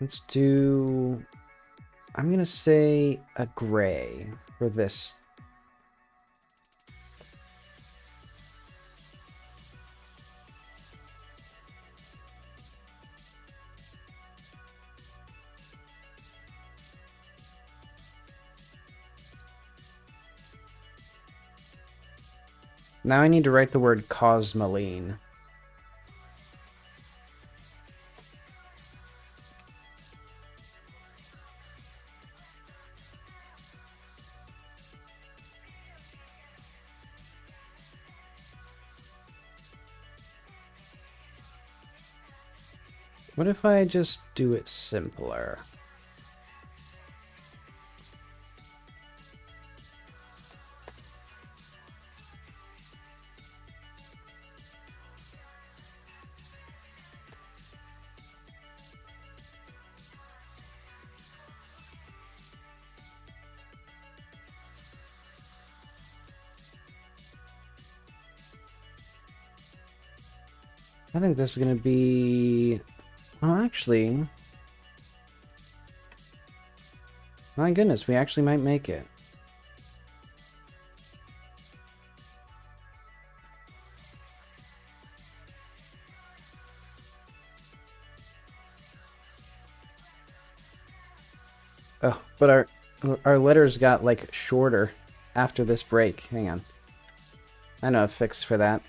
S1: Let's do... I'm gonna say a gray for this. Now I need to write the word Cosmoline. What if I just do it simpler? I think this is gonna be... Oh, actually... My goodness, we actually might make it. Oh, but our letters got, like, shorter after this break. Hang on. I know a fix for that.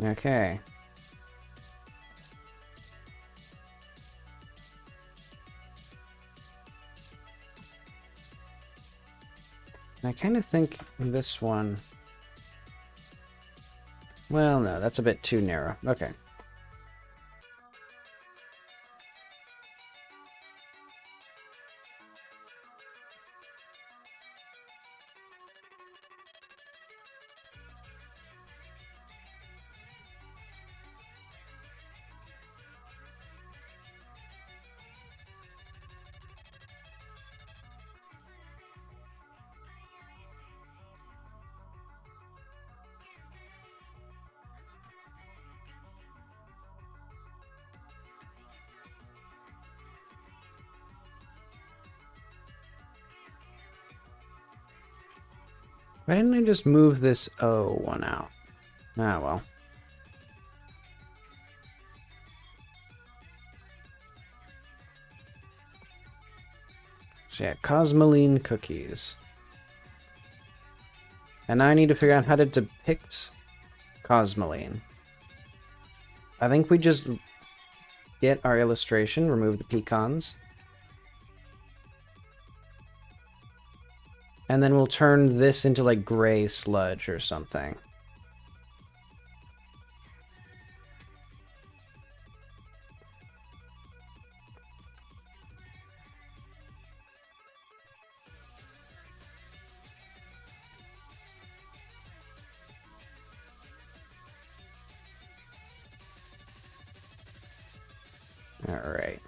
S1: Okay. I kind of think this one... Well, no, that's a bit too narrow. Okay. Why didn't I just move this O one out? Ah, well. So yeah, Cosmoline cookies. And now I need to figure out how to depict Cosmoline. I think we just get our illustration, remove the pecans. And then we'll turn this into like gray sludge or something. Alright.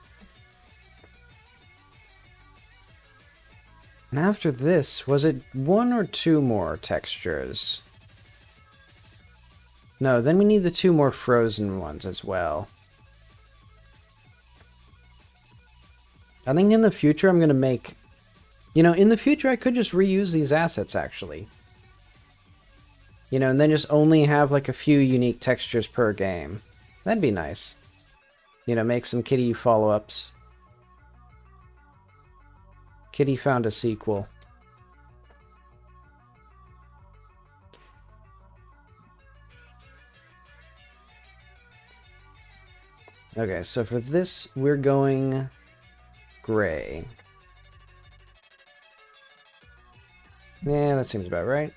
S1: And after this, was it 1 or 2 more textures? No, then we need the 2 more frozen ones as well. I think in the future I'm going to make... You know, in the future I could just reuse these assets, actually. You know, and then just only have like a few unique textures per game. That'd be nice. You know, make some Kitty follow-ups. Kitty found a sequel. Okay, so for this, we're going gray. Yeah, that seems about right.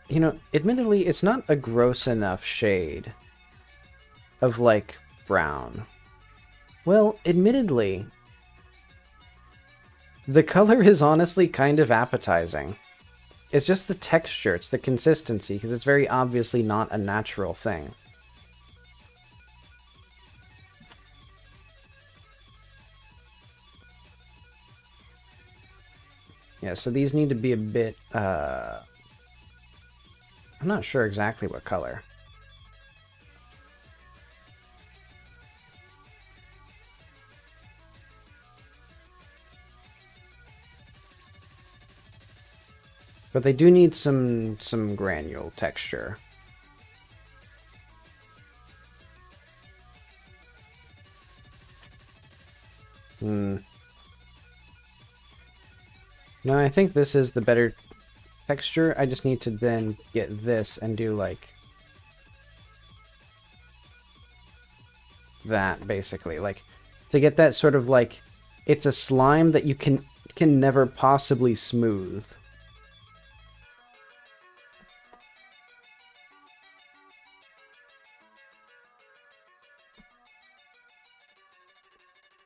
S1: You know, admittedly, it's not a gross enough shade of, like, brown. Well, admittedly, the color is honestly kind of appetizing. It's just the texture, it's the consistency, because it's very obviously not a natural thing. Yeah, so these need to be a bit, I'm not sure exactly what color. But they do need some granule texture. No, I think this is the better texture. I just need to then get this and do like that, basically. Like, to get that sort of like, it's a slime that you can never possibly smooth.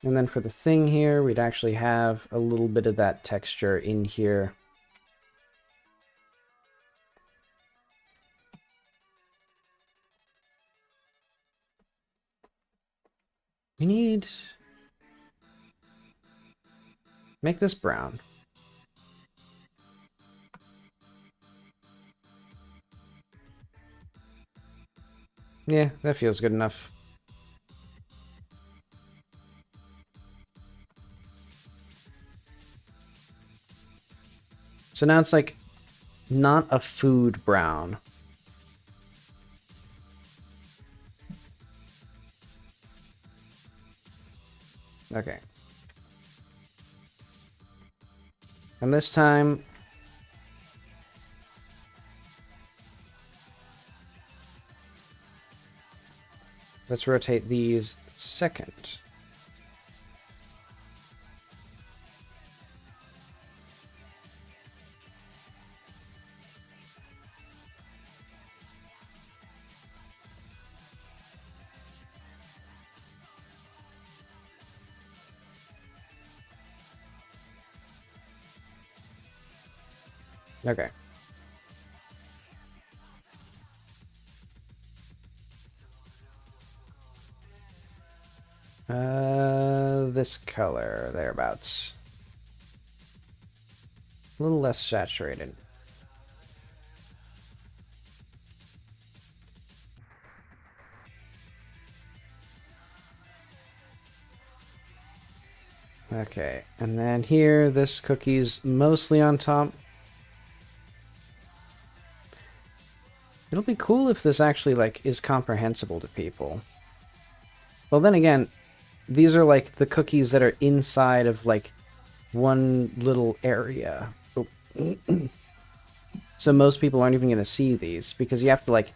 S1: And then for the thing here, we'd actually have a little bit of that texture in here. We need... Make this brown. Yeah, that feels good enough. So now it's like not a food brown. Okay. And this time, let's rotate these second. Okay. This color, thereabouts. A little less saturated. Okay, and then here, this cookie's mostly on top. It'll be cool if this actually, like, is comprehensible to people. Well, then again, these are, like, the cookies that are inside of, like, one little area. Oh. So most people aren't even going to see these, because you have to, like,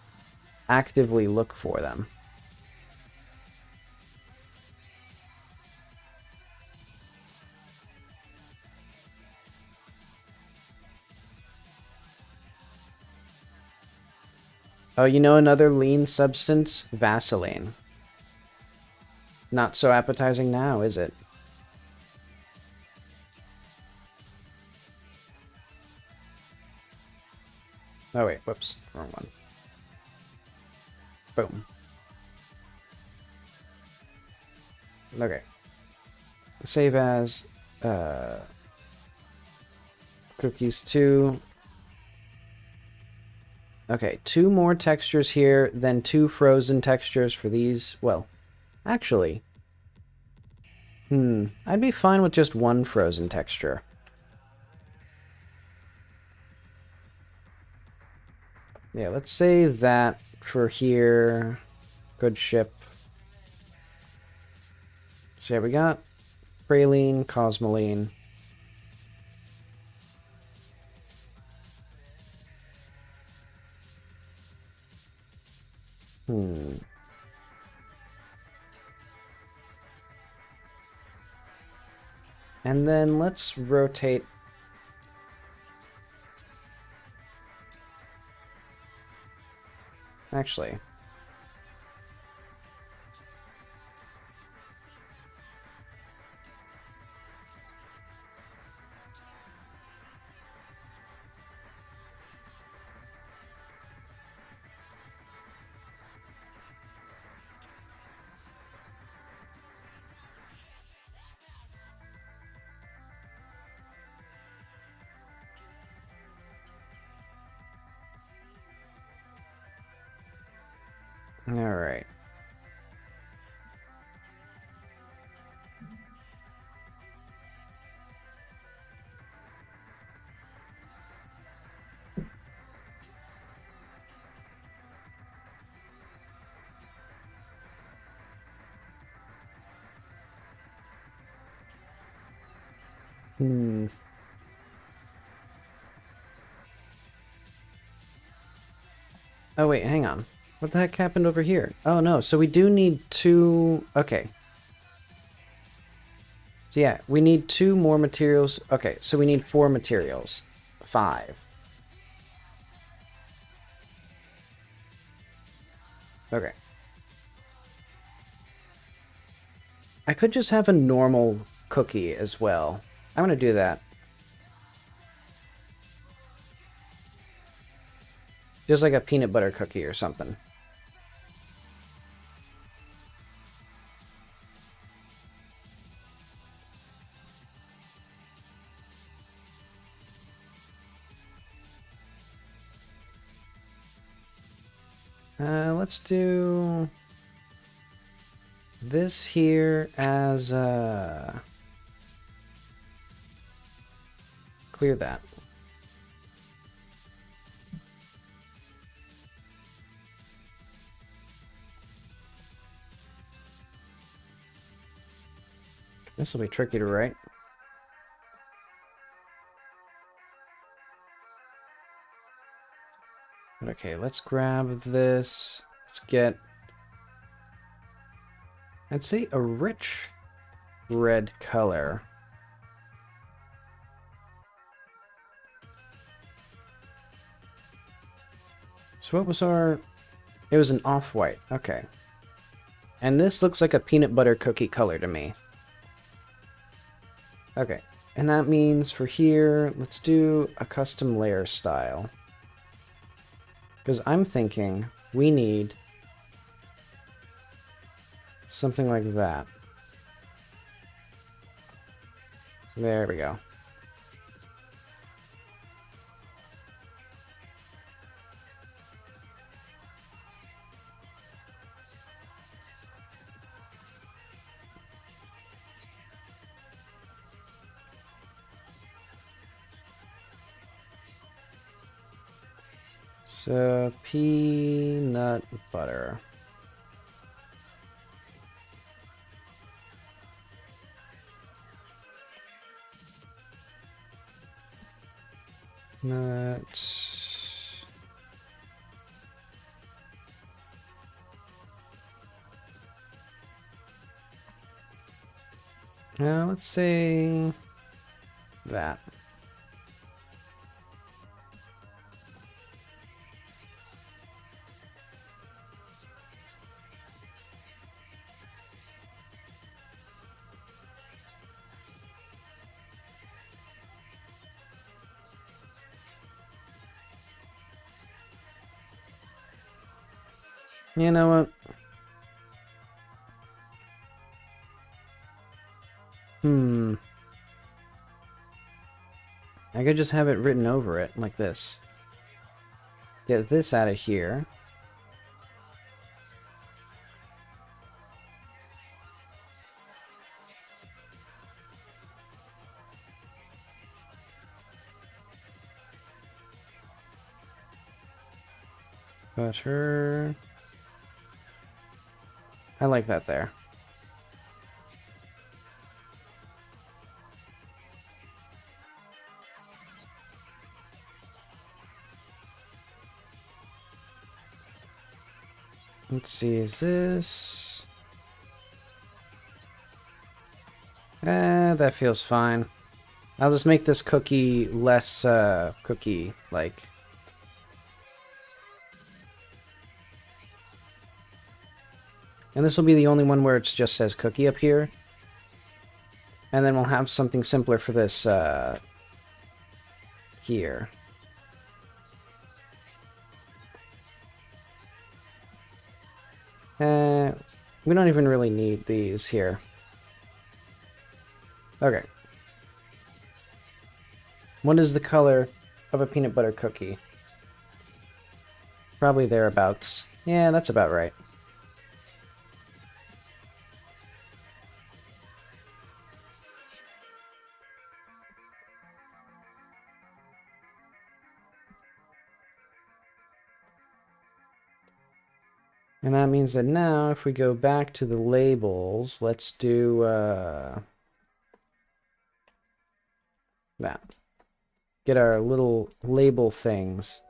S1: actively look for them. Oh, you know another lean substance? Vaseline. Not so appetizing now, is it? Oh wait, whoops, wrong one. Boom. Okay. Save as cookies 2. Okay, 2 more textures here, then 2 frozen textures for these. Well, actually, I'd be fine with just 1 frozen texture. Yeah, let's say that for here. Good ship. So yeah, we got praline, cosmoline. And then let's rotate. Actually. All right. Oh, wait, hang on. What the heck happened over here? Oh, no, so we do need 2... Okay. So yeah, we need 2 more materials. Okay, so we need 4 materials. 5. Okay. I could just have a normal cookie as well. I'm gonna do that. Just like a peanut butter cookie or something. Let's do this here as clear that. This will be tricky to write. Okay, let's grab this. Let's get, I'd say, a rich red color. So what was our... It was an off-white. Okay. And this looks like a peanut butter cookie color to me. Okay. And that means for here, let's do a custom layer style. Because I'm thinking we need something like that. There we go. So, peanut butter. Nuts. Now, let's say that. You know what? I could just have it written over it, like this. Get this out of here. Butter. I like that there. Let's see, is this... that feels fine. I'll just make this cookie less, cookie-like. And this will be the only one where it just says cookie up here. And then we'll have something simpler for this, here. We don't even really need these here. Okay. What is the color of a peanut butter cookie? Probably thereabouts. Yeah, that's about right. And that means that now, if we go back to the labels, let's do, that. Get our little label things.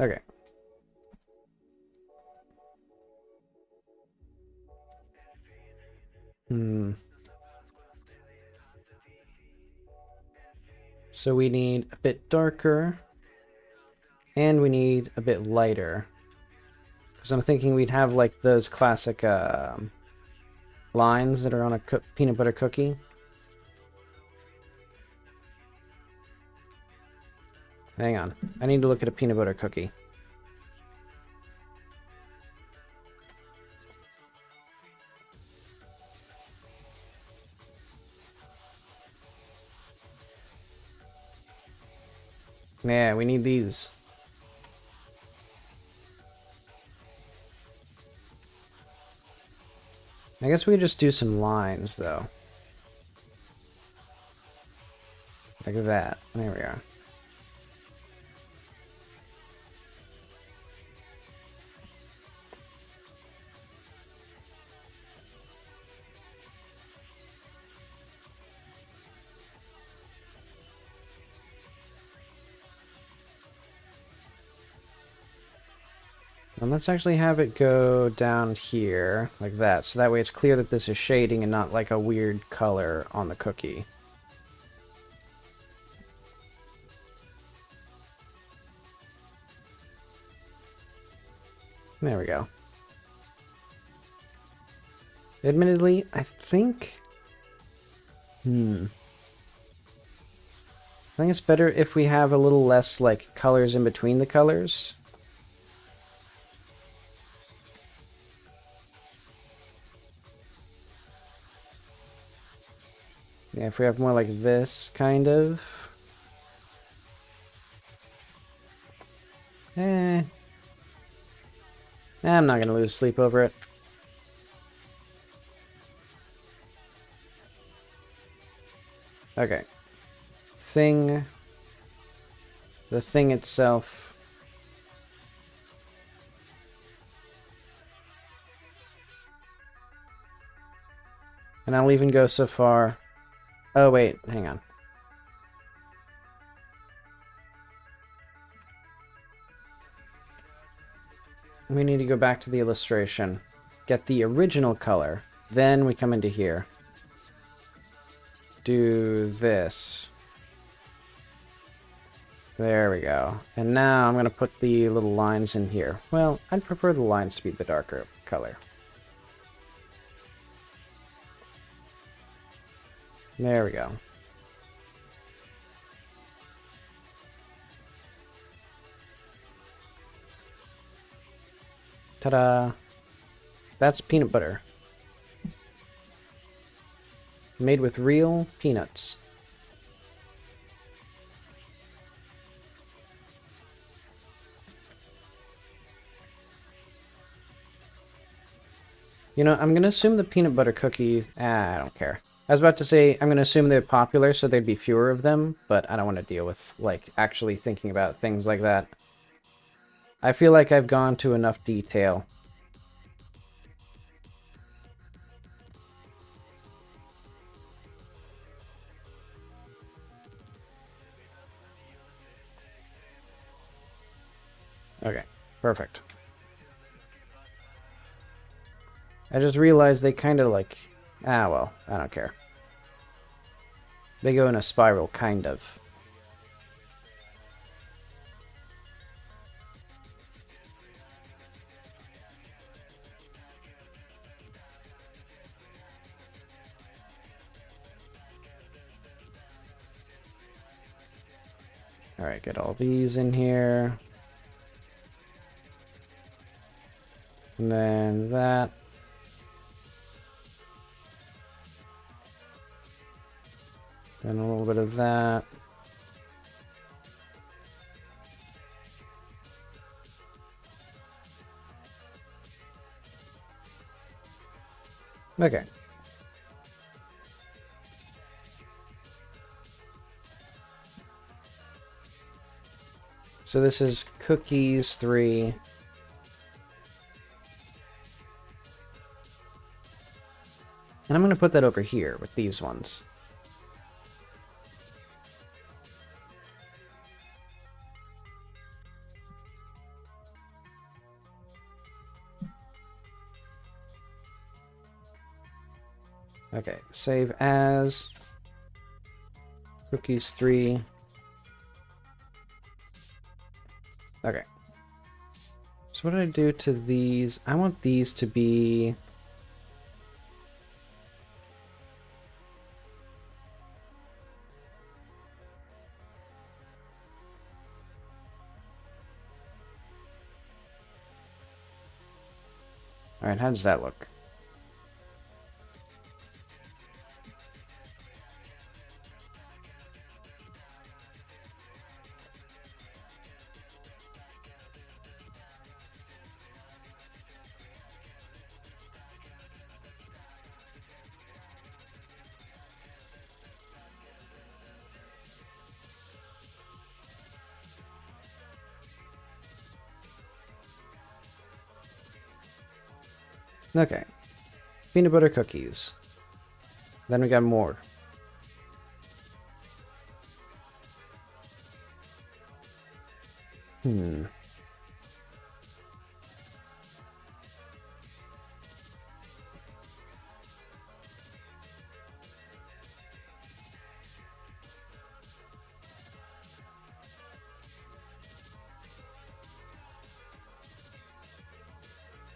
S1: Okay. So we need a bit darker, and we need a bit lighter. Because I'm thinking we'd have like those classic lines that are on a peanut butter cookie. Hang on. I need to look at a peanut butter cookie. Yeah, we need these. I guess we could just do some lines, though. Like that. There we are. And let's actually have it go down here, like that. So that way it's clear that this is shading and not like a weird color on the cookie. There we go. Admittedly, I think... I think it's better if we have a little less, like, colors in between the colors. Yeah, if we have more like this, kind of. I'm not gonna lose sleep over it. Okay. Thing. The thing itself. And I'll even go so far. Oh, wait, hang on. We need to go back to the illustration. Get the original color. Then we come into here. Do this. There we go. And now I'm going to put the little lines in here. Well, I'd prefer the lines to be the darker color. There we go. Ta-da! That's peanut butter. Made with real peanuts. You know, I'm gonna assume the peanut butter cookie... I don't care. I was about to say, I'm gonna assume they're popular, so there'd be fewer of them, but I don't want to deal with, like, actually thinking about things like that. I feel like I've gone to enough detail. Okay, perfect. I just realized they kind of like... well, I don't care. They go in a spiral, kind of. Alright, get all these in here. And then that. Then a little bit of that. Okay. So this is cookies 3. And I'm going to put that over here with these ones. Okay, save as cookies 3. Okay. So what did I do to these? I want these to be... Alright, how does that look? Okay. Peanut butter cookies. Then we got more. Hmm.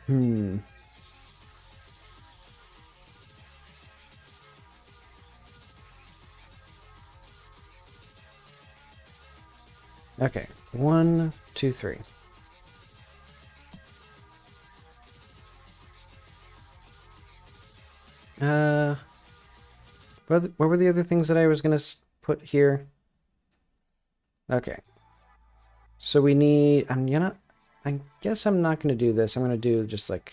S1: Hmm. Okay. 1, 2, 3. What were the other things that I was gonna put here? Okay. So we need... I guess I'm not gonna do this. I'm gonna do just like...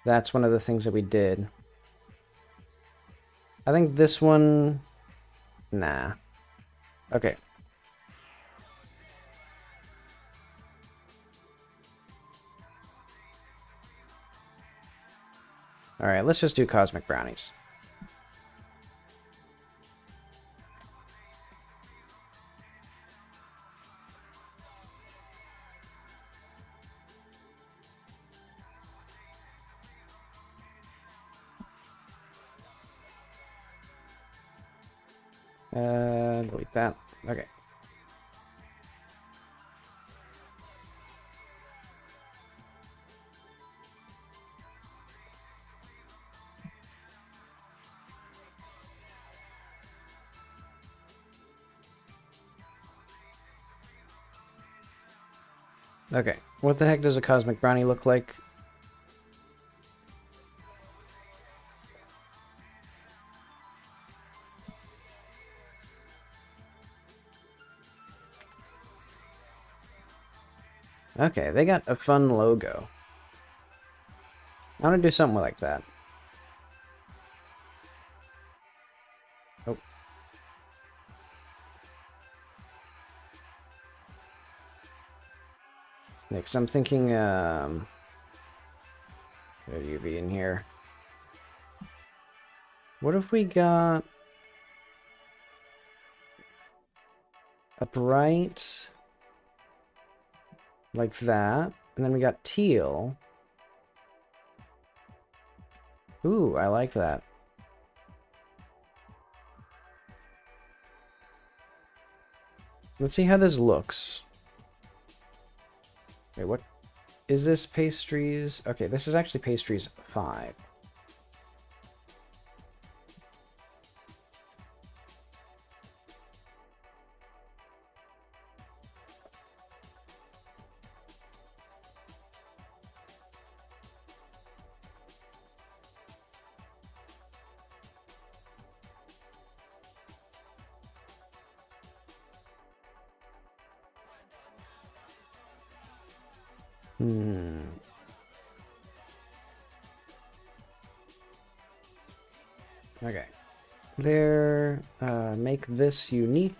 S1: That's one of the things that we did. I think this one... Nah. Okay. Alright, let's just do cosmic brownies. Delete that. Okay. Okay, what the heck does a cosmic brownie look like? Okay, they got a fun logo. I want to do something like that. Oh. Next, I'm thinking, where do you be in here? What if we got a bright like that, and then we got teal. Ooh, I like that. Let's see how this looks. Wait, what is this? Pastries? Okay, this is actually pastries 5. Okay. There, make this unique.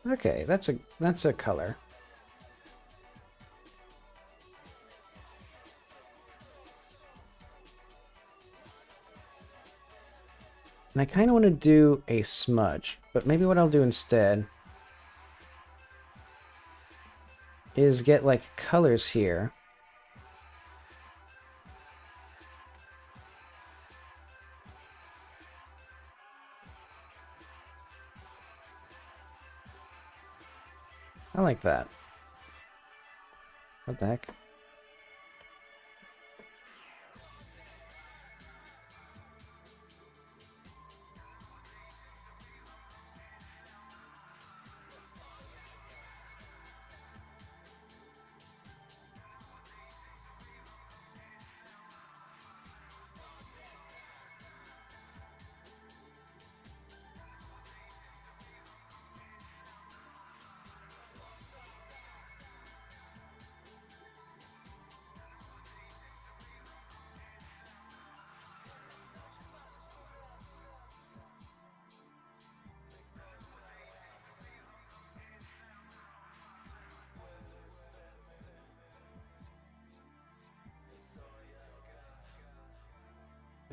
S1: Okay, that's a color. And I kind of want to do a smudge, but maybe what I'll do instead is get like colors here. I like that. What the heck?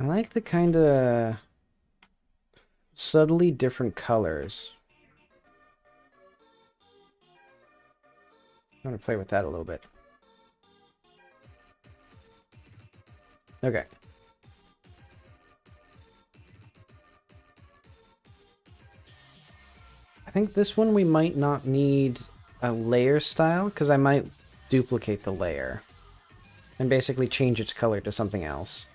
S1: I like the kind of subtly different colors. I'm going to play with that a little bit. Okay. I think this one we might not need a layer style, because I might duplicate the layer and basically change its color to something else.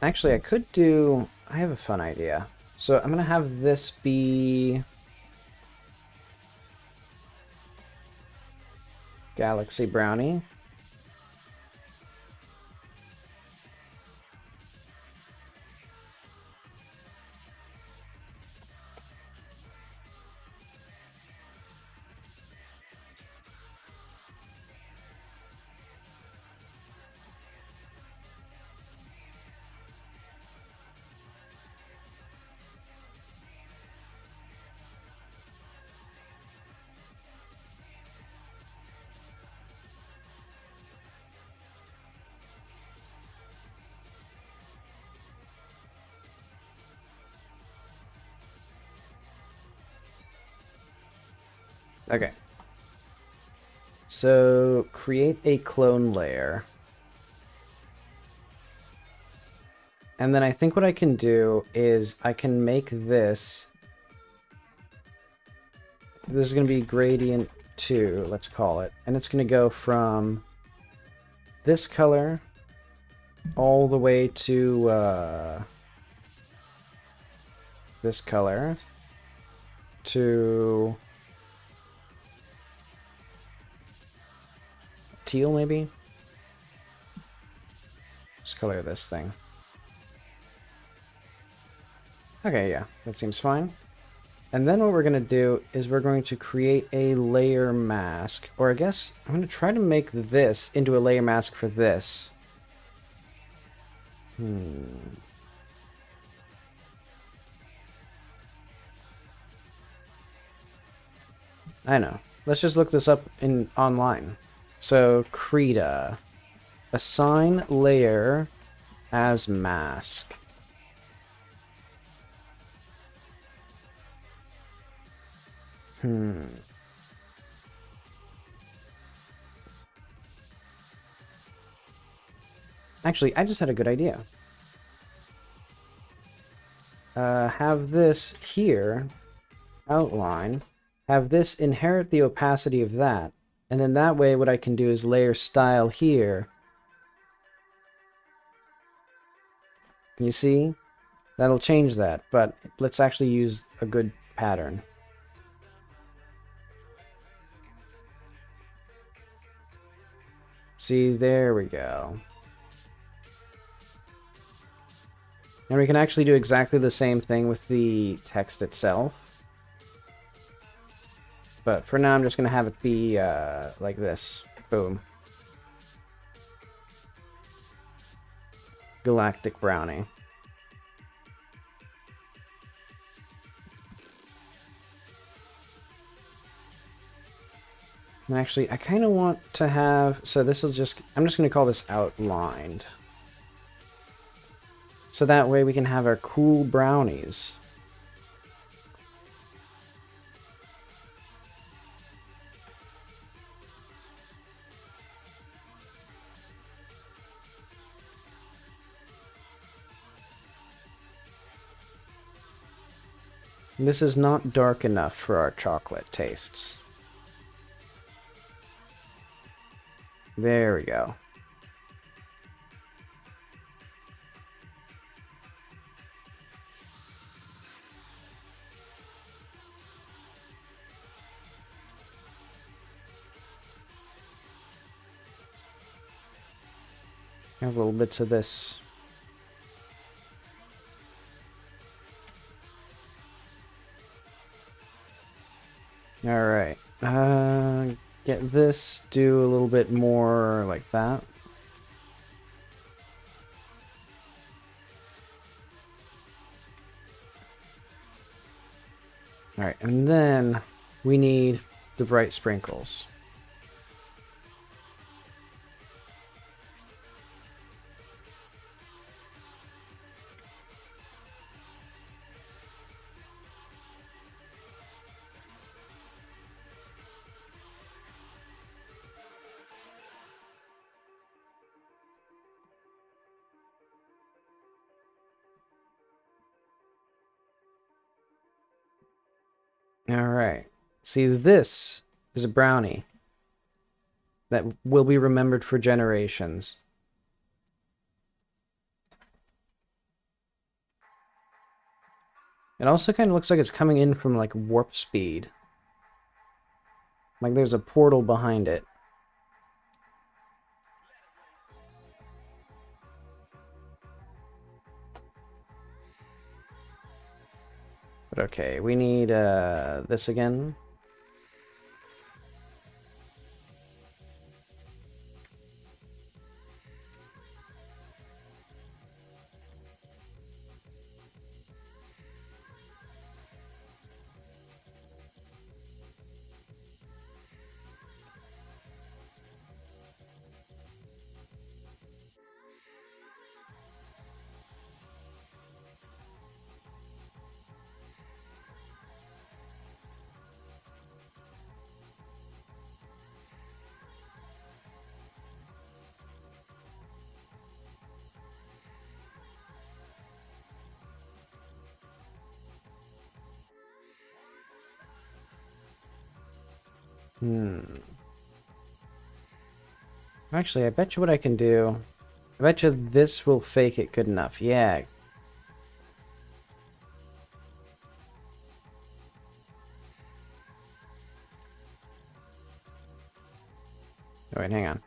S1: Actually, I have a fun idea. So I'm gonna have this be Galaxy Brownie. Okay. So create a clone layer. And then I think what I can do is I can make this this is going to be gradient 2, let's call it. And it's going to go from this color all the way to this color to teal, maybe? Let's color this thing. Okay, yeah, that seems fine. And then what we're going to do is we're going to create a layer mask. Or I guess I'm going to try to make this into a layer mask for this. I know. Let's just look this up in online. So, Krita. Assign layer as mask. Actually, I just had a good idea. Have this here, outline, have this inherit the opacity of that, and then that way what I can do is layer style here. You see? That'll change that, but let's actually use a good pattern. See, there we go. And we can actually do exactly the same thing with the text itself. But for now, I'm just going to have it be like this. Boom. Galactic Brownie. And actually, I kind of want to have... So this will just... I'm just going to call this outlined. So that way we can have our cool brownies. This is not dark enough for our chocolate tastes. There we go. I have little bits of this. Alright. Get this, do a little bit more like that. Alright, and then we need the bright sprinkles. Alright. See, this is a brownie that will be remembered for generations. It also kind of looks like it's coming in from, like, warp speed. Like there's a portal behind it. But okay, we need this again. Actually, I bet you what I can do. I bet you this will fake it good enough. Yeah. Oh, wait, hang on.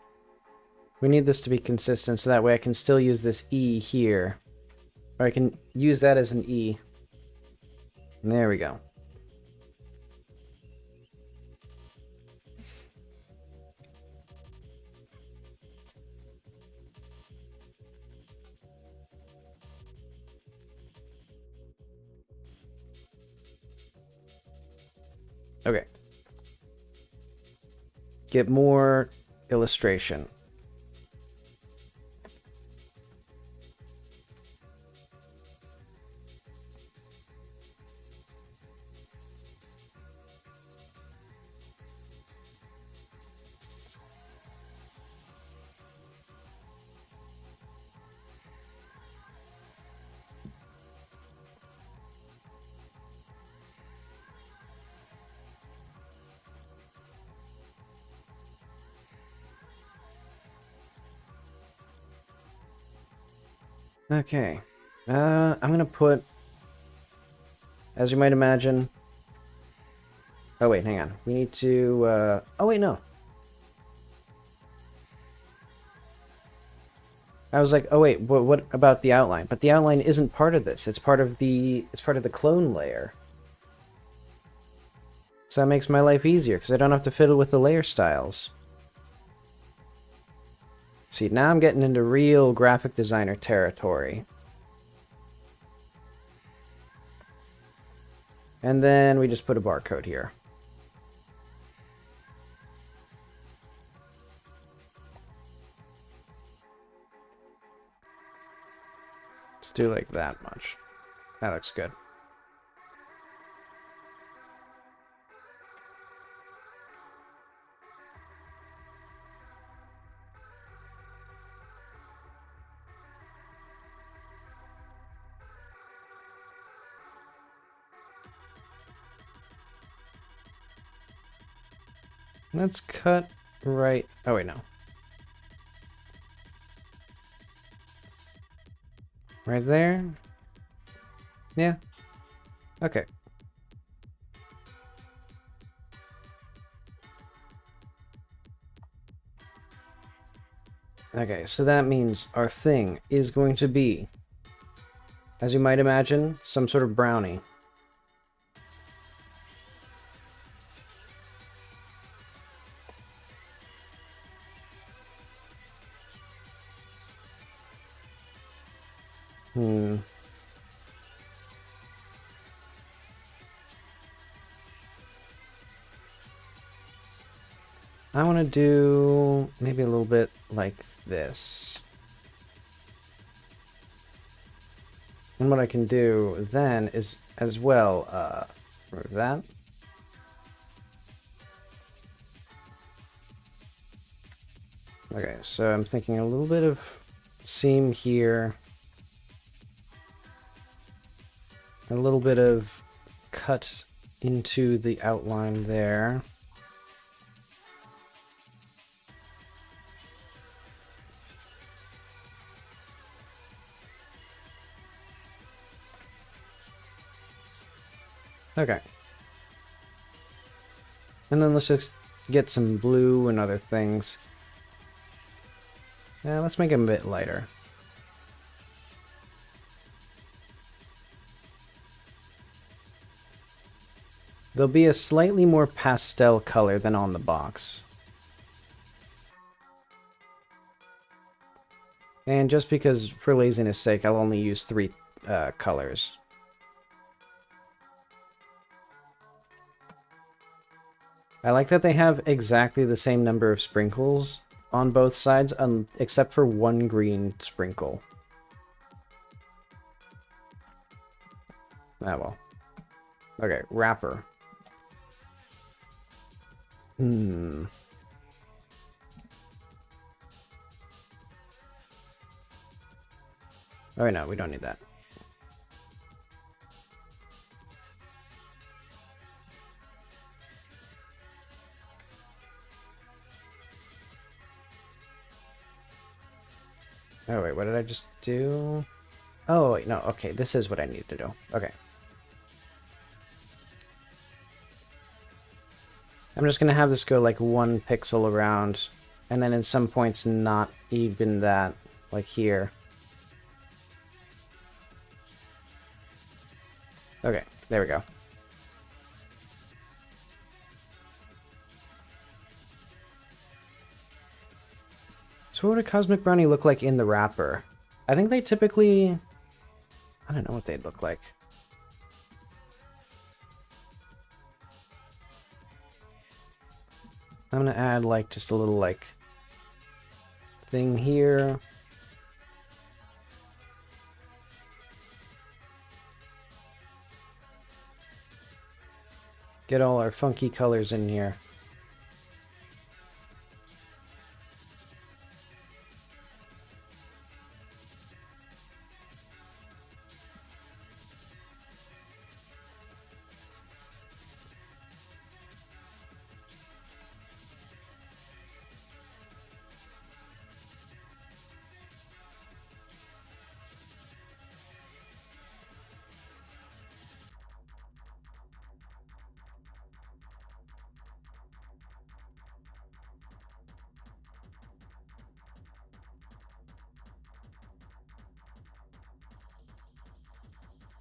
S1: We need this to be consistent so that way I can still use this E here. Or I can use that as an E. And there we go. Okay. Get more illustration. Okay. I'm gonna put, as you might imagine... Oh wait, hang on. We need to, oh wait, no. I was like, oh wait, what about the outline? But the outline isn't part of this. It's part of the clone layer. So that makes my life easier, because I don't have to fiddle with the layer styles. See, now I'm getting into real graphic designer territory. And then we just put a barcode here. Let's do like that much. That looks good. Let's cut right... Oh, wait, no. Right there? Yeah. Okay. Okay, so that means our thing is going to be, as you might imagine, some sort of brownie. I want to do maybe a little bit like this. And what I can do then is as well remove that. Okay, so I'm thinking a little bit of seam here. A little bit of cut into the outline there. Okay. And then let's just get some blue and other things. Yeah, let's make them a bit lighter. There'll be a slightly more pastel color than on the box. And just because, for laziness sake, I'll only use 3 colors. I like that they have exactly the same number of sprinkles on both sides, except for 1 green sprinkle. Ah, well. Okay, wrapper. Oh, no, we don't need that. Oh, wait, what did I just do? Oh, wait, no, okay, this is what I need to do. Okay. I'm just gonna have this go like 1 pixel around, and then in some points not even that, like here. Okay, there we go. So what would a Cosmic Brownie look like in the wrapper? I think they typically... I don't know what they'd look like. I'm gonna add like just a little like thing here. Get all our funky colors in here.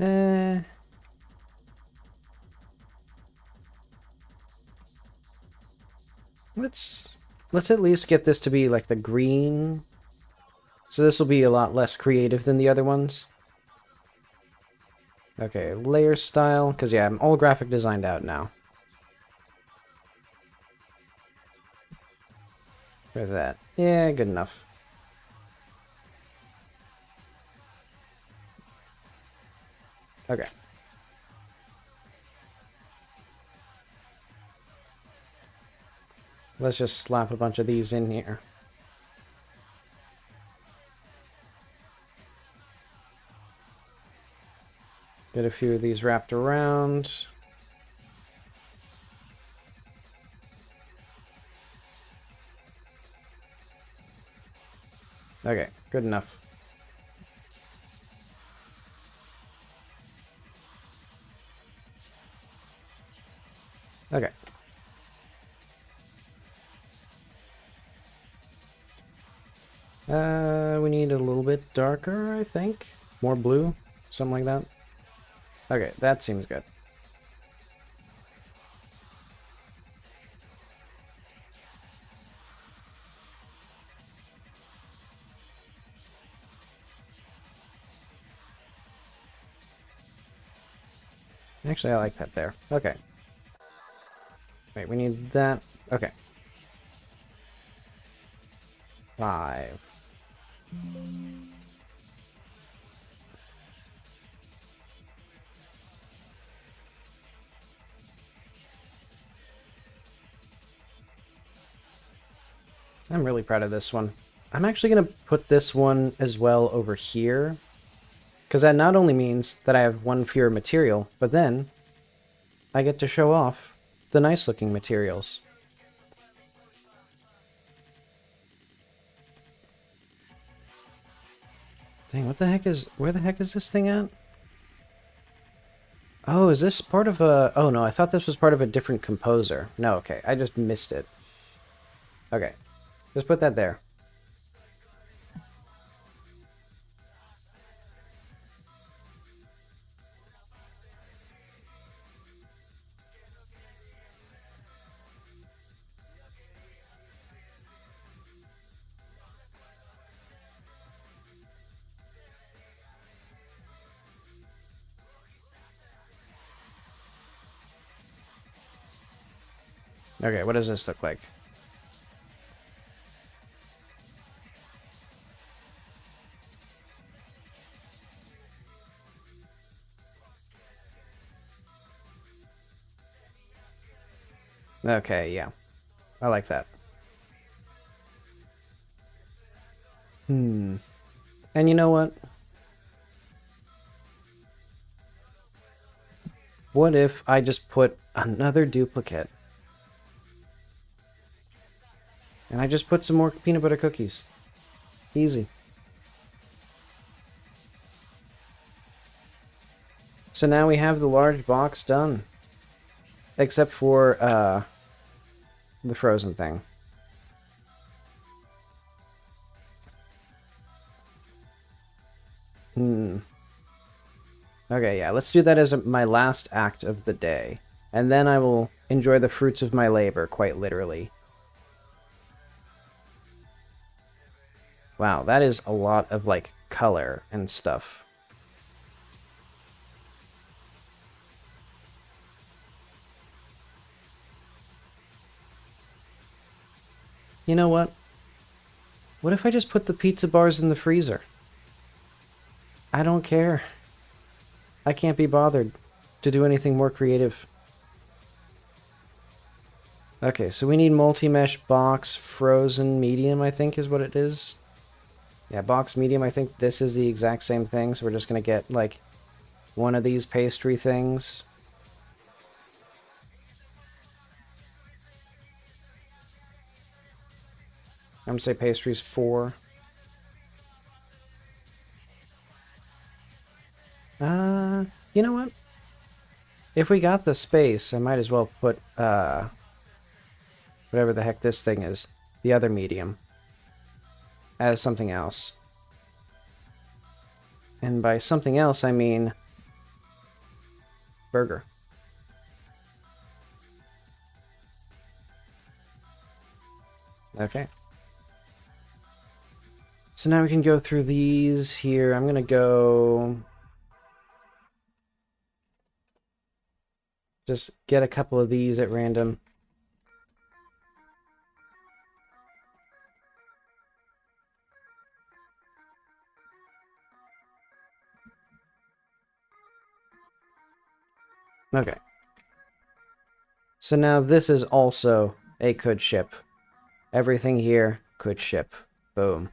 S1: Eh... Let's at least get this to be like the green. So this will be a lot less creative than the other ones. Okay, layer style, because yeah, I'm all graphic designed out now. For that. Yeah, good enough. Okay. Let's just slap a bunch of these in here. Get a few of these wrapped around. Okay, good enough. Okay. We need a little bit darker, I think. More blue, something like that. Okay, that seems good. Actually, I like that there. Okay. Wait, we need that. Okay. 5. I'm really proud of this one. I'm actually going to put this one as well over here, because that not only means that I have 1 fewer material, but then I get to show off the nice looking materials. Dang, what the heck is... Where the heck is this thing at? Oh, is this part of a... Oh no, I thought this was part of a different composer. No, okay, I just missed it. Okay, just put that there. Okay, what does this look like? Okay, yeah. I like that. And you know what? What if I just put another duplicate? And I just put some more peanut butter cookies. Easy. So now we have the large box done. Except for, the frozen thing. Okay, yeah, let's do that as my last act of the day. And then I will enjoy the fruits of my labor, quite literally. Wow, that is a lot of, like, color and stuff. You know what? What if I just put the pizza bars in the freezer? I don't care. I can't be bothered to do anything more creative. Okay, so we need multi-mesh box frozen medium, I think is what it is. Yeah, box medium, I think this is the exact same thing, so we're just going to get, like, one of these pastry things. I'm going to say pastries 4. You know what? If we got the space, I might as well put, whatever the heck this thing is, the other medium, as something else. And by something else, I mean burger. Okay. So now we can go through these here. I'm going to go... just get a couple of these at random. Okay. So now this is also a could ship. Everything here could ship. Boom.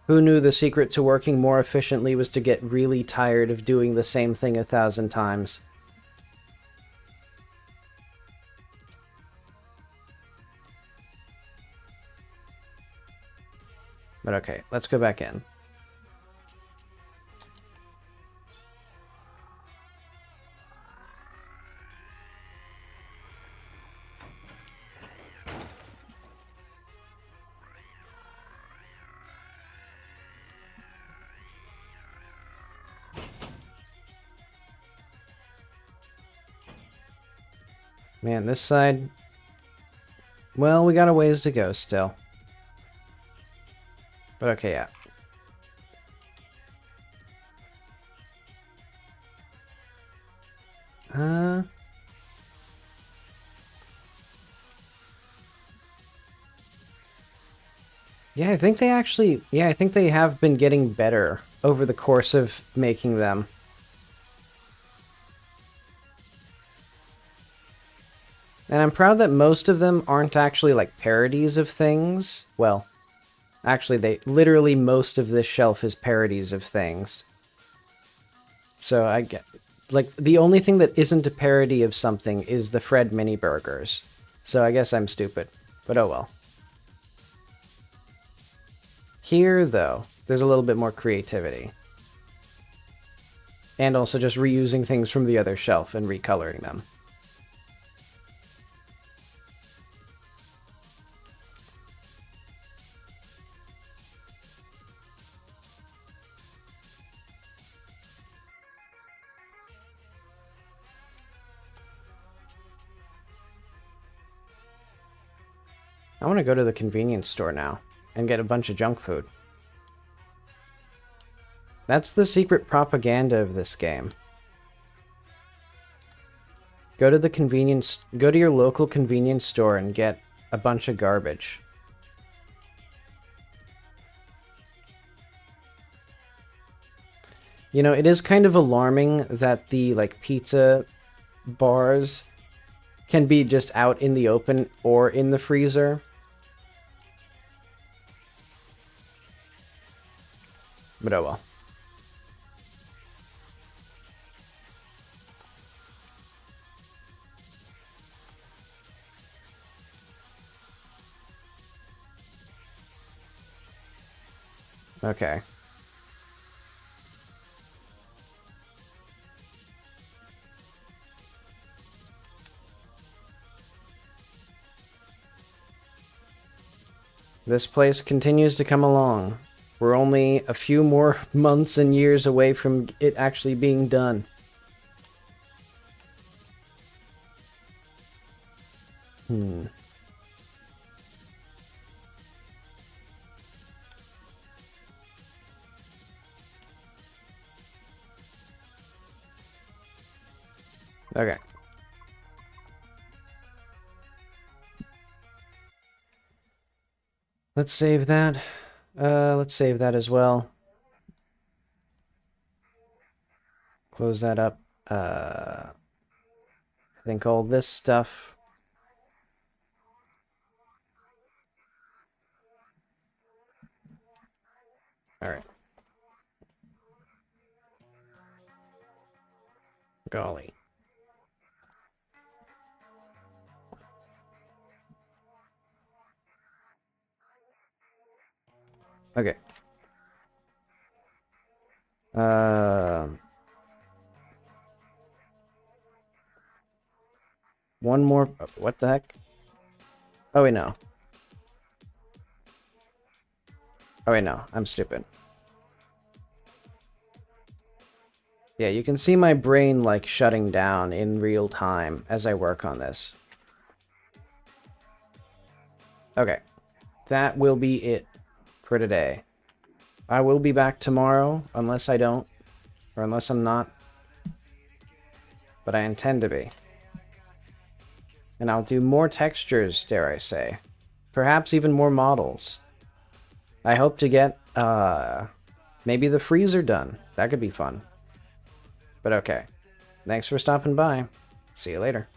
S1: Who knew the secret to working more efficiently was to get really tired of doing the same thing 1,000 times? But okay, let's go back in. Man, this side... well, we got a ways to go still. But okay, yeah. Yeah, I think they actually... yeah, I think they have been getting better over the course of making them. And I'm proud that most of them aren't actually, like, parodies of things. Well, actually, literally most of this shelf is parodies of things. So I get... like, the only thing that isn't a parody of something is the Fred mini burgers. So I guess I'm stupid. But oh well. Here, though, there's a little bit more creativity. And also just reusing things from the other shelf and recoloring them. I want to go to the convenience store now and get a bunch of junk food. That's the secret propaganda of this game. Go to your local convenience store and get a bunch of garbage. You know, it is kind of alarming that the, like, pizza bars can be just out in the open or in the freezer. But oh well. Okay. This place continues to come along. We're only a few more months and years away from it actually being done. Okay. Let's save that. Let's save that as well. Close that up. I think all this stuff. Alright. Golly. Okay. One more. What the heck? Oh, wait, no. Oh, wait, no. I'm stupid. Yeah, you can see my brain, like, shutting down in real time as I work on this. Okay. That will be it for today. I will be back tomorrow, unless I don't, or unless I'm not. But I intend to be. And I'll do more textures, dare I say. Perhaps even more models. I hope to get, maybe the freezer done. That could be fun. But okay. Thanks for stopping by. See you later.